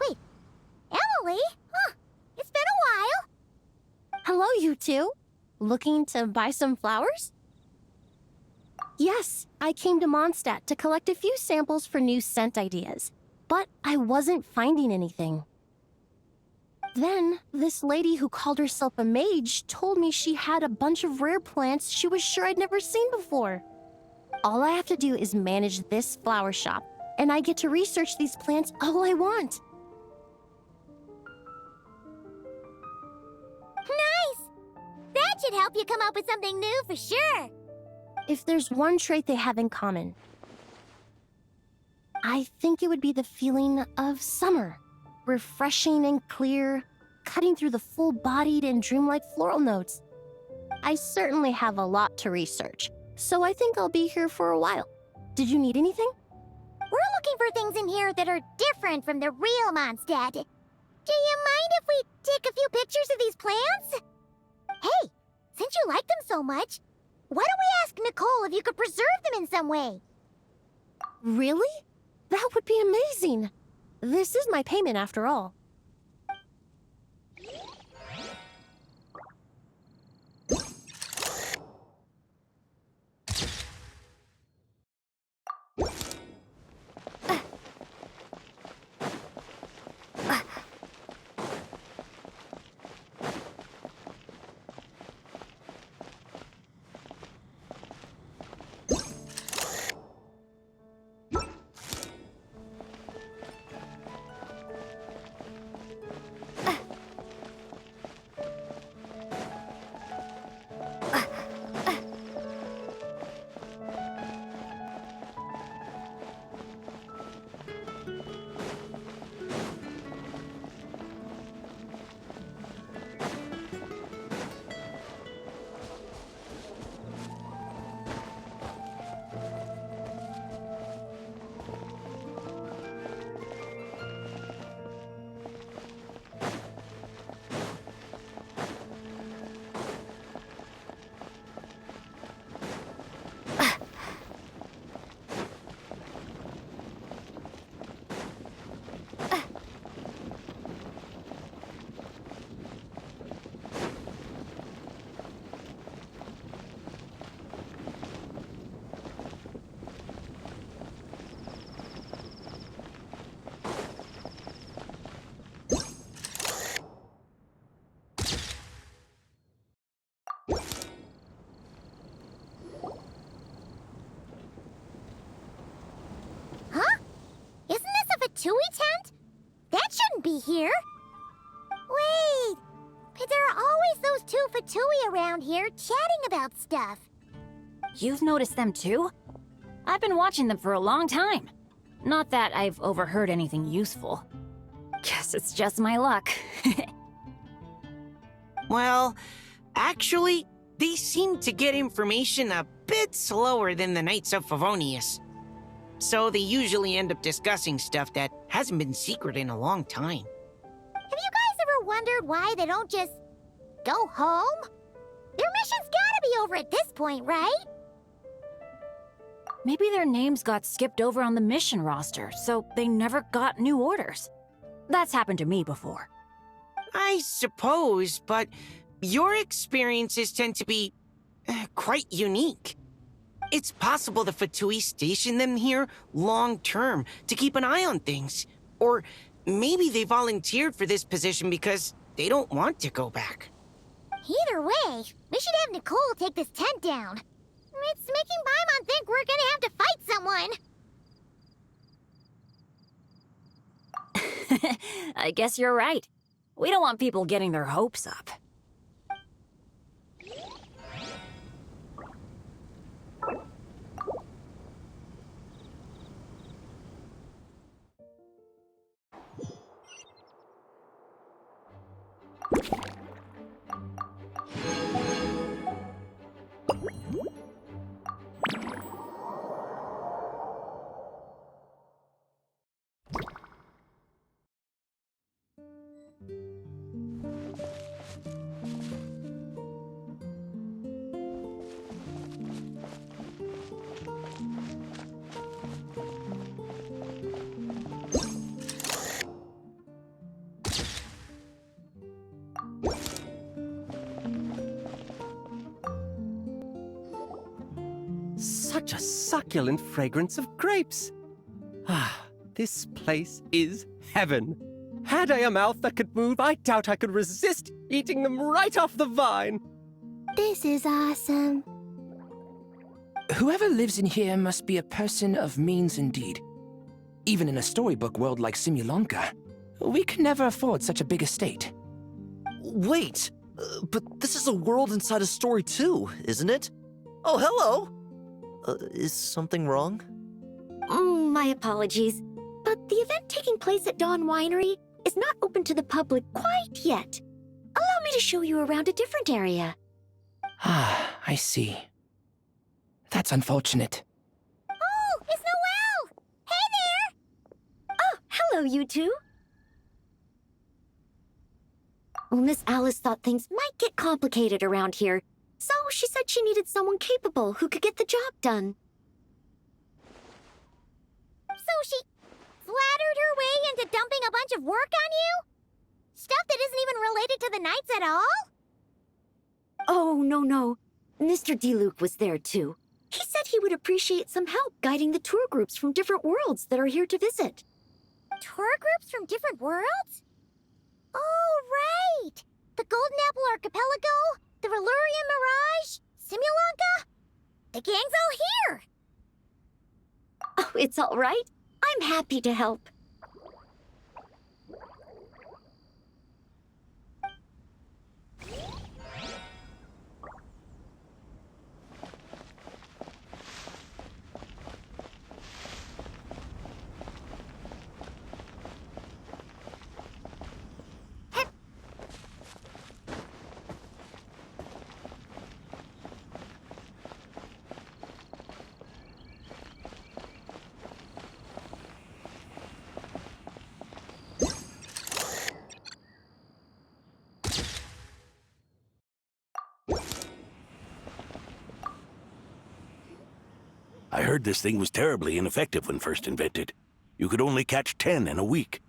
Wait, Emily? Huh, it's been a while. Hello, you two. Looking to buy some flowers? Yes, I came to Mondstadt to collect a few samples for new scent ideas, but I wasn't finding anything. Then, this lady who called herself a mage told me she had a bunch of rare plants she was sure I'd never seen before. All I have to do is manage this flower shop, and I get to research these plants all I want. Nice! That should help you come up with something new for sure. If there's one trait they have in common, I think it would be the feeling of summer. Refreshing and clear, cutting through the full-bodied and dreamlike floral notes. I certainly have a lot to research, so I think I'll be here for a while. Did you need anything? We're looking for things in here that are different from the real Mondstadt. Do you mind if we take a few pictures of these plants? Hey, since you like them so much, why don't we ask Nicole if you could preserve them in some way? Really? That would be amazing. This is my payment after all. Fatui tent? That shouldn't be here. Wait, but there are always those two Fatui around here chatting about stuff. You've noticed them too? I've been watching them for a long time. Not that I've overheard anything useful. Guess it's just my luck. Well, actually, they seem to get information a bit slower than the Knights of Favonius. So they usually end up discussing stuff that hasn't been secret in a long time. Have you guys ever wondered why they don't just go home? Their mission's gotta be over at this point, right? Maybe their names got skipped over on the mission roster, so they never got new orders. That's happened to me before. I suppose, but your experiences tend to be quite unique. It's possible the Fatui stationed them here long-term to keep an eye on things. Or maybe they volunteered for this position because they don't want to go back. Either way, we should have Nicole take this tent down. It's making Paimon think we're gonna have to fight someone. I guess you're right. We don't want people getting their hopes up. Such a succulent fragrance of grapes. Ah, this place is heaven. Had I a mouth that could move, I doubt I could resist eating them right off the vine. This is awesome. Whoever lives in here must be a person of means indeed. Even in a storybook world like Simulonka, we can never afford such a big estate. Wait, but this is a world inside a story too, isn't it? Oh, hello! Is something wrong? My apologies, but the event taking place at Dawn Winery is not open to the public quite yet. Allow me to show you around a different area. Ah, I see. That's unfortunate. Oh, it's Noelle! Hey there! Oh, hello, you two. Well, Miss Alice thought things might get complicated around here, so she said she needed someone capable who could get the job done. So she flattered her way into dumping a bunch of work on you? Stuff that isn't even related to the Knights at all? Oh, no. Mr. DeLuke was there, too. He said he would appreciate some help guiding the tour groups from different worlds that are here to visit. Tour groups from different worlds? Oh, right! The Golden Apple Archipelago, the Valurian Mirage, Simulonka. The gang's all here! Oh, it's all right. I'm happy to help. I heard this thing was terribly ineffective when first invented. You could only catch 10 in a week.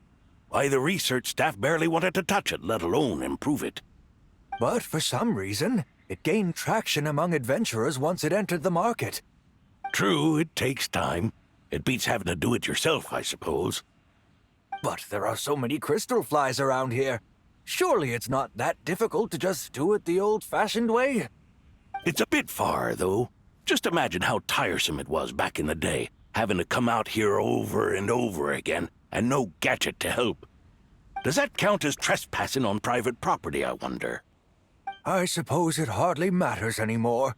Why, the research staff barely wanted to touch it, let alone improve it. But for some reason, it gained traction among adventurers once it entered the market. True, it takes time. It beats having to do it yourself, I suppose. But there are so many crystal flies around here. Surely it's not that difficult to just do it the old-fashioned way? It's a bit far, though. Just imagine how tiresome it was back in the day, having to come out here over and over again, and no gadget to help. Does that count as trespassing on private property, I wonder? I suppose it hardly matters anymore.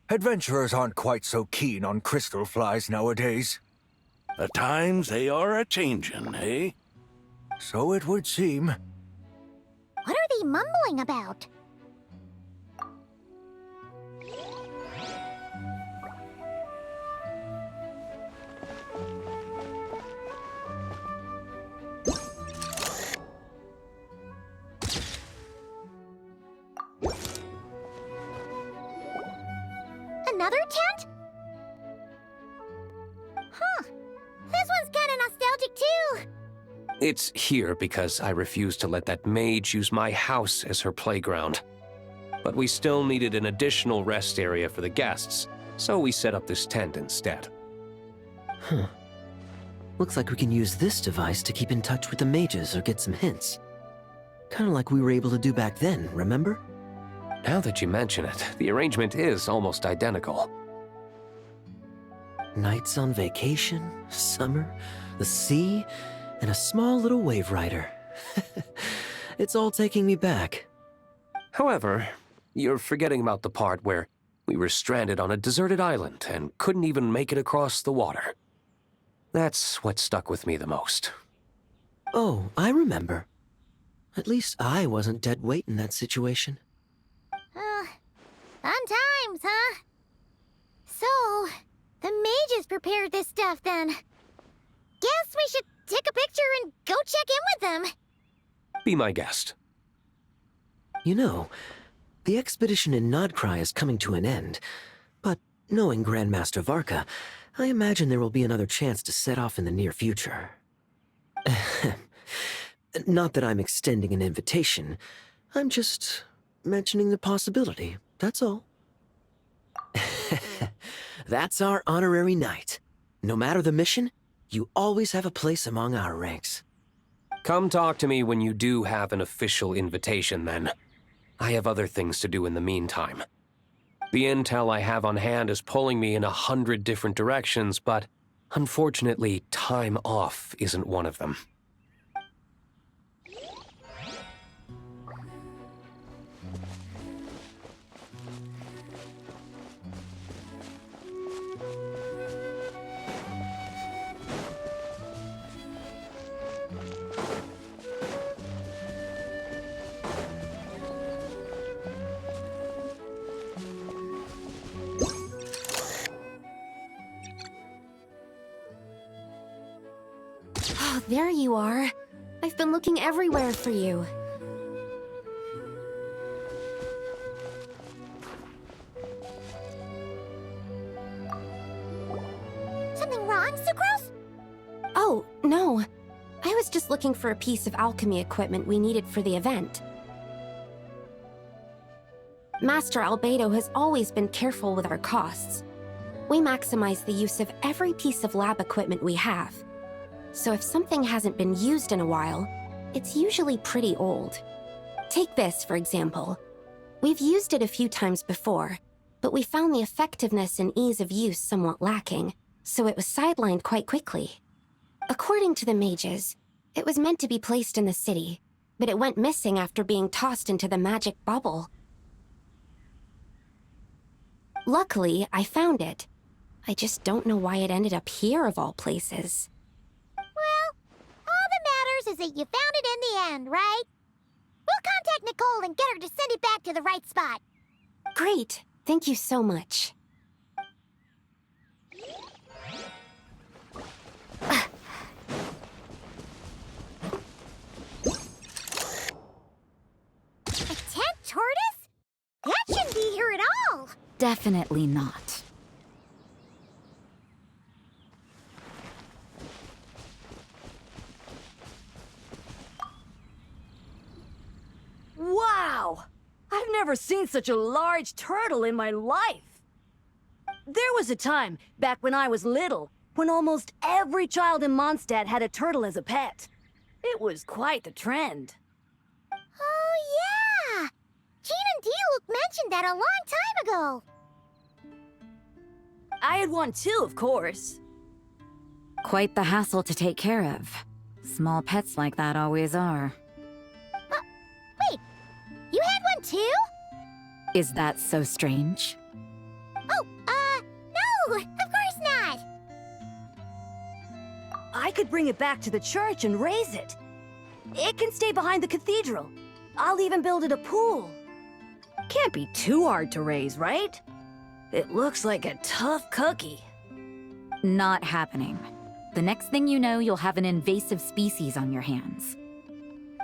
Adventurers aren't quite so keen on crystal flies nowadays. The times they are a-changin', eh? So it would seem. What are they mumbling about? Another tent? Huh. This one's kinda nostalgic too. It's here because I refused to let that mage use my house as her playground. But we still needed an additional rest area for the guests, so we set up this tent instead. Huh. Looks like we can use this device to keep in touch with the mages or get some hints. Kinda like we were able to do back then, remember? Now that you mention it, the arrangement is almost identical. Nights on vacation, summer, the sea, and a small little wave rider. It's all taking me back. However, you're forgetting about the part where we were stranded on a deserted island and couldn't even make it across the water. That's what stuck with me the most. Oh, I remember. At least I wasn't dead weight in that situation. Fun times, huh? So, the mages prepared this stuff then. Guess we should take a picture and go check in with them. Be my guest. You know, the expedition in Nodcry is coming to an end, but knowing Grandmaster Varka, I imagine there will be another chance to set off in the near future. Not that I'm extending an invitation, I'm just mentioning the possibility, that's all. That's our honorary knight. No matter the mission, you always have a place among our ranks. Come talk to me when you do have an official invitation, then. I have other things to do in the meantime. The intel I have on hand is pulling me in 100 different directions, but unfortunately, time off isn't one of them. Oh, there you are. I've been looking everywhere for you. Something wrong, Sucrose? Oh, no. I was just looking for a piece of alchemy equipment we needed for the event. Master Albedo has always been careful with our costs. We maximize the use of every piece of lab equipment we have. So if something hasn't been used in a while, it's usually pretty old. Take this, for example. We've used it a few times before, but we found the effectiveness and ease of use somewhat lacking, so it was sidelined quite quickly. According to the mages, it was meant to be placed in the city, but it went missing after being tossed into the magic bubble. Luckily, I found it. I just don't know why it ended up here of all places. Well, all that matters is that you found it in the end, right? We'll contact Nicole and get her to send it back to the right spot. Great. Thank you so much. A tent tortoise? That shouldn't be here at all. Definitely not. Wow! I've never seen such a large turtle in my life. There was a time, back when I was little, when almost every child in Mondstadt had a turtle as a pet. It was quite the trend. Oh, yeah! Jean and Diluc mentioned that a long time ago. I had one too, of course. Quite the hassle to take care of. Small pets like that always are. Wait, you had one too? Is that so strange? Oh, no, of course not. I could bring it back to the church and raise it. It can stay behind the cathedral. I'll even build it a pool. Can't be too hard to raise, right? It looks like a tough cookie. Not happening. The next thing you know, you'll have an invasive species on your hands.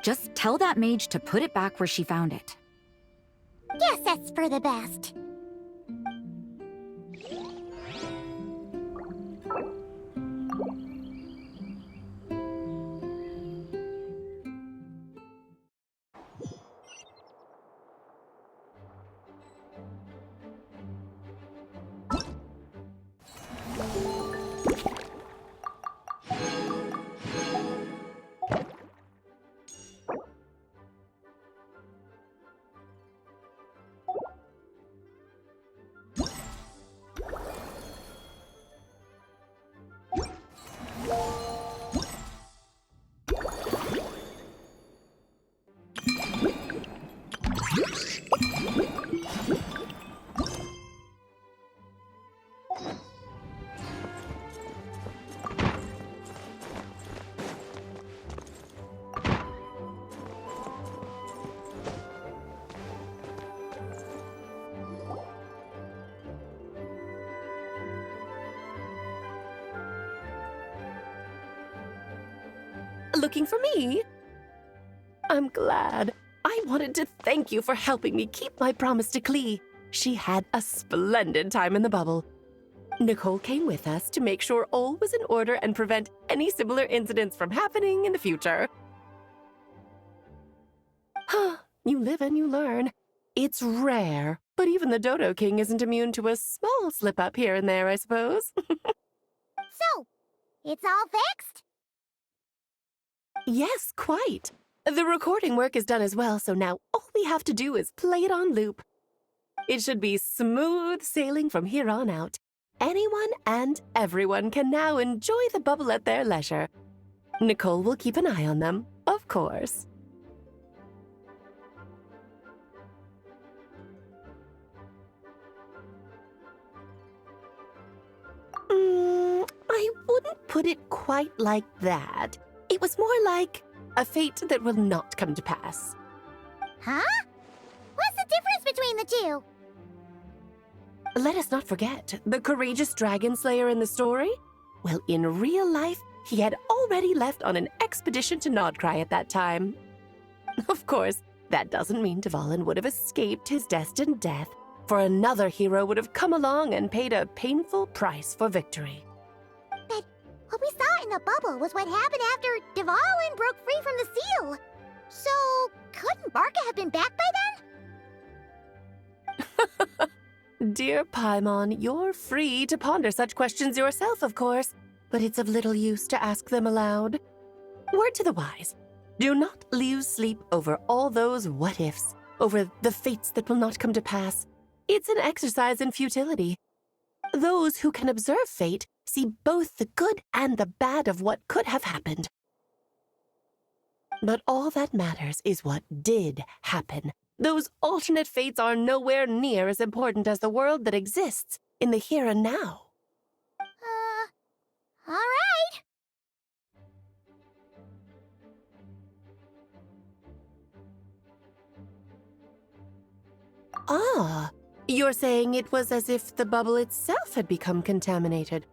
Just tell that mage to put it back where she found it. Guess that's for the best. Looking for me? I'm glad. I wanted to thank you for helping me keep my promise to Klee. She had a splendid time in the bubble. Nicole came with us to make sure all was in order and prevent any similar incidents from happening in the future. You live and you learn. It's rare, but even the Dodo King isn't immune to a small slip-up here and there, I suppose. So, it's all fixed? Yes, quite. The recording work is done as well, so now all we have to do is play it on loop. It should be smooth sailing from here on out. Anyone and everyone can now enjoy the bubble at their leisure. Nicole will keep an eye on them, of course. I wouldn't put it quite like that. It was more like a fate that will not come to pass. Huh? What's the difference between the two? Let us not forget the courageous dragon slayer in the story. Well, in real life, he had already left on an expedition to Nodcry at that time. Of course, that doesn't mean Dvalin would have escaped his destined death, for another hero would have come along and paid a painful price for victory. But what we saw in the bubble was what happened after Dvalin broke free from the seal. So, couldn't Barca have been back by then? Dear Paimon, you're free to ponder such questions yourself, of course, but it's of little use to ask them aloud. Word to the wise, do not lose sleep over all those what-ifs, over the fates that will not come to pass. It's an exercise in futility. Those who can observe fate see both the good and the bad of what could have happened. But all that matters is what did happen. Those alternate fates are nowhere near as important as the world that exists in the here and now. All right. Ah, you're saying it was as if the bubble itself had become contaminated.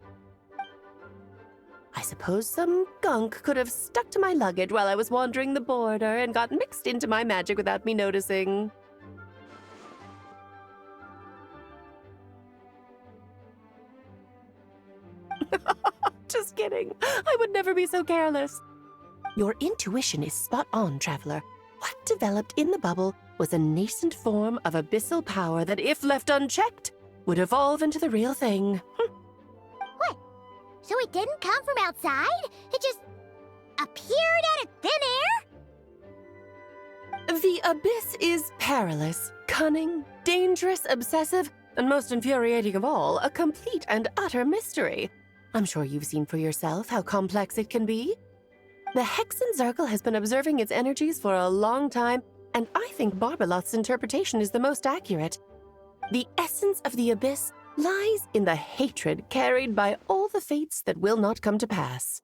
I suppose some gunk could have stuck to my luggage while I was wandering the border and got mixed into my magic without me noticing. Just kidding. I would never be so careless. Your intuition is spot on, Traveler. What developed in the bubble was a nascent form of abyssal power that, if left unchecked, would evolve into the real thing. What? So it didn't come from outside? It just appeared out of thin air? The abyss is perilous, cunning, dangerous, obsessive, and most infuriating of all, a complete and utter mystery. I'm sure you've seen for yourself how complex it can be. The Hexen Circle has been observing its energies for a long time, and I think Barbalot's interpretation is the most accurate. The essence of the abyss lies in the hatred carried by all the fates that will not come to pass.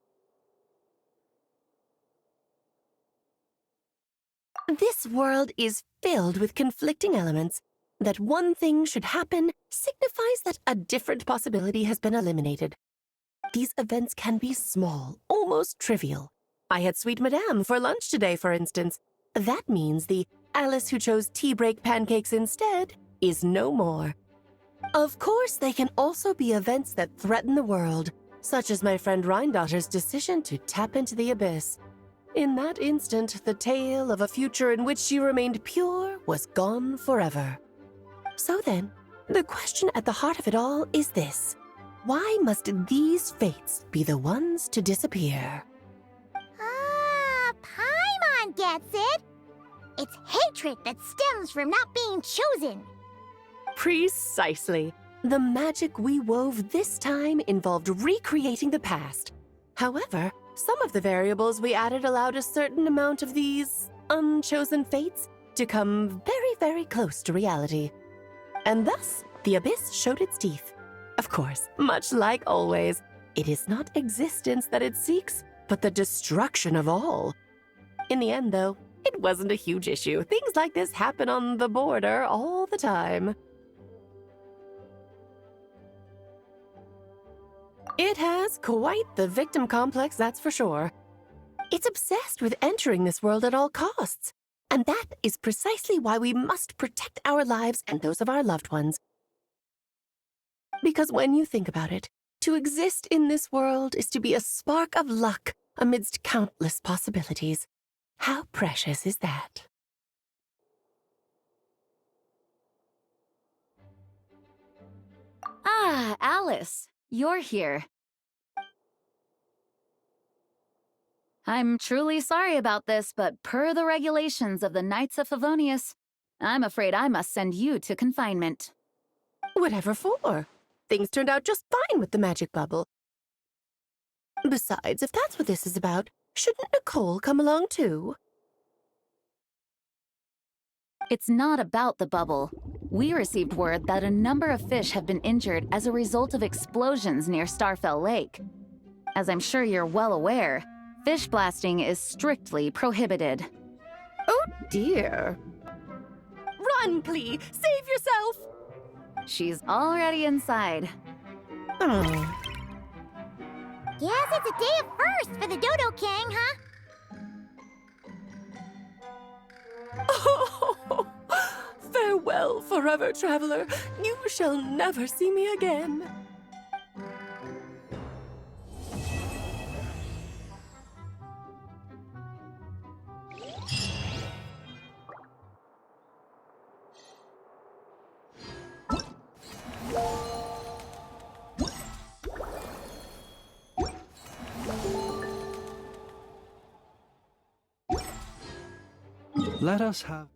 This world is filled with conflicting elements. That one thing should happen signifies that a different possibility has been eliminated. These events can be small, almost trivial. I had Sweet Madame for lunch today, for instance. That means the Alice who chose tea break pancakes instead is no more. Of course, they can also be events that threaten the world, such as my friend Rhindotter's decision to tap into the abyss. In that instant, the tale of a future in which she remained pure was gone forever. So then, the question at the heart of it all is this. Why must these fates be the ones to disappear? Ah, Paimon gets it! It's hatred that stems from not being chosen. Precisely. The magic we wove this time involved recreating the past. However, some of the variables we added allowed a certain amount of these unchosen fates to come very, very close to reality. And thus, the abyss showed its teeth. Of course, much like always, it is not existence that it seeks, but the destruction of all. In the end, though, it wasn't a huge issue. Things like this happen on the border all the time. It has quite the victim complex, that's for sure. It's obsessed with entering this world at all costs. And that is precisely why we must protect our lives and those of our loved ones. Because when you think about it, to exist in this world is to be a spark of luck amidst countless possibilities. How precious is that? Ah, Alice, you're here. I'm truly sorry about this, but per the regulations of the Knights of Favonius, I'm afraid I must send you to confinement. Whatever for? Things turned out just fine with the magic bubble. Besides, if that's what this is about, shouldn't Nicole come along too? It's not about the bubble. We received word that a number of fish have been injured as a result of explosions near Starfell Lake. As I'm sure you're well aware, fish blasting is strictly prohibited. Oh dear. Run, Clee! Save yourself! She's already inside. Oh. Guess it's a day of first for the Dodo King, huh? Oh, farewell, forever traveler. You shall never see me again. Let us have...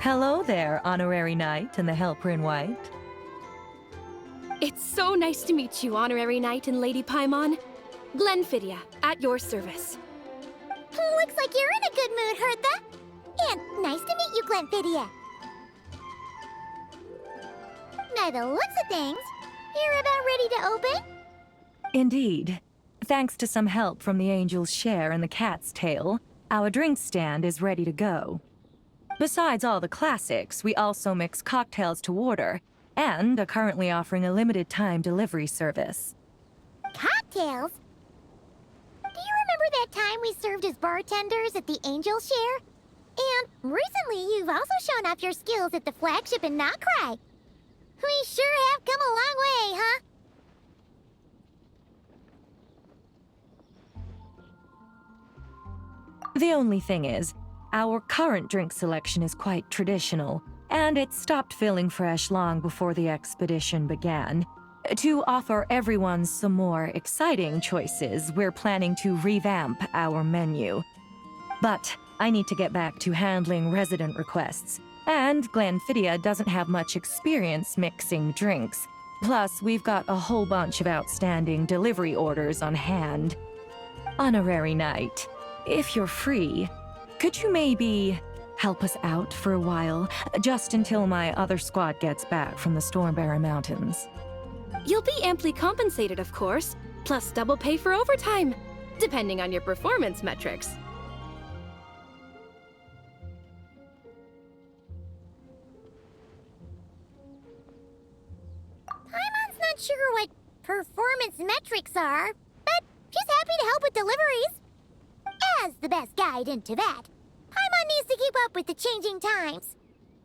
Hello there, Honorary Knight and the Helper in White. It's so nice to meet you, Honorary Knight and Lady Paimon. Glenfidia, at your service. Looks like you're in a good mood, Hertha. And nice to meet you, Glenfidia. By the looks of things, you're about ready to open? Indeed. Thanks to some help from the Angel's Share and the Cat's Tail, our drink stand is ready to go. Besides all the classics, we also mix cocktails to order, and are currently offering a limited-time delivery service. Cocktails? Do you remember that time we served as bartenders at the Angel Share? And recently you've also shown off your skills at the flagship in Notcry. We sure have come a long way, huh? The only thing is, our current drink selection is quite traditional, and it stopped feeling fresh long before the expedition began. To offer everyone some more exciting choices, we're planning to revamp our menu. But I need to get back to handling resident requests, and Glenfidia doesn't have much experience mixing drinks. Plus, we've got a whole bunch of outstanding delivery orders on hand. Honorary Knight, if you're free, could you maybe help us out for a while, just until my other squad gets back from the Stormbearer Mountains? You'll be amply compensated, of course, plus double pay for overtime, depending on your performance metrics. Paimon's not sure what performance metrics are, but she's happy to help with deliveries. As the best guide into that, Paimon needs to keep up with the changing times.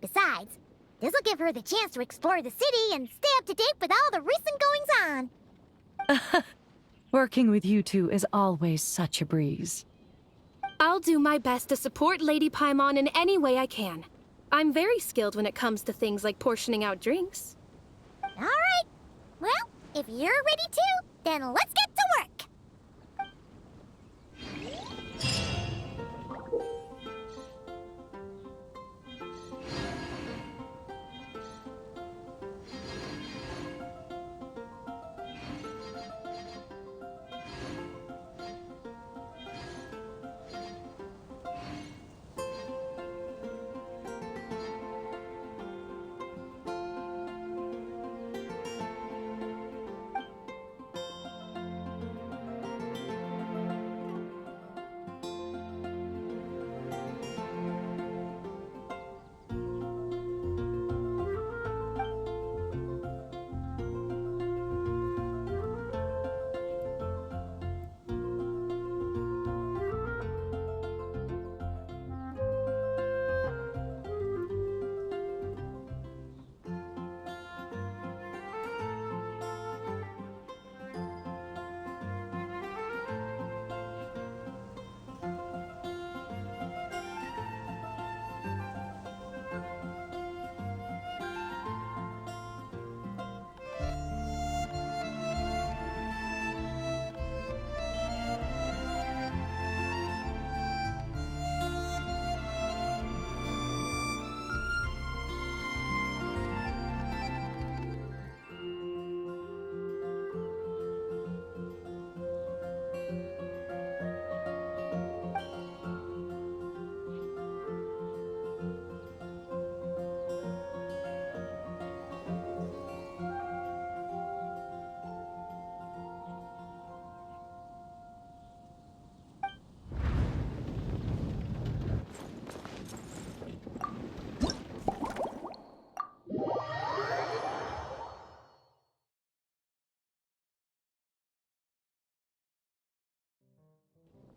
Besides, this'll give her the chance to explore the city and stay up to date with all the recent goings-on. Working with you two is always such a breeze. I'll do my best to support Lady Paimon in any way I can. I'm very skilled when it comes to things like portioning out drinks. All right. Well, if you're ready to, then let's get to work.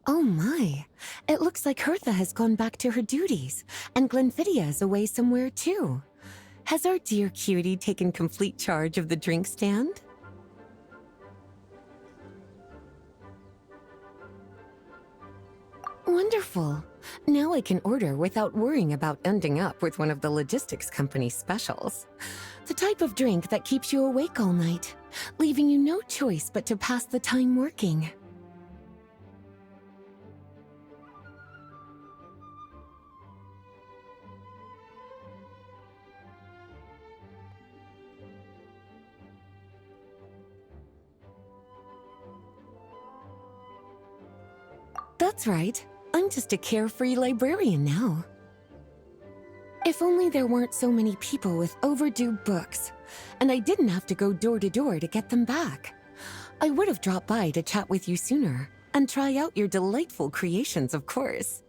Oh my, it looks like Hertha has gone back to her duties, and Glenfidia is away somewhere too. Has our dear cutie taken complete charge of the drink stand? Wonderful. Now I can order without worrying about ending up with one of the logistics company's specials. The type of drink that keeps you awake all night, leaving you no choice but to pass the time working. That's right. I'm just a carefree librarian now. If only there weren't so many people with overdue books, and I didn't have to go door to door to get them back. I would have dropped by to chat with you sooner, and try out your delightful creations, of course.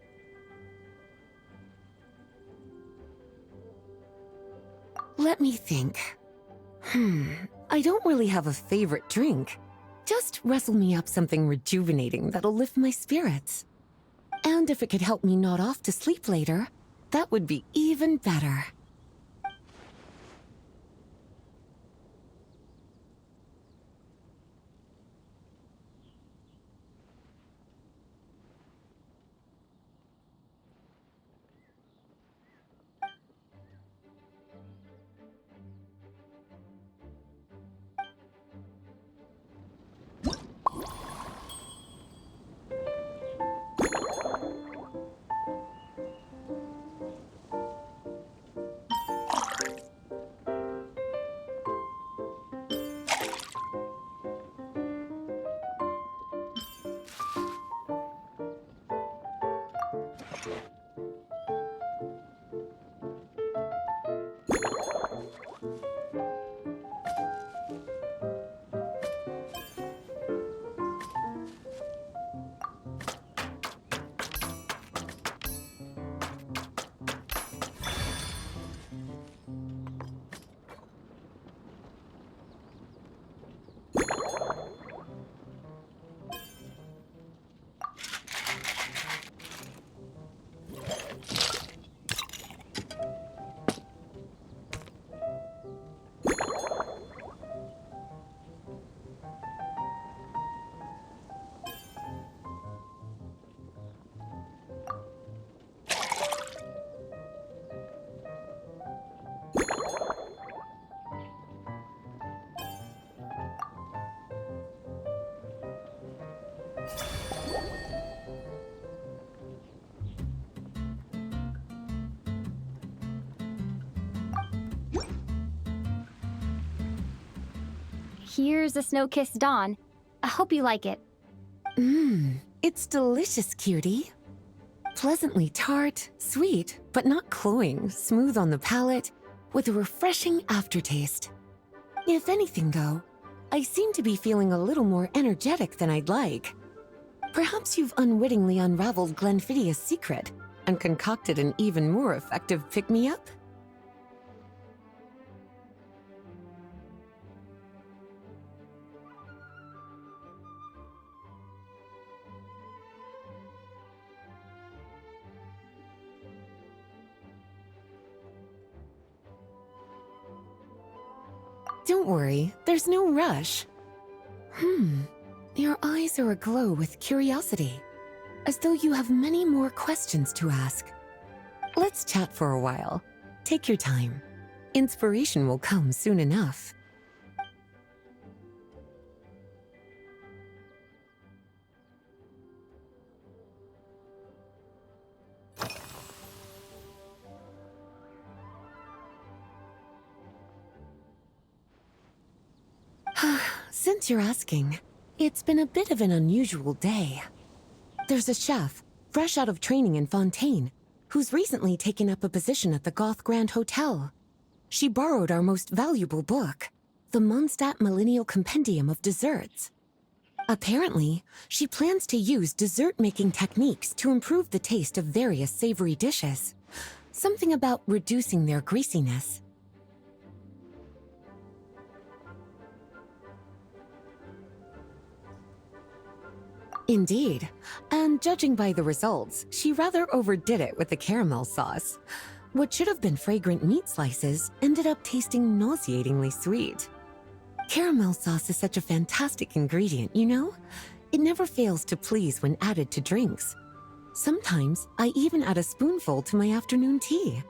Let me think. I don't really have a favorite drink. Just wrestle me up something rejuvenating that'll lift my spirits. And if it could help me nod off to sleep later, that would be even better. Here's a snow-kissed dawn. I hope you like it. It's delicious, cutie. Pleasantly tart, sweet, but not cloying, smooth on the palate, with a refreshing aftertaste. If anything, though, I seem to be feeling a little more energetic than I'd like. Perhaps you've unwittingly unraveled Glenfiddia's secret and concocted an even more effective pick-me-up? Don't worry, there's no rush. Your eyes are aglow with curiosity, as though you have many more questions to ask. Let's chat for a while. Take your time. Inspiration will come soon enough. Since you're asking, it's been a bit of an unusual day. There's a chef, fresh out of training in Fontaine, who's recently taken up a position at the Goth Grand Hotel. She borrowed our most valuable book, the Mondstadt Millennial Compendium of Desserts. Apparently, she plans to use dessert-making techniques to improve the taste of various savory dishes. Something about reducing their greasiness. Indeed, and judging by the results, she rather overdid it with the caramel sauce. What should have been fragrant meat slices ended up tasting nauseatingly sweet. Caramel sauce is such a fantastic ingredient, you know? It never fails to please when added to drinks. Sometimes I even add a spoonful to my afternoon tea.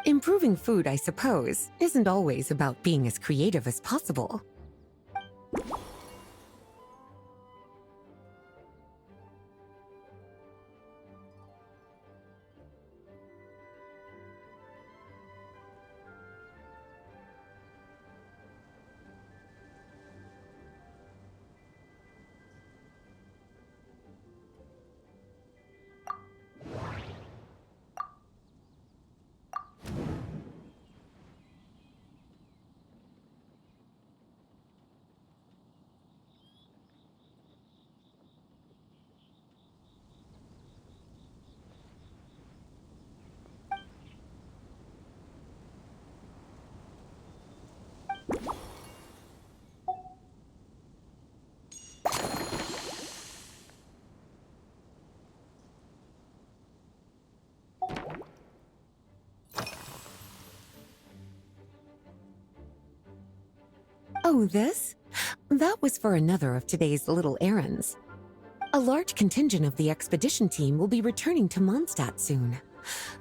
Improving food, I suppose, isn't always about being as creative as possible. Oh, this? That was for another of today's little errands. A large contingent of the expedition team will be returning to Mondstadt soon.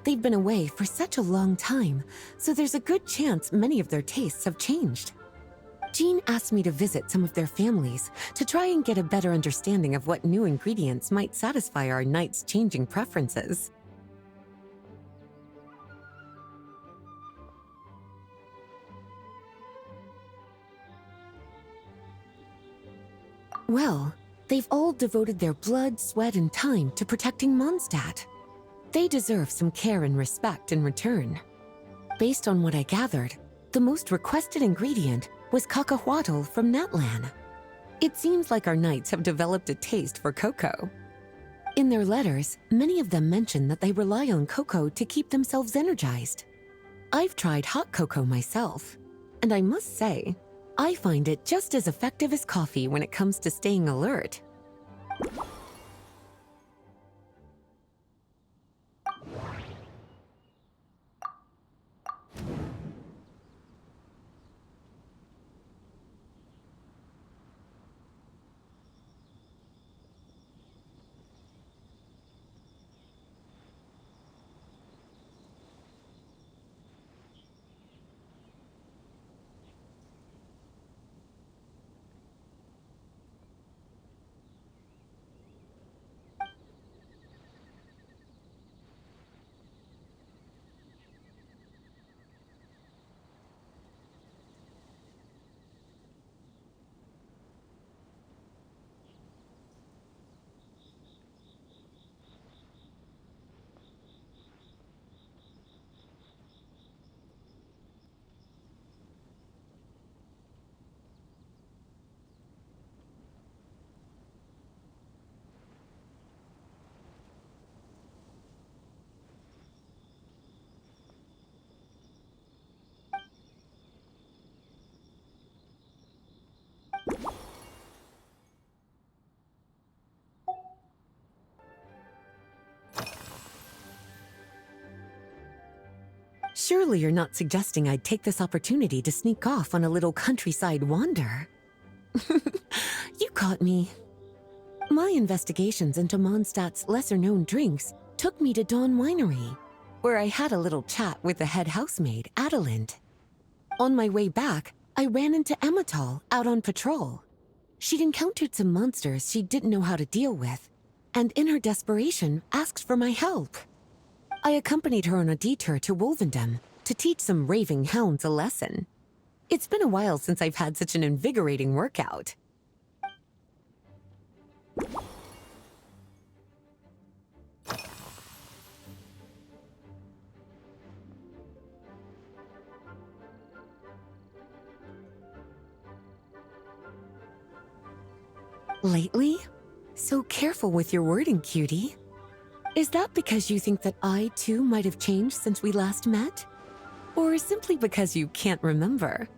They've been away for such a long time, so there's a good chance many of their tastes have changed. Jean asked me to visit some of their families to try and get a better understanding of what new ingredients might satisfy our knights' changing preferences. Well, they've all devoted their blood, sweat, and time to protecting Mondstadt. They deserve some care and respect in return. Based on what I gathered, the most requested ingredient was cacahuatl from Natlan. It seems like our knights have developed a taste for cocoa. In their letters, many of them mention that they rely on cocoa to keep themselves energized. I've tried hot cocoa myself, and I must say, I find it just as effective as coffee when it comes to staying alert. Surely you're not suggesting I'd take this opportunity to sneak off on a little countryside wander? You caught me. My investigations into Mondstadt's lesser-known drinks took me to Dawn Winery, where I had a little chat with the head housemaid, Adelind. On my way back, I ran into Emmetal out on patrol. She'd encountered some monsters she didn't know how to deal with, and in her desperation, asked for my help. I accompanied her on a detour to Wolvendom to teach some raving hounds a lesson. It's been a while since I've had such an invigorating workout. Lately? So careful with your wording, cutie. Is that because you think that I, too, might have changed since we last met? Or simply because you can't remember?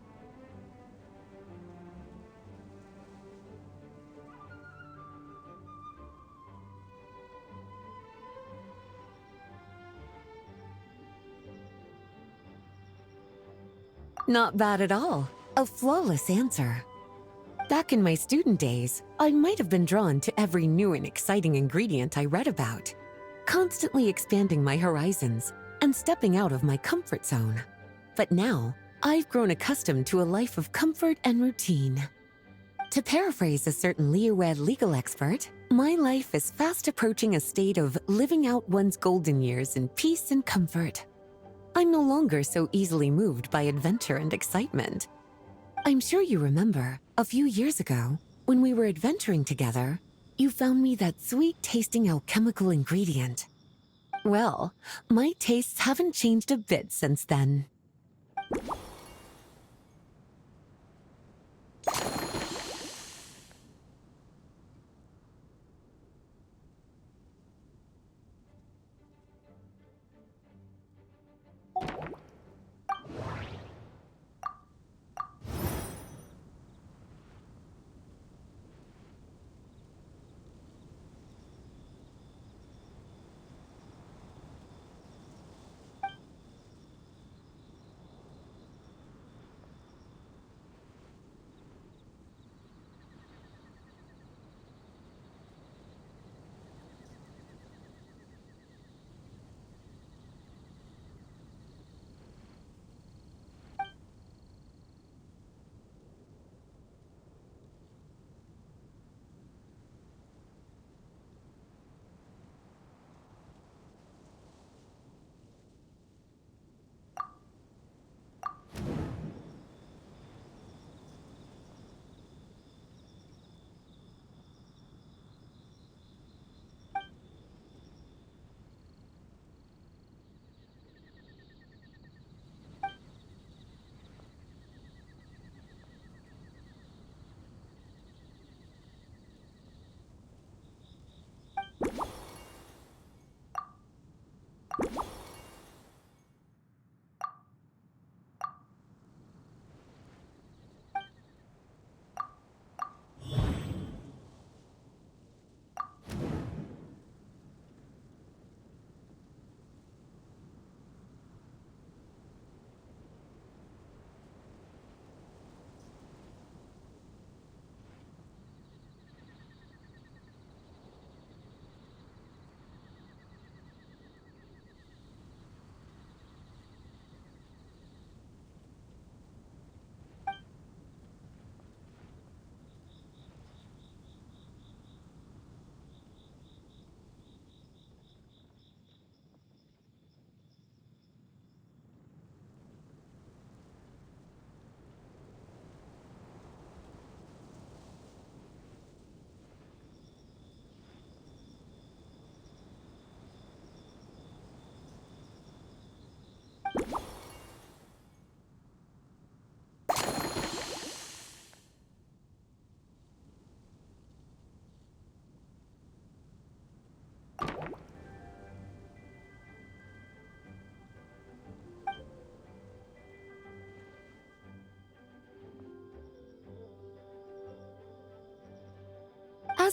Not bad at all. A flawless answer. Back in my student days, I might have been drawn to every new and exciting ingredient I read about, constantly expanding my horizons and stepping out of my comfort zone. But now, I've grown accustomed to a life of comfort and routine. To paraphrase a certain Leowed legal expert, my life is fast approaching a state of living out one's golden years in peace and comfort. I'm no longer so easily moved by adventure and excitement. I'm sure you remember, a few years ago, when we were adventuring together, you found me that sweet-tasting alchemical ingredient. Well, my tastes haven't changed a bit since then.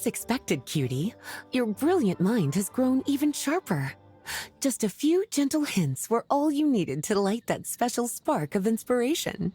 As expected, cutie, your brilliant mind has grown even sharper. Just a few gentle hints were all you needed to light that special spark of inspiration.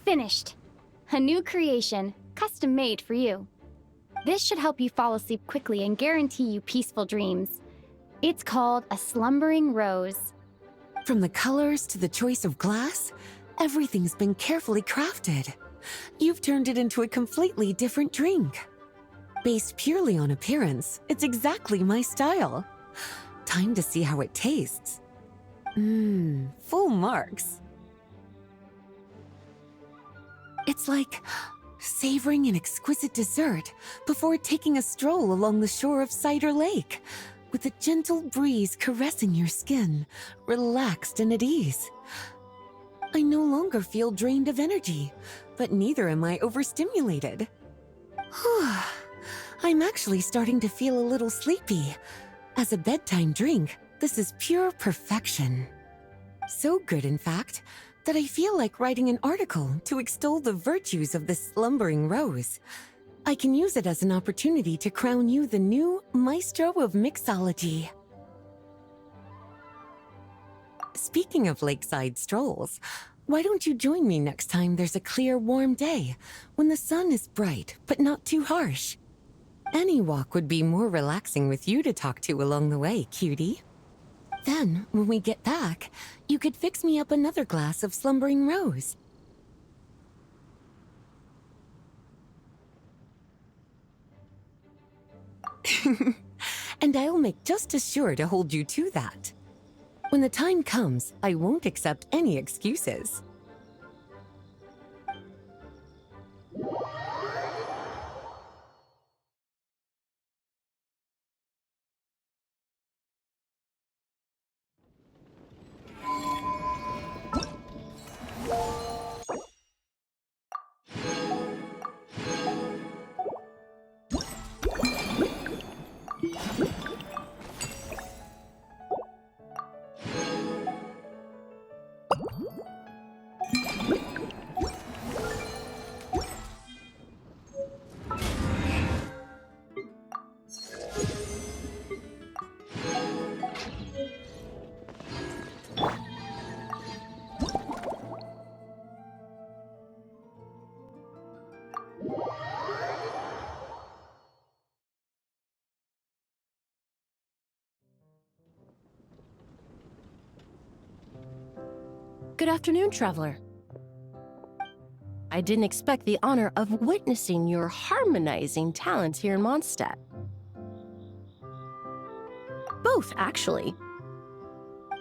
Finished. A new creation, custom made for you. This should help you fall asleep quickly and guarantee you peaceful dreams. It's called a slumbering rose. From the colors to the choice of glass, everything's been carefully crafted. You've turned it into a completely different drink. Based purely on appearance, it's exactly my style. Time to see how it tastes. Full marks. It's like savoring an exquisite dessert before taking a stroll along the shore of Cider Lake, with a gentle breeze caressing your skin, relaxed and at ease. I no longer feel drained of energy, but neither am I overstimulated. I'm actually starting to feel a little sleepy. As a bedtime drink, this is pure perfection. So good, in fact, that I feel like writing an article to extol the virtues of this slumbering rose. I can use it as an opportunity to crown you the new maestro of mixology. Speaking of lakeside strolls, why don't you join me next time there's a clear, warm day, when the sun is bright but not too harsh? Any walk would be more relaxing with you to talk to along the way, cutie. Then, when we get back, you could fix me up another glass of slumbering rose. And I'll make just as sure to hold you to that. When the time comes, I won't accept any excuses. Good afternoon, traveler. I didn't expect the honor of witnessing your harmonizing talents here in Mondstadt. Both, actually.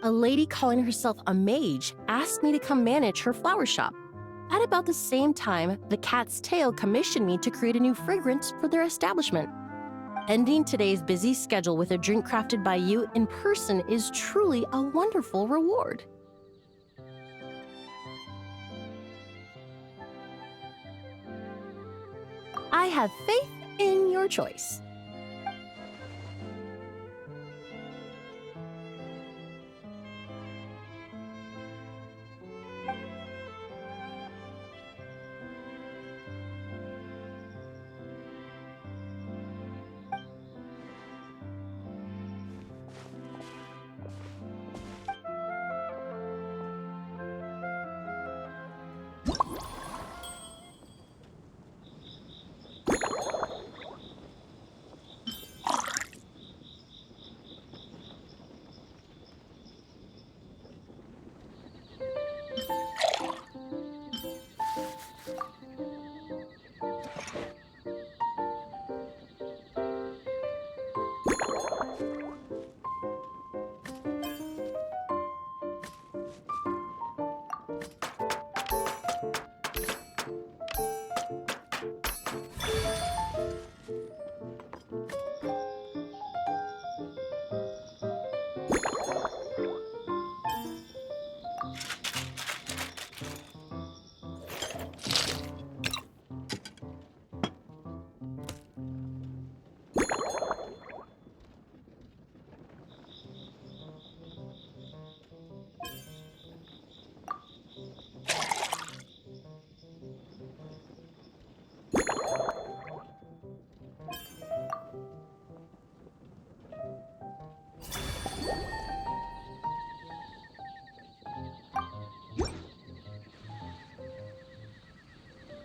A lady calling herself a mage asked me to come manage her flower shop. At about the same time, the Cat's Tail commissioned me to create a new fragrance for their establishment. Ending today's busy schedule with a drink crafted by you in person is truly a wonderful reward. I have faith in your choice.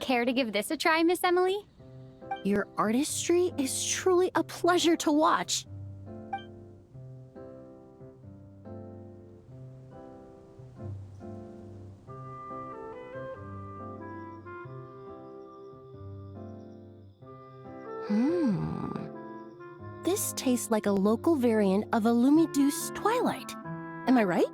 Care to give this a try, Miss Emily? Your artistry is truly a pleasure to watch. This tastes like a local variant of a Lumiduce Twilight. Am I right?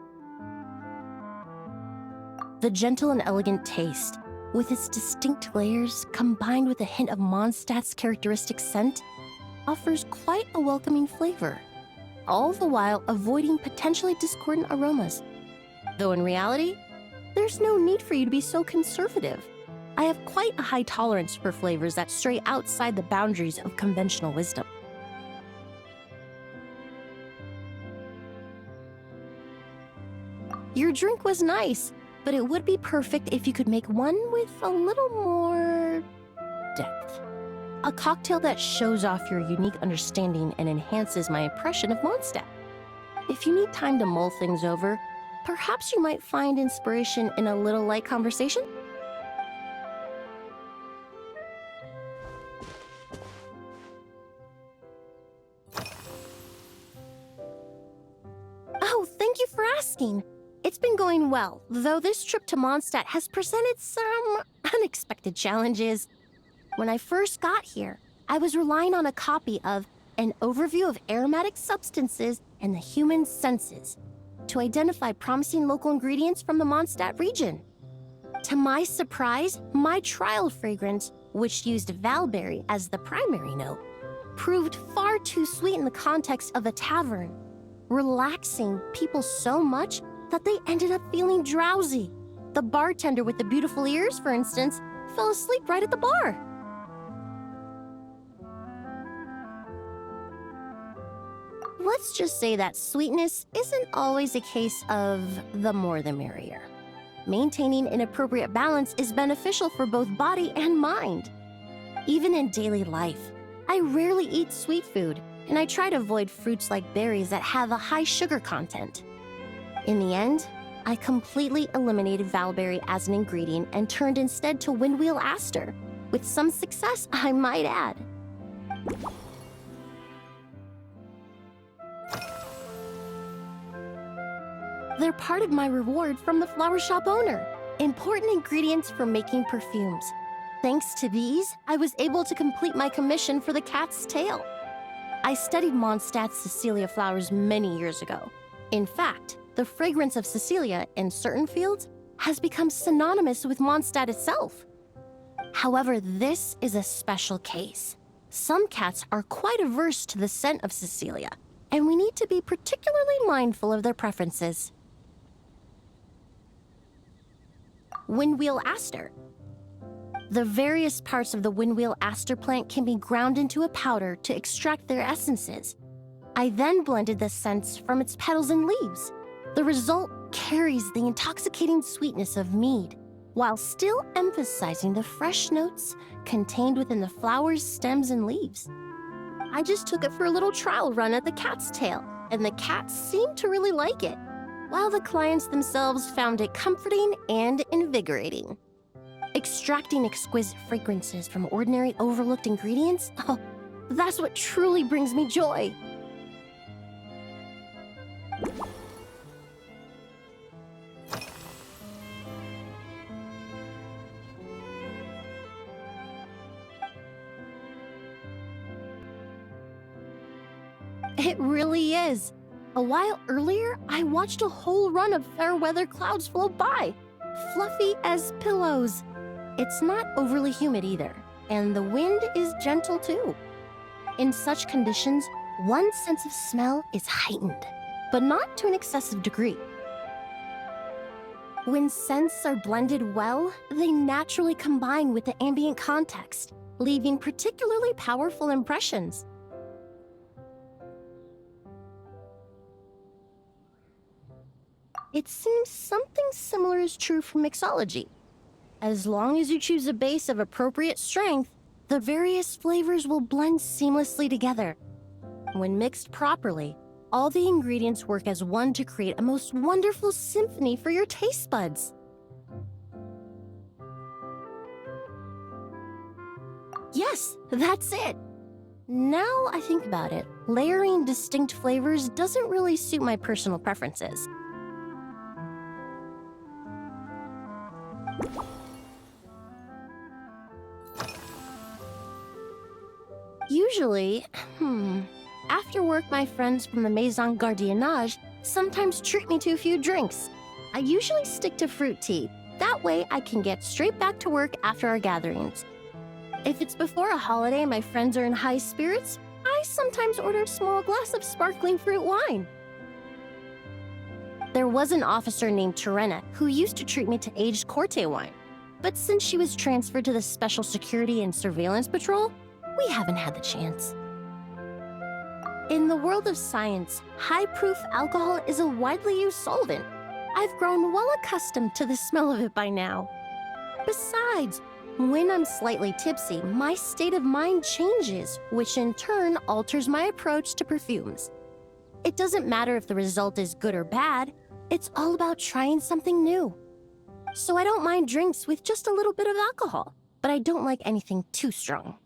The gentle and elegant taste, with its distinct layers combined with a hint of Mondstadt's characteristic scent, offers quite a welcoming flavor, all the while avoiding potentially discordant aromas. Though in reality, there's no need for you to be so conservative. I have quite a high tolerance for flavors that stray outside the boundaries of conventional wisdom. Your drink was nice, but it would be perfect if you could make one with a little more depth. A cocktail that shows off your unique understanding and enhances my impression of Mondstadt. If you need time to mull things over, perhaps you might find inspiration in a little light conversation? Oh, thank you for asking. It's been going well, though this trip to Mondstadt has presented some unexpected challenges. When I first got here, I was relying on a copy of An Overview of Aromatic Substances and the Human Senses to identify promising local ingredients from the Mondstadt region. To my surprise, my trial fragrance, which used valberry as the primary note, proved far too sweet in the context of a tavern, relaxing people so much that they ended up feeling drowsy. The bartender with the beautiful ears, for instance, fell asleep right at the bar. Let's just say that sweetness isn't always a case of the more the merrier. Maintaining an appropriate balance is beneficial for both body and mind. Even in daily life, I rarely eat sweet food, and I try to avoid fruits like berries that have a high sugar content. In the end, I completely eliminated valberry as an ingredient and turned instead to windwheel aster, with some success, I might add. They're part of my reward from the flower shop owner, important ingredients for making perfumes. Thanks to these, I was able to complete my commission for the cat's tail. I studied Mondstadt's Cecilia flowers many years ago. In fact, the fragrance of Cecilia in certain fields has become synonymous with Mondstadt itself. However, this is a special case. Some cats are quite averse to the scent of Cecilia, and we need to be particularly mindful of their preferences. Windwheel aster. The various parts of the windwheel aster plant can be ground into a powder to extract their essences. I then blended the scents from its petals and leaves. The result carries the intoxicating sweetness of mead, while still emphasizing the fresh notes contained within the flower's stems and leaves. I just took it for a little trial run at the cat's tail, and the cats seemed to really like it, while the clients themselves found it comforting and invigorating. Extracting exquisite fragrances from ordinary overlooked ingredients, oh, that's what truly brings me joy. It really is. A while earlier, I watched a whole run of fair weather clouds float by, fluffy as pillows. It's not overly humid either, and the wind is gentle too. In such conditions, one's sense of smell is heightened, but not to an excessive degree. When scents are blended well, they naturally combine with the ambient context, leaving particularly powerful impressions. It seems something similar is true for mixology. As long as you choose a base of appropriate strength, the various flavors will blend seamlessly together. When mixed properly, all the ingredients work as one to create a most wonderful symphony for your taste buds. Yes, that's it. Now I think about it, layering distinct flavors doesn't really suit my personal preferences. Usually, after work my friends from the Maison Gardiennage sometimes treat me to a few drinks. I usually stick to fruit tea. That way I can get straight back to work after our gatherings. If it's before a holiday and my friends are in high spirits, I sometimes order a small glass of sparkling fruit wine. There was an officer named Terena who used to treat me to aged Corte wine. But since she was transferred to the Special Security and Surveillance Patrol, we haven't had the chance. In the world of science, high-proof alcohol is a widely used solvent. I've grown well accustomed to the smell of it by now. Besides, when I'm slightly tipsy, my state of mind changes, which in turn alters my approach to perfumes. It doesn't matter if the result is good or bad, it's all about trying something new. So I don't mind drinks with just a little bit of alcohol, but I don't like anything too strong.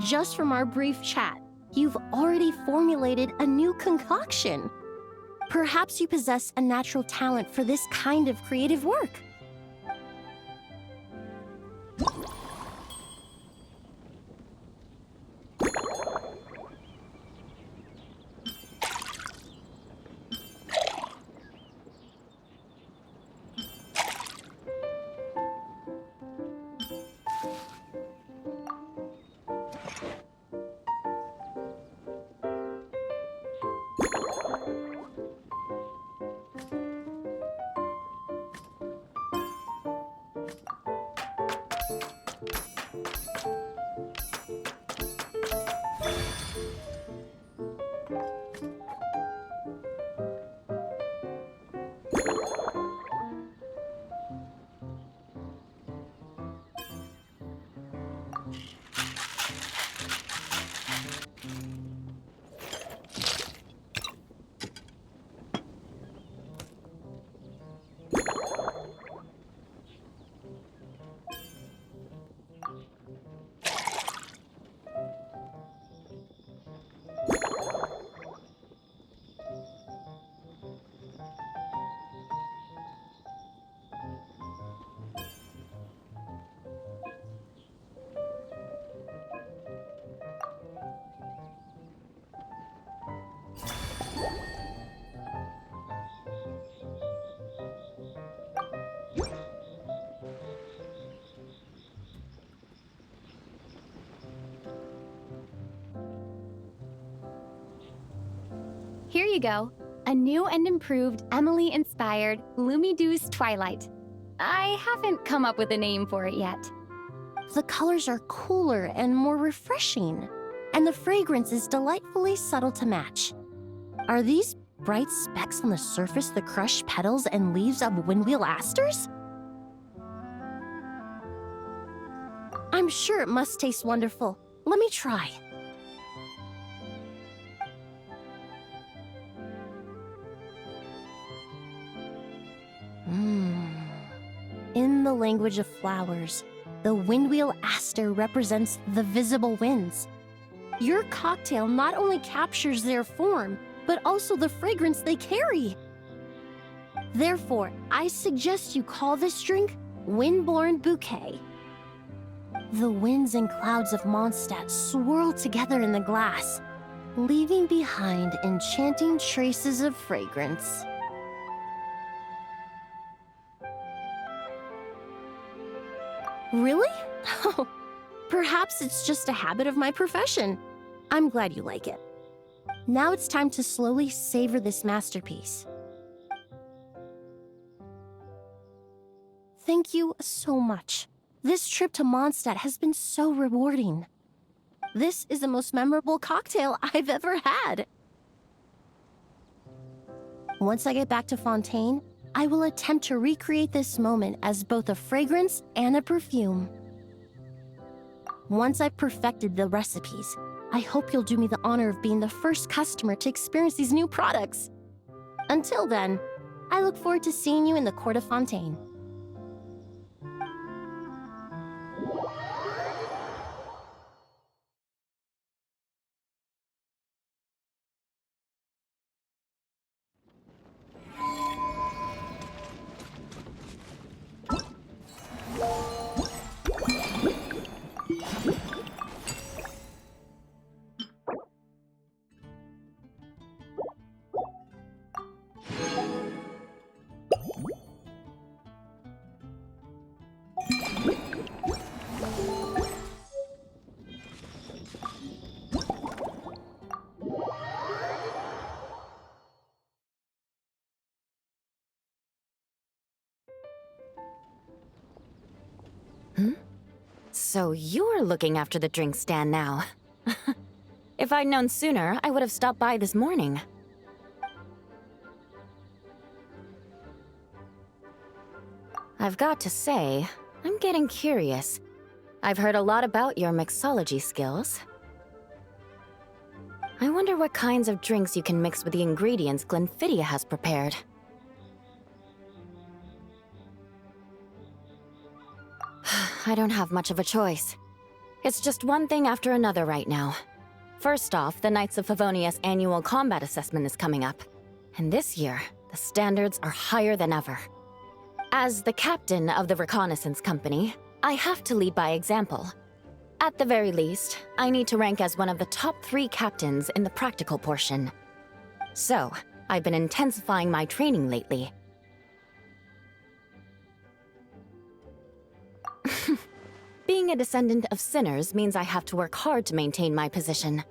Just from our brief chat, you've already formulated a new concoction. Perhaps you possess a natural talent for this kind of creative work. Here you go. A new and improved Emily-inspired Lumideuse Twilight. I haven't come up with a name for it yet. The colors are cooler and more refreshing, and the fragrance is delightfully subtle to match. Are these bright specks on the surface the crushed petals and leaves of windwheel asters? I'm sure it must taste wonderful. Let me try. In the language of flowers, the windwheel aster represents the visible winds. Your cocktail not only captures their form, but also the fragrance they carry. Therefore, I suggest you call this drink Windborne Bouquet. The winds and clouds of Mondstadt swirl together in the glass, leaving behind enchanting traces of fragrance. Really? Oh, perhaps it's just a habit of my profession. I'm glad you like it. Now it's time to slowly savor this masterpiece. Thank you so much. This trip to Mondstadt has been so rewarding. This is the most memorable cocktail I've ever had. Once I get back to Fontaine, I will attempt to recreate this moment as both a fragrance and a perfume. Once I've perfected the recipes, I hope you'll do me the honor of being the first customer to experience these new products. Until then, I look forward to seeing you in the Court of Fontaine. So you're looking after the drink stand now. If I'd known sooner, I would have stopped by this morning. I've got to say, I'm getting curious. I've heard a lot about your mixology skills. I wonder what kinds of drinks you can mix with the ingredients Glenfiddich has prepared. I don't have much of a choice. It's just one thing after another right now. First off, the Knights of Favonius annual combat assessment is coming up. And this year, the standards are higher than ever. As the captain of the reconnaissance company, I have to lead by example. At the very least, I need to rank as one of the top 3 captains in the practical portion. So, I've been intensifying my training lately. Being a descendant of sinners means I have to work hard to maintain my position.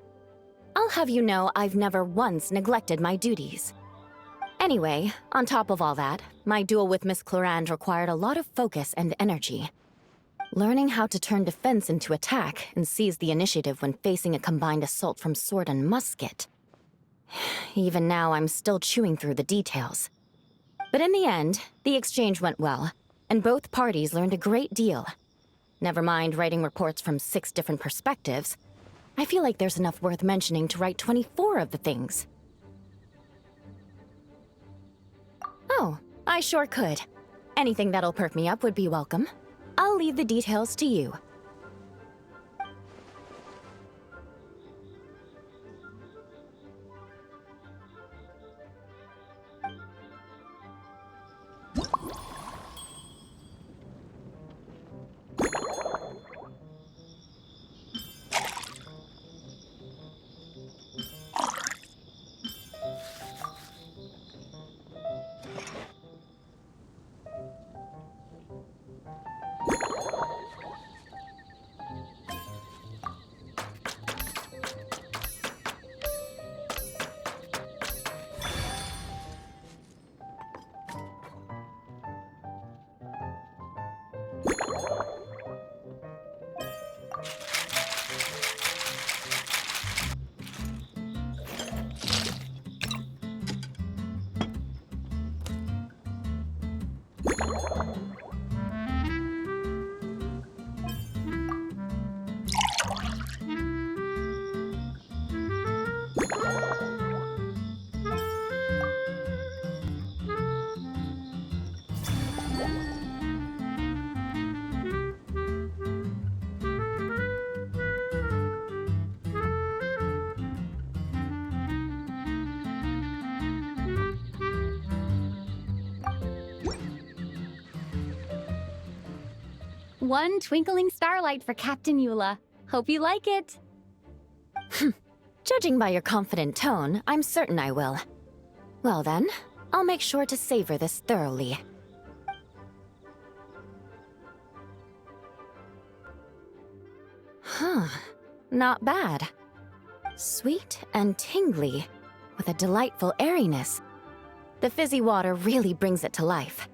I'll have you know I've never once neglected my duties. Anyway, on top of all that, my duel with Miss Clorand required a lot of focus and energy. Learning how to turn defense into attack and seize the initiative when facing a combined assault from sword and musket. Even now, I'm still chewing through the details. But in the end, the exchange went well, and both parties learned a great deal. Never mind writing reports from 6 different perspectives. I feel like there's enough worth mentioning to write 24 of the things. Oh, I sure could. Anything that'll perk me up would be welcome. I'll leave the details to you. One twinkling starlight for Captain Eula. Hope you like it. Judging by your confident tone, I'm certain I will. Well then, I'll make sure to savor this thoroughly. Huh, not bad. Sweet and tingly, with a delightful airiness. The fizzy water really brings it to life.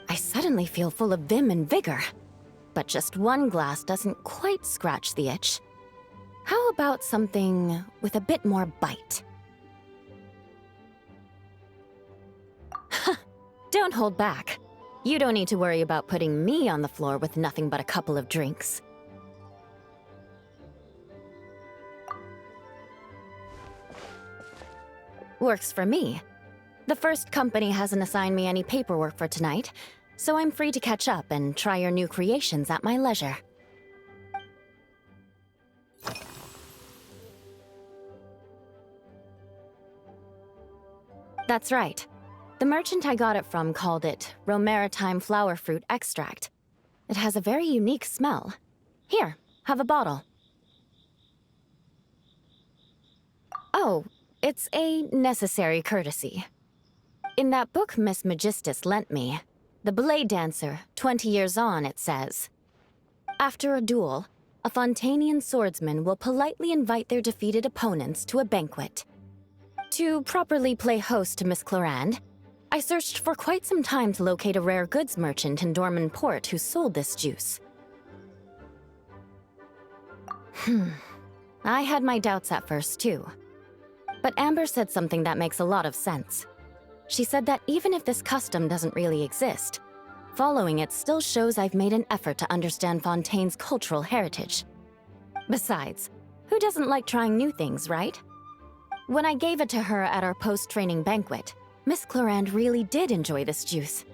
I suddenly feel full of vim and vigor. But just one glass doesn't quite scratch the itch. How about something with a bit more bite? Don't hold back. You don't need to worry about putting me on the floor with nothing but a couple of drinks. Works for me. The first company hasn't assigned me any paperwork for tonight, so I'm free to catch up and try your new creations at my leisure. That's right. The merchant I got it from called it Romaritime Flower Fruit Extract. It has a very unique smell. Here, have a bottle. Oh, it's a necessary courtesy. In that book Miss Magistus lent me, The Blade Dancer, 20 Years On, it says, after a duel, a Fontanian swordsman will politely invite their defeated opponents to a banquet. To properly play host to Miss Clorand, I searched for quite some time to locate a rare goods merchant in Dorman Port who sold this juice. I had my doubts at first, too. But Amber said something that makes a lot of sense. She said that even if this custom doesn't really exist, following it still shows I've made an effort to understand Fontaine's cultural heritage. Besides, who doesn't like trying new things, right? When I gave it to her at our post-training banquet, Miss Clorand really did enjoy this juice.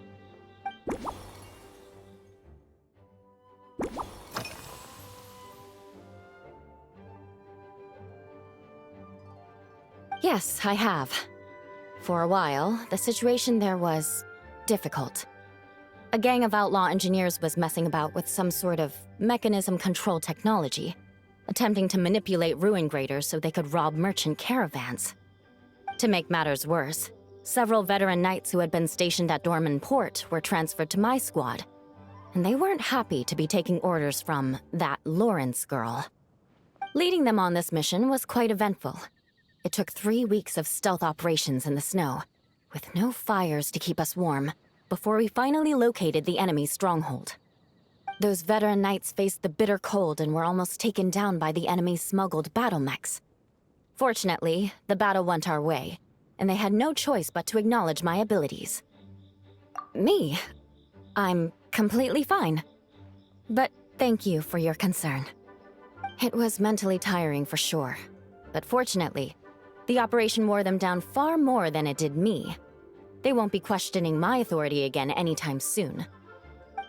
Yes, I have. For a while, the situation there was difficult. A gang of outlaw engineers was messing about with some sort of mechanism control technology, attempting to manipulate ruin graders so they could rob merchant caravans. To make matters worse, several veteran knights who had been stationed at Dorman Port were transferred to my squad, and they weren't happy to be taking orders from that Lawrence girl. Leading them on this mission was quite eventful. It took 3 weeks of stealth operations in the snow, with no fires to keep us warm, before we finally located the enemy's stronghold. Those veteran knights faced the bitter cold and were almost taken down by the enemy's smuggled battle mechs. Fortunately, the battle went our way, and they had no choice but to acknowledge my abilities. Me? I'm completely fine. But thank you for your concern. It was mentally tiring for sure, but fortunately, the operation wore them down far more than it did me. They won't be questioning my authority again anytime soon.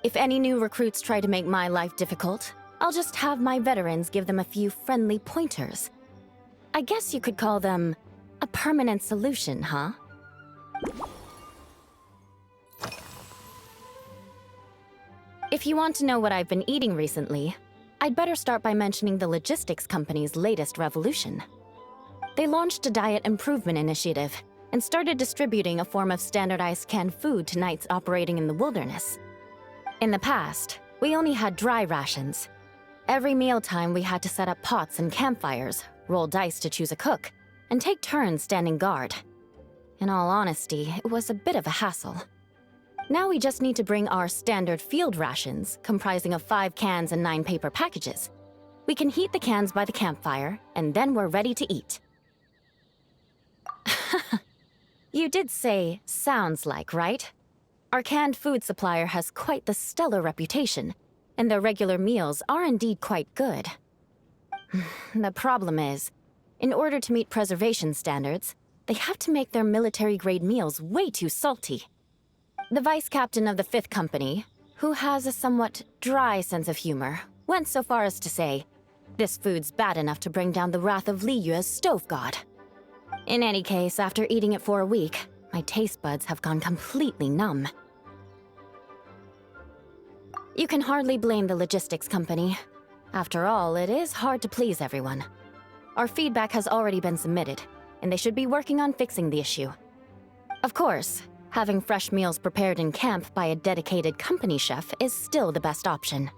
If any new recruits try to make my life difficult, I'll just have my veterans give them a few friendly pointers. I guess you could call them a permanent solution, huh? If you want to know what I've been eating recently, I'd better start by mentioning the logistics company's latest revolution. They launched a diet improvement initiative and started distributing a form of standardized canned food to knights operating in the wilderness. In the past, we only had dry rations. Every mealtime we had to set up pots and campfires, roll dice to choose a cook, and take turns standing guard. In all honesty, it was a bit of a hassle. Now we just need to bring our standard field rations, comprising of 5 cans and 9 paper packages. We can heat the cans by the campfire, and then we're ready to eat. You did say, sounds like, right? Our canned food supplier has quite the stellar reputation, and their regular meals are indeed quite good. The problem is, in order to meet preservation standards, they have to make their military-grade meals way too salty. The vice captain of the 5th Company, who has a somewhat dry sense of humor, went so far as to say, "This food's bad enough to bring down the wrath of Li Yue's stove god." In any case, after eating it for a week, my taste buds have gone completely numb. You can hardly blame the logistics company. After all, it is hard to please everyone. Our feedback has already been submitted, and they should be working on fixing the issue. Of course, having fresh meals prepared in camp by a dedicated company chef is still the best option.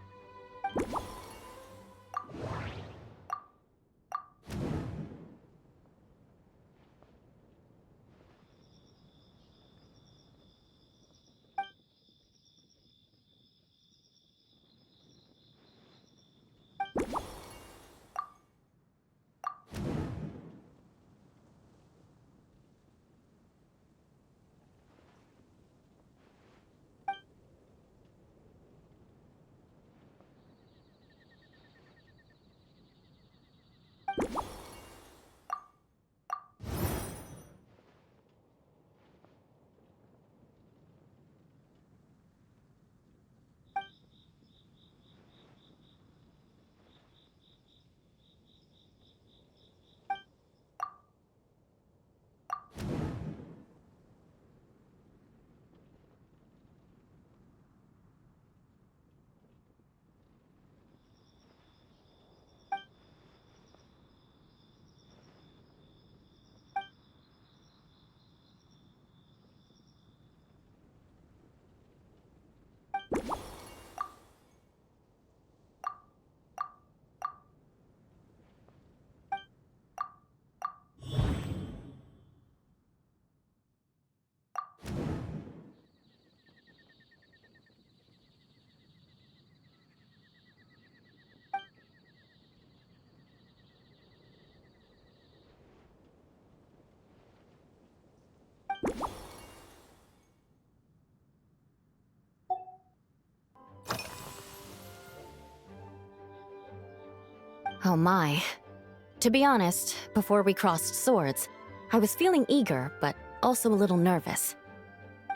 Oh my. To be honest, before we crossed swords, I was feeling eager, but also a little nervous.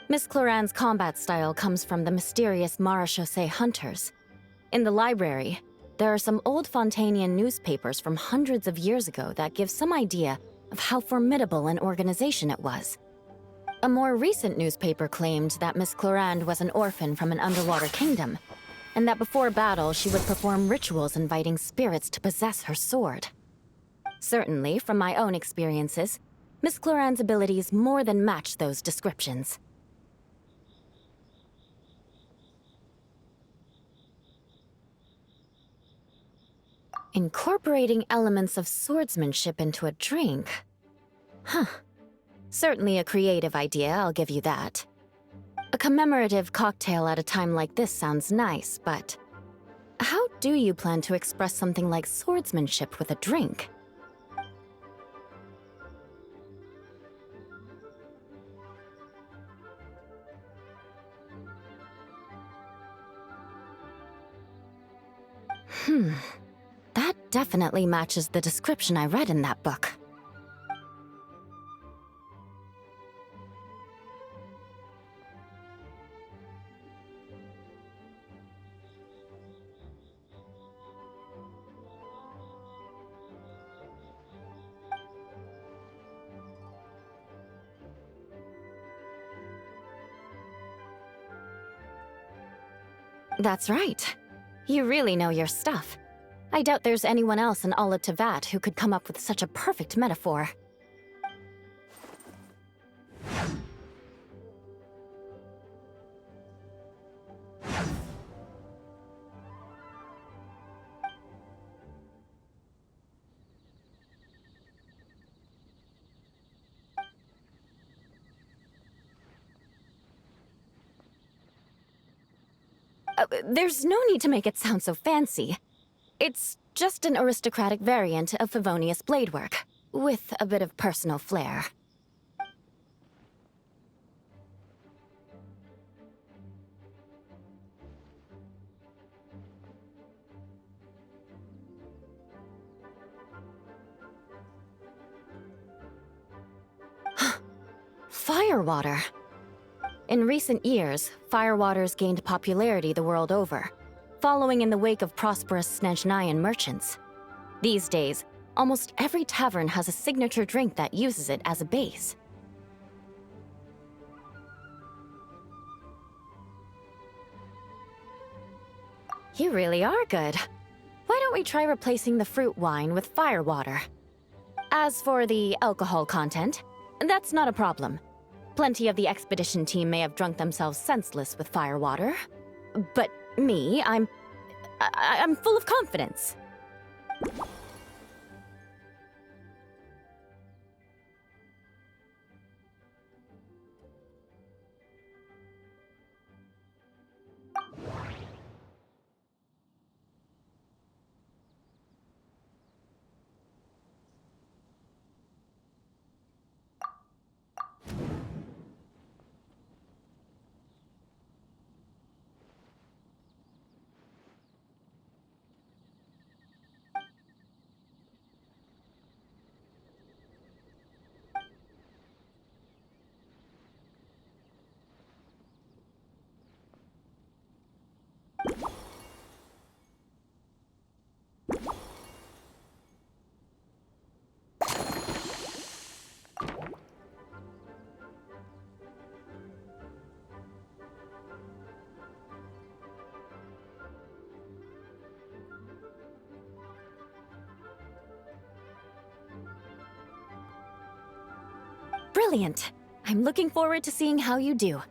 Miss Cloran's combat style comes from the mysterious Marechaussee hunters. In the library, there are some old Fontanian newspapers from hundreds of years ago that give some idea of how formidable an organization it was. A more recent newspaper claimed that Miss Cloran was an orphan from an underwater kingdom, and that before battle she would perform rituals inviting spirits to possess her sword. Certainly, from my own experiences, Miss Cloran's abilities more than match those descriptions. Incorporating elements of swordsmanship into a drink? Huh. Certainly a creative idea, I'll give you that. A commemorative cocktail at a time like this sounds nice, but how do you plan to express something like swordsmanship with a drink? That definitely matches the description I read in that book. That's right. You really know your stuff. I doubt there's anyone else in all of Tevat who could come up with such a perfect metaphor. There's no need to make it sound so fancy. It's just an aristocratic variant of Favonius bladework, with a bit of personal flair. Firewater. In recent years, firewaters gained popularity the world over, following in the wake of prosperous Snezhnayan merchants. These days, almost every tavern has a signature drink that uses it as a base. You really are good. Why don't we try replacing the fruit wine with firewater? As for the alcohol content, that's not a problem. Plenty of the expedition team may have drunk themselves senseless with firewater. But me, I'm full of confidence. Brilliant! I'm looking forward to seeing how you do.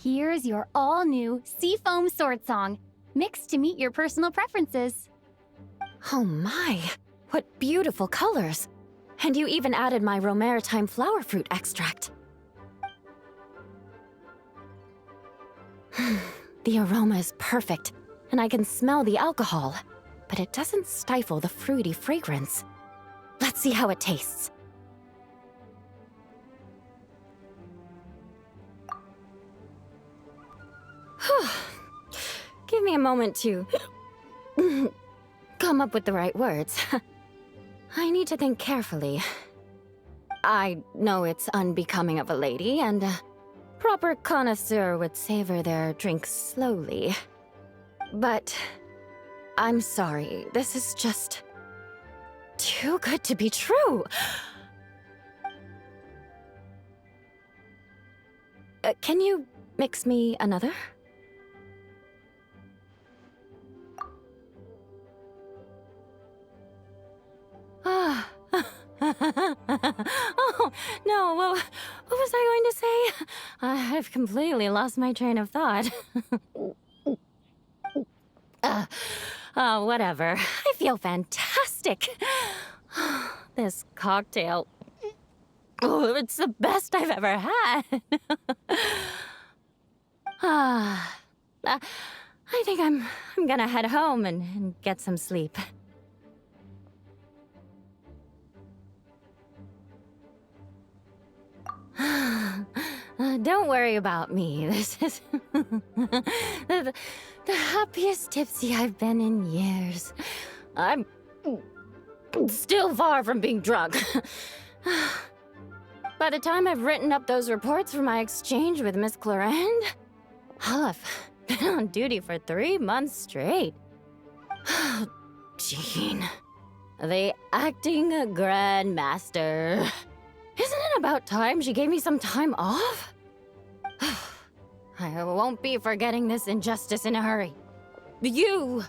Here's your all-new Seafoam Sword Song, mixed to meet your personal preferences. Oh my, what beautiful colors! And you even added my Romaritime flower fruit extract. The aroma is perfect, and I can smell the alcohol, but it doesn't stifle the fruity fragrance. Let's see how it tastes. Give me a moment to come up with the right words. I need to think carefully. I know it's unbecoming of a lady, and a proper connoisseur would savor their drinks slowly. But I'm sorry, this is just too good to be true. Can you mix me another? I've completely lost my train of thought. Whatever. I feel fantastic. This cocktail. Oh, it's the best I've ever had. I think I'm gonna head home and get some sleep. Don't worry about me. This is the happiest tipsy I've been in years. I'm still far from being drunk. By the time I've written up those reports for my exchange with Miss Clarend, I'll have been on duty for 3 months straight. Jean, the acting grandmaster. Isn't it about time she gave me some time off? I won't be forgetting this injustice in a hurry. You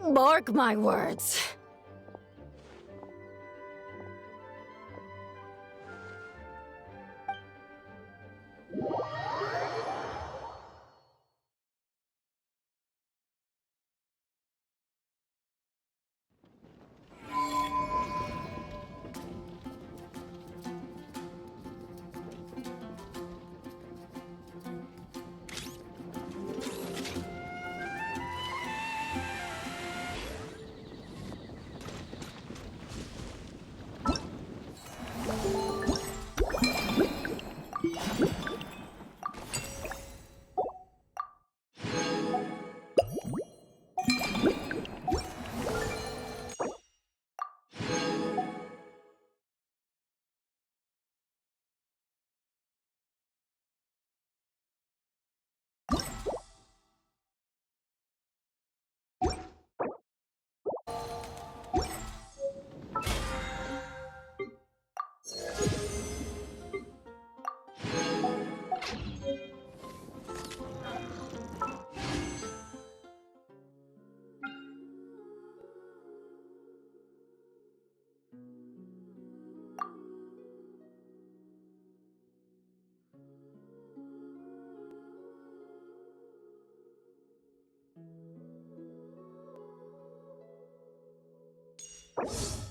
mark my words. You